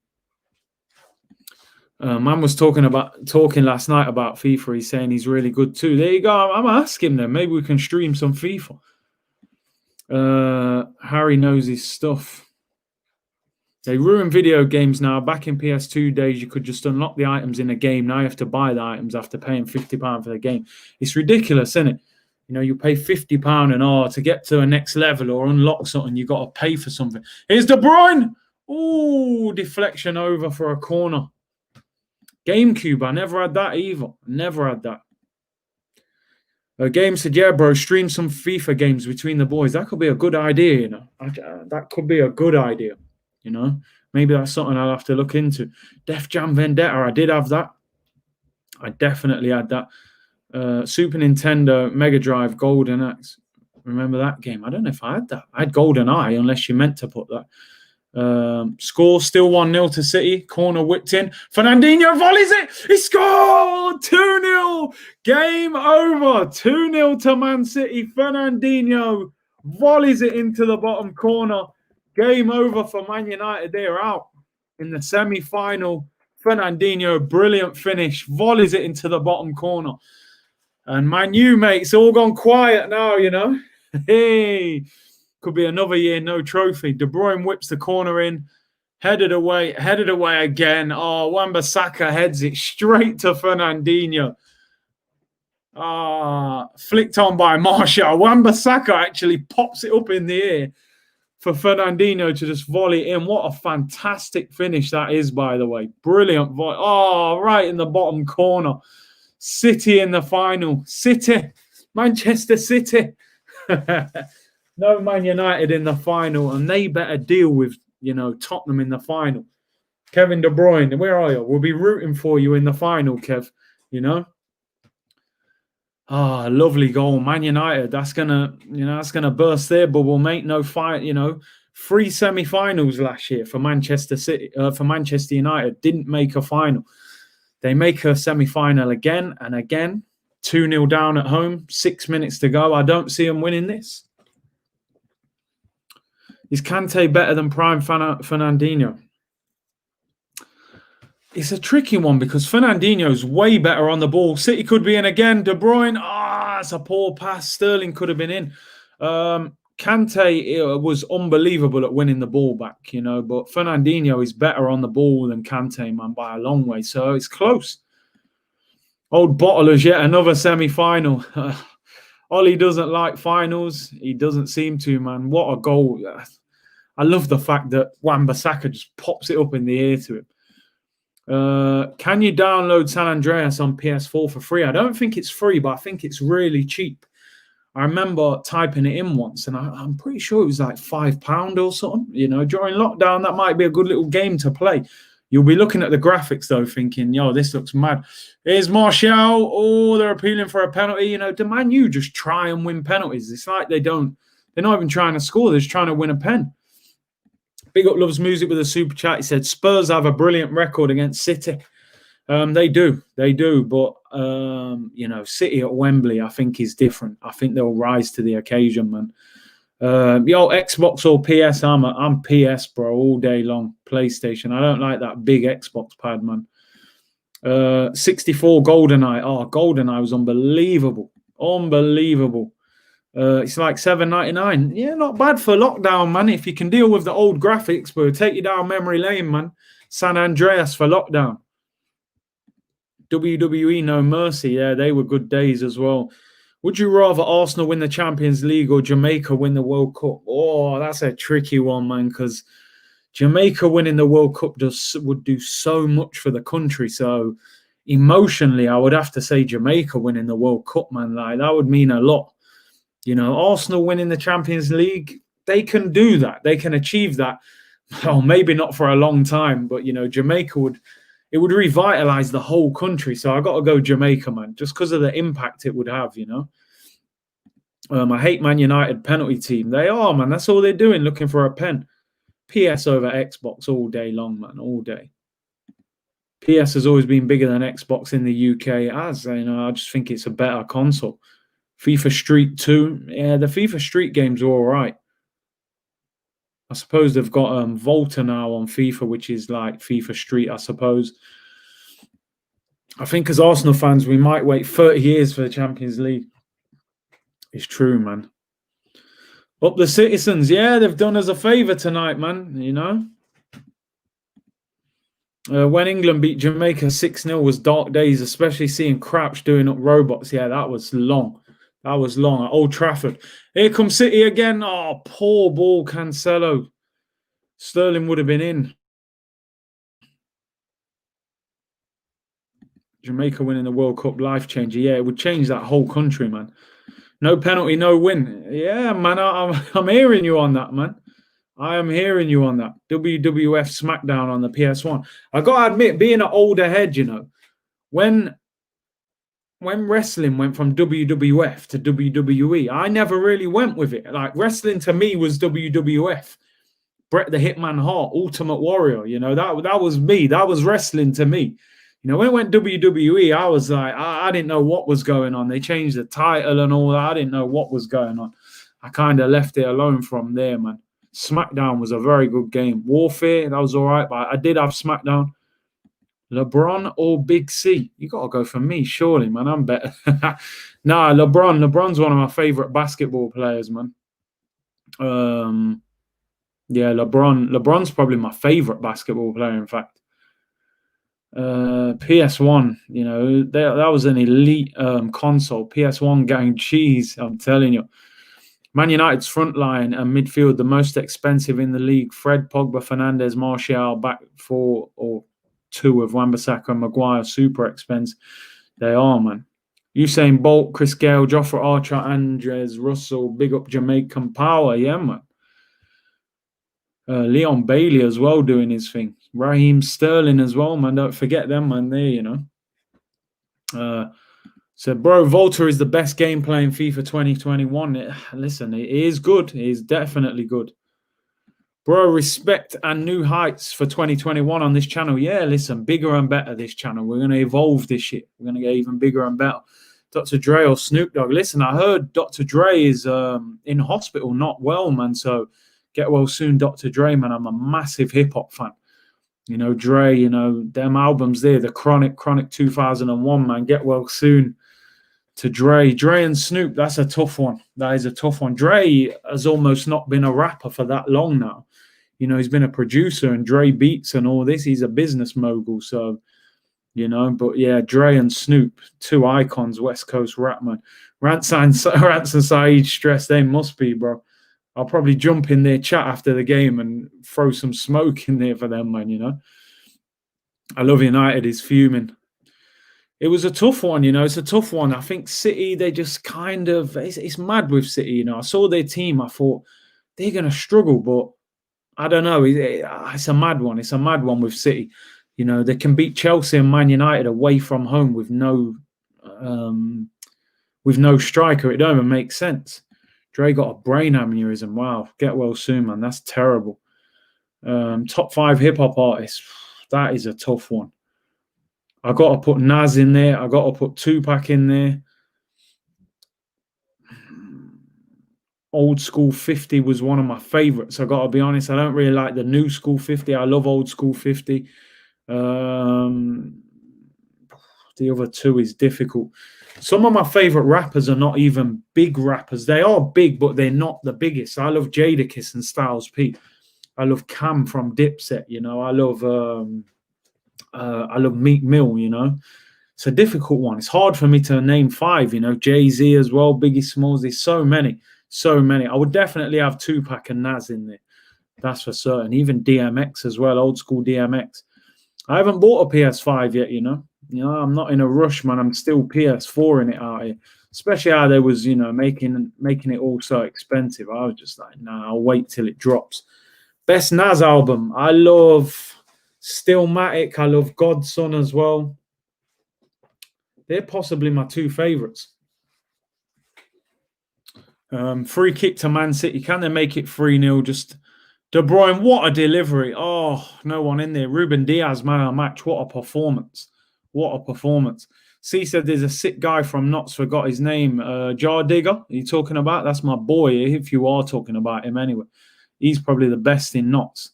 Man was talking last night about FIFA. He's saying he's really good too. There you go. I'm asking him then. Maybe we can stream some FIFA. Harry knows his stuff. They ruin video games now. Back in PS2 days, you could just unlock the items in a game. Now you have to buy the items after paying £50 for the game. It's ridiculous, isn't it? You know, you pay £50 and to get to a next level or unlock something, you got to pay for something. Here's De Bruyne. Ooh, deflection over for a corner. GameCube, I never had that either. Never had that. Game said, yeah, bro, stream some FIFA games between the boys. That could be a good idea, you know. That could be a good idea. You know, maybe that's something I'll have to look into. Def Jam Vendetta, I did have that. I definitely had that. Super Nintendo, Mega Drive, Golden Axe. Remember that game? I don't know if I had that. I had GoldenEye, unless you meant to put that. Score still 1-0 to City. Corner whipped in. Fernandinho volleys it. He scored! 2-0. Game over. 2-0 to Man City. Fernandinho volleys it into the bottom corner. Game over for Man United. They're out in the semi-final. Fernandinho, brilliant finish. Volleys it into the bottom corner. And Man U, mate, it's all gone quiet now, you know. Hey, could be another year, no trophy. De Bruyne whips the corner in. Headed away again. Oh, Wan-Bissaka heads it straight to Fernandinho. Flicked on by Martial. Wan-Bissaka actually pops it up in the air for Fernandinho to just volley in. What a fantastic finish that is, by the way. Brilliant volley. Oh, right in the bottom corner. City in the final. City. Manchester City. No Man United in the final, and they better deal with, Tottenham in the final. Kevin De Bruyne, where are you? We'll be rooting for you in the final, Kev. Lovely goal. Man United, that's gonna burst their bubble, mate. No fight, 3 semi-finals last year for Manchester City, for Manchester United, didn't make a final. They make a semi-final again and again. 2-0 down at home, 6 minutes to go. I don't see them winning this. Is Kante better than Prime Fernandinho? It's a tricky one because Fernandinho's way better on the ball. City could be in again. De Bruyne, it's a poor pass. Sterling could have been in. Kante was unbelievable at winning the ball back, but Fernandinho is better on the ball than Kante, man, by a long way. So it's close. Old Bottlers, yet another semi-final. Ollie doesn't like finals. He doesn't seem to, man. What a goal. I love the fact that Wan-Bissaka just pops it up in the air to him. Can you download San Andreas on PS4 for free? I don't think it's free, but I think it's really cheap. I remember typing it in once, and I'm pretty sure it was like £5 or something. During lockdown, that might be a good little game to play. You'll be looking at the graphics, though, thinking, yo, this looks mad. Here's Martial. Oh, they're appealing for a penalty. The Man U just try and win penalties. It's like they're not even trying to score. They're just trying to win a pen. Big Up Loves Music with a super chat. He said, Spurs have a brilliant record against City. They do. But, City at Wembley, I think, is different. I think they'll rise to the occasion, man. Xbox or PS? I'm PS, bro, all day long. PlayStation. I don't like that big Xbox pad, man. 64 GoldenEye. GoldenEye was unbelievable. It's like $7.99. Yeah, not bad for lockdown, man. If you can deal with the old graphics, but it'll take you down memory lane, man. San Andreas for lockdown. WWE No Mercy. Yeah, they were good days as well. Would you rather Arsenal win the Champions League or Jamaica win the World Cup? Oh, that's a tricky one, man, because Jamaica winning the World Cup would do so much for the country. So emotionally, I would have to say Jamaica winning the World Cup, man. Like, that would mean a lot. Arsenal winning the Champions League, they can do that. They can achieve that. Well, maybe not for a long time, but, Jamaica would revitalize the whole country. So I got to go Jamaica, man, just because of the impact it would have, I hate Man United penalty team. They are, man. That's all they're doing, looking for a pen. PS over Xbox all day long, man, all day. PS has always been bigger than Xbox in the UK. I just think it's a better console. FIFA Street 2. Yeah, the FIFA Street games are all right. I suppose they've got Volta now on FIFA, which is like FIFA Street, I suppose. I think as Arsenal fans, we might wait 30 years for the Champions League. It's true, man. Up the Citizens. Yeah, they've done us a favour tonight, man, when England beat Jamaica 6-0 was dark days, especially seeing Crouch doing up robots. Yeah, that was long. That was long at Old Trafford. Here comes City again. Oh, poor ball, Cancelo. Sterling would have been in. Jamaica winning the World Cup, life changer. Yeah, it would change that whole country, man. No penalty, no win. Yeah, man, I'm hearing you on that, man. I am hearing you on that. WWF SmackDown on the PS1. I got to admit, being an older head, when wrestling went from WWF to WWE, I never really went with it. Like, wrestling to me was WWF. Bret the Hitman Hart, Ultimate Warrior, that was me. That was wrestling to me. When it went WWE, I was like, I didn't know what was going on. They changed the title and all that. I didn't know what was going on. I kind of left it alone from there, man. SmackDown was a very good game. Warfare, that was all right, but I did have SmackDown. LeBron or Big C? You got to go for me, surely, man. I'm better. Nah, LeBron. LeBron's one of my favorite basketball players, man. Yeah, LeBron's probably my favorite basketball player, in fact. PS1, that was an elite console. PS1 gang cheese, I'm telling you. Man United's front line and midfield, the most expensive in the league. Fred, Pogba, Fernandes, Martial, back four or two of Wan-Bissaka and Maguire, super expensive. They are, man. Usain Bolt, Chris Gale, Jofra Archer, Andres Russell, big up Jamaican power, yeah, man. Leon Bailey as well doing his thing. Raheem Sterling as well, man. Don't forget them, man. So, bro, Volta is the best gameplay in FIFA 2021. Listen, it is good. It is definitely good. Bro, respect and new heights for 2021 on this channel. Yeah, listen, bigger and better this channel. We're going to evolve this shit. We're going to get even bigger and better. Dr. Dre or Snoop Dogg. Listen, I heard Dr. Dre is in hospital, not well, man. So get well soon, Dr. Dre, man. I'm a massive hip-hop fan. Dre, them albums there, the Chronic 2001, man. Get well soon to Dre. Dre and Snoop, that's a tough one. That is a tough one. Dre has almost not been a rapper for that long now. He's been a producer and Dre beats and all this. He's a business mogul. So, but yeah, Dre and Snoop, two icons, West Coast rap, man. Rants and Saeed stress, they must be, bro. I'll probably jump in their chat after the game and throw some smoke in there for them, man, I love United, is fuming. It was a tough one, it's a tough one. I think City, they just kind of, it's mad with City, I saw their team, I thought, they're going to struggle, but I don't know. It's a mad one. It's a mad one with City. They can beat Chelsea and Man United away from home with no striker. It don't even make sense. Dre got a brain aneurysm. Wow. Get well soon, man. That's terrible. Top 5 hip-hop artists. That is a tough one. I got to put Nas in there. I got to put Tupac in there. Old School 50 was one of my favorites. I got to be honest. I don't really like the new school 50. I love Old School 50. The other two is difficult. Some of my favorite rappers are not even big rappers. They are big, but they're not the biggest. I love Jadakiss and Styles P. I love Cam from Dipset. I love Meek Mill. It's a difficult one. It's hard for me to name 5. Jay-Z as well, Biggie Smalls. There's so many. I would definitely have Tupac and Nas in there. That's for certain. Even DMX as well, old school DMX. I haven't bought a PS5 yet, I'm not in a rush, man. I'm still PS4 in it out here. Especially how they was, making it all so expensive. I was just like, nah, I'll wait till it drops. Best Nas album. I love Stillmatic. I love Godson as well. They're possibly my 2 favorites. Free kick to Man City. Can they make it 3-0? Just De Bruyne, what a delivery. Oh, no one in there. Ruben Diaz, man of the match. What a performance. What a performance. C said there's a sick guy from Notts, forgot his name. Jar Digger, are you talking about? That's my boy, if you are talking about him anyway. He's probably the best in Notts.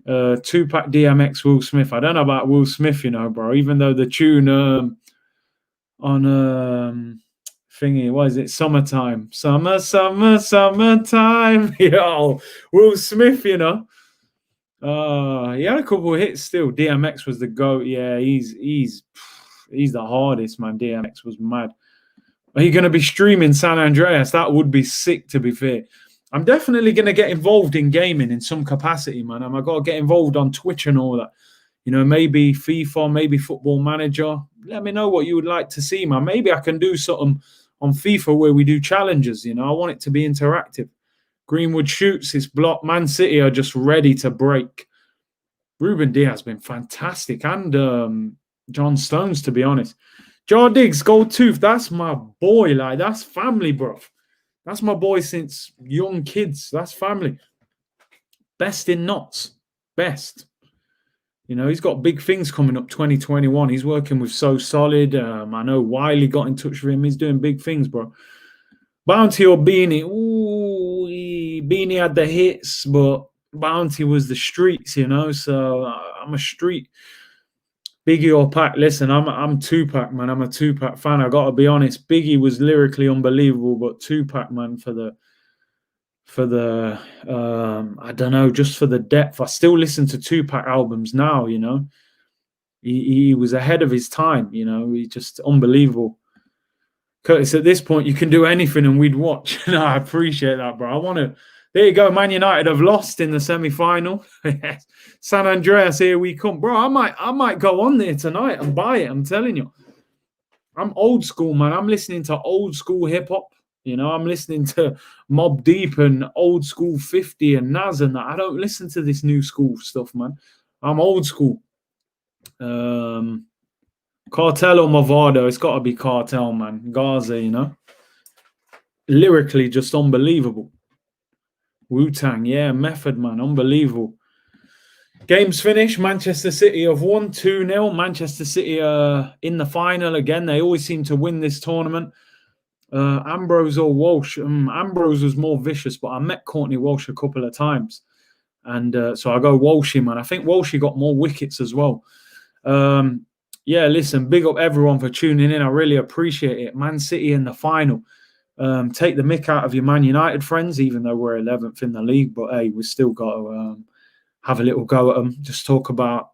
Tupac, DMX, Will Smith. I don't know about Will Smith, bro. Even though the tune on thingy, what is it? Summertime. Summertime. Yo, Will Smith, he had a couple of hits still. DMX was the GOAT. Yeah, he's the hardest, man. DMX was mad. Are you going to be streaming San Andreas? That would be sick, to be fair. I'm definitely going to get involved in gaming in some capacity, man. I've got to get involved on Twitch and all that. Maybe FIFA, maybe Football Manager. Let me know what you would like to see, man. Maybe I can do something on FIFA where we do challenges. I want it to be interactive. Greenwood shoots, it's blocked. Man City are just ready to break. Ruben Diaz has been fantastic. And John Stones, to be honest. Jar Diggs, Gold Tooth, that's my boy. Like, that's family, bro. That's my boy since young kids. That's family. Best in Knots. Best. He's got big things coming up 2021. He's working with So Solid. I know Wiley got in touch with him. He's doing big things, bro. Bounty or Beanie? Ooh, Beanie had the hits, but Bounty was the streets, So I'm a street. Biggie or Pac? Listen, I'm Tupac, man. I'm a Tupac fan. I got to be honest. Biggie was lyrically unbelievable, but Tupac, man, for the I don't know, just for the depth. I still listen to Tupac albums now, he was ahead of his time. You know, he just unbelievable. Curtis, at this point, you can do anything and we'd watch. No, I appreciate that, bro. I want to. There you go. Man United have lost in the semi-final. San Andreas, here we come, bro. I might go on there tonight and buy it. I'm telling you. I'm old school, man. I'm listening to old school hip hop. You know, I'm listening to Mobb Deep and old school 50 and Nas and that. I don't listen to this new school stuff, man. I'm old school. Cartel or Movado? It's got to be Cartel, man. Gaza, you know. Lyrically, just unbelievable. Wu-Tang, yeah. Method, man. Unbelievable. Games finished. Manchester City have won 2-0. Manchester City in the final again. They always seem to win this tournament. Ambrose or Walsh. Ambrose was more vicious, but I met Courtney Walsh a couple of times. And so I go Walshy, man. I think Walshy got more wickets as well. Yeah, listen, big up everyone for tuning in. I really appreciate it. Man City in the final. Take the mick out of your Man United friends, even though we're 11th in the league. But, hey, we've still got to have a little go at them. Just talk about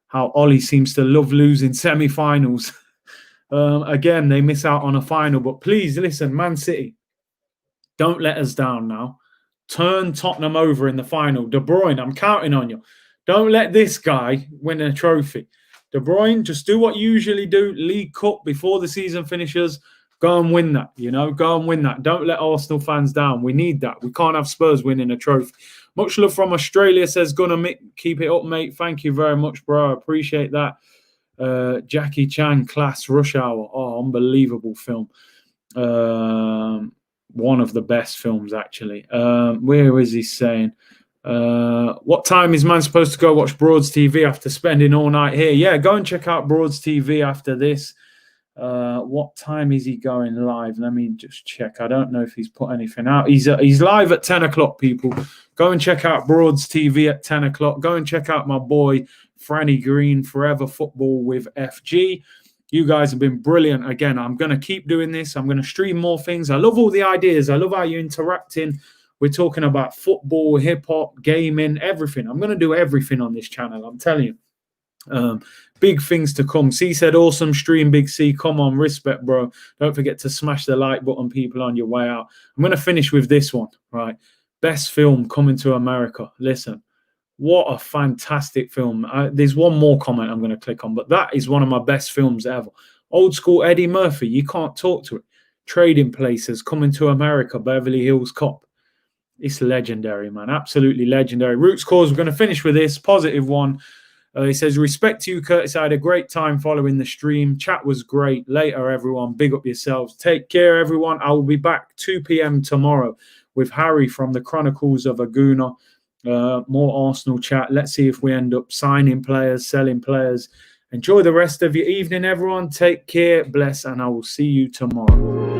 how Ollie seems to love losing semi-finals. Again, they miss out on a final. But please, listen, Man City, don't let us down now. Turn Tottenham over in the final. De Bruyne, I'm counting on you. Don't let this guy win a trophy. De Bruyne, just do what you usually do. League Cup before the season finishes. Go and win that, you know. Go and win that. Don't let Arsenal fans down. We need that. We can't have Spurs winning a trophy. Much love from Australia, says Gunnar Mick. Keep it up, mate. Thank you very much, bro. I appreciate that. Jackie Chan, Class, Rush Hour. Oh, unbelievable film. One of the best films, actually. Where is he saying? What time is man supposed to go watch Broads TV after spending all night here? Yeah, go and check out Broads TV after this. What time is he going live? Let me just check. I don't know if he's put anything out. He's live at 10 o'clock, people. Go and check out Broads TV at 10 o'clock. Go and check out my boy, Franny Green, Forever Football with FG. You guys have been brilliant. Again, I'm going to keep doing this. I'm going to stream more things. I love all the ideas. I love how you're interacting. We're talking about football, hip-hop, gaming, everything. I'm going to do everything on this channel. I'm telling you. Big things to come. C said, awesome stream, Big C. Come on, respect, bro. Don't forget to smash the like button, people, on your way out. I'm going to finish with this one, right? Best film coming to America. Listen, what a fantastic film. There's one more comment I'm going to click on, but that is one of my best films ever. Old school Eddie Murphy. You can't talk to it. Trading Places, Coming to America, Beverly Hills Cop. It's legendary, man. Absolutely legendary. Roots Cause, we're going to finish with this positive one. He says, respect to you, Curtis. I had a great time following the stream. Chat was great. Later, everyone. Big up yourselves. Take care, everyone. I will be back 2 p.m. tomorrow with Harry from the Chronicles of Aguna. More Arsenal chat. Let's see if we end up signing players, selling players. Enjoy the rest of your evening, everyone. Take care. Bless, and I will see you tomorrow.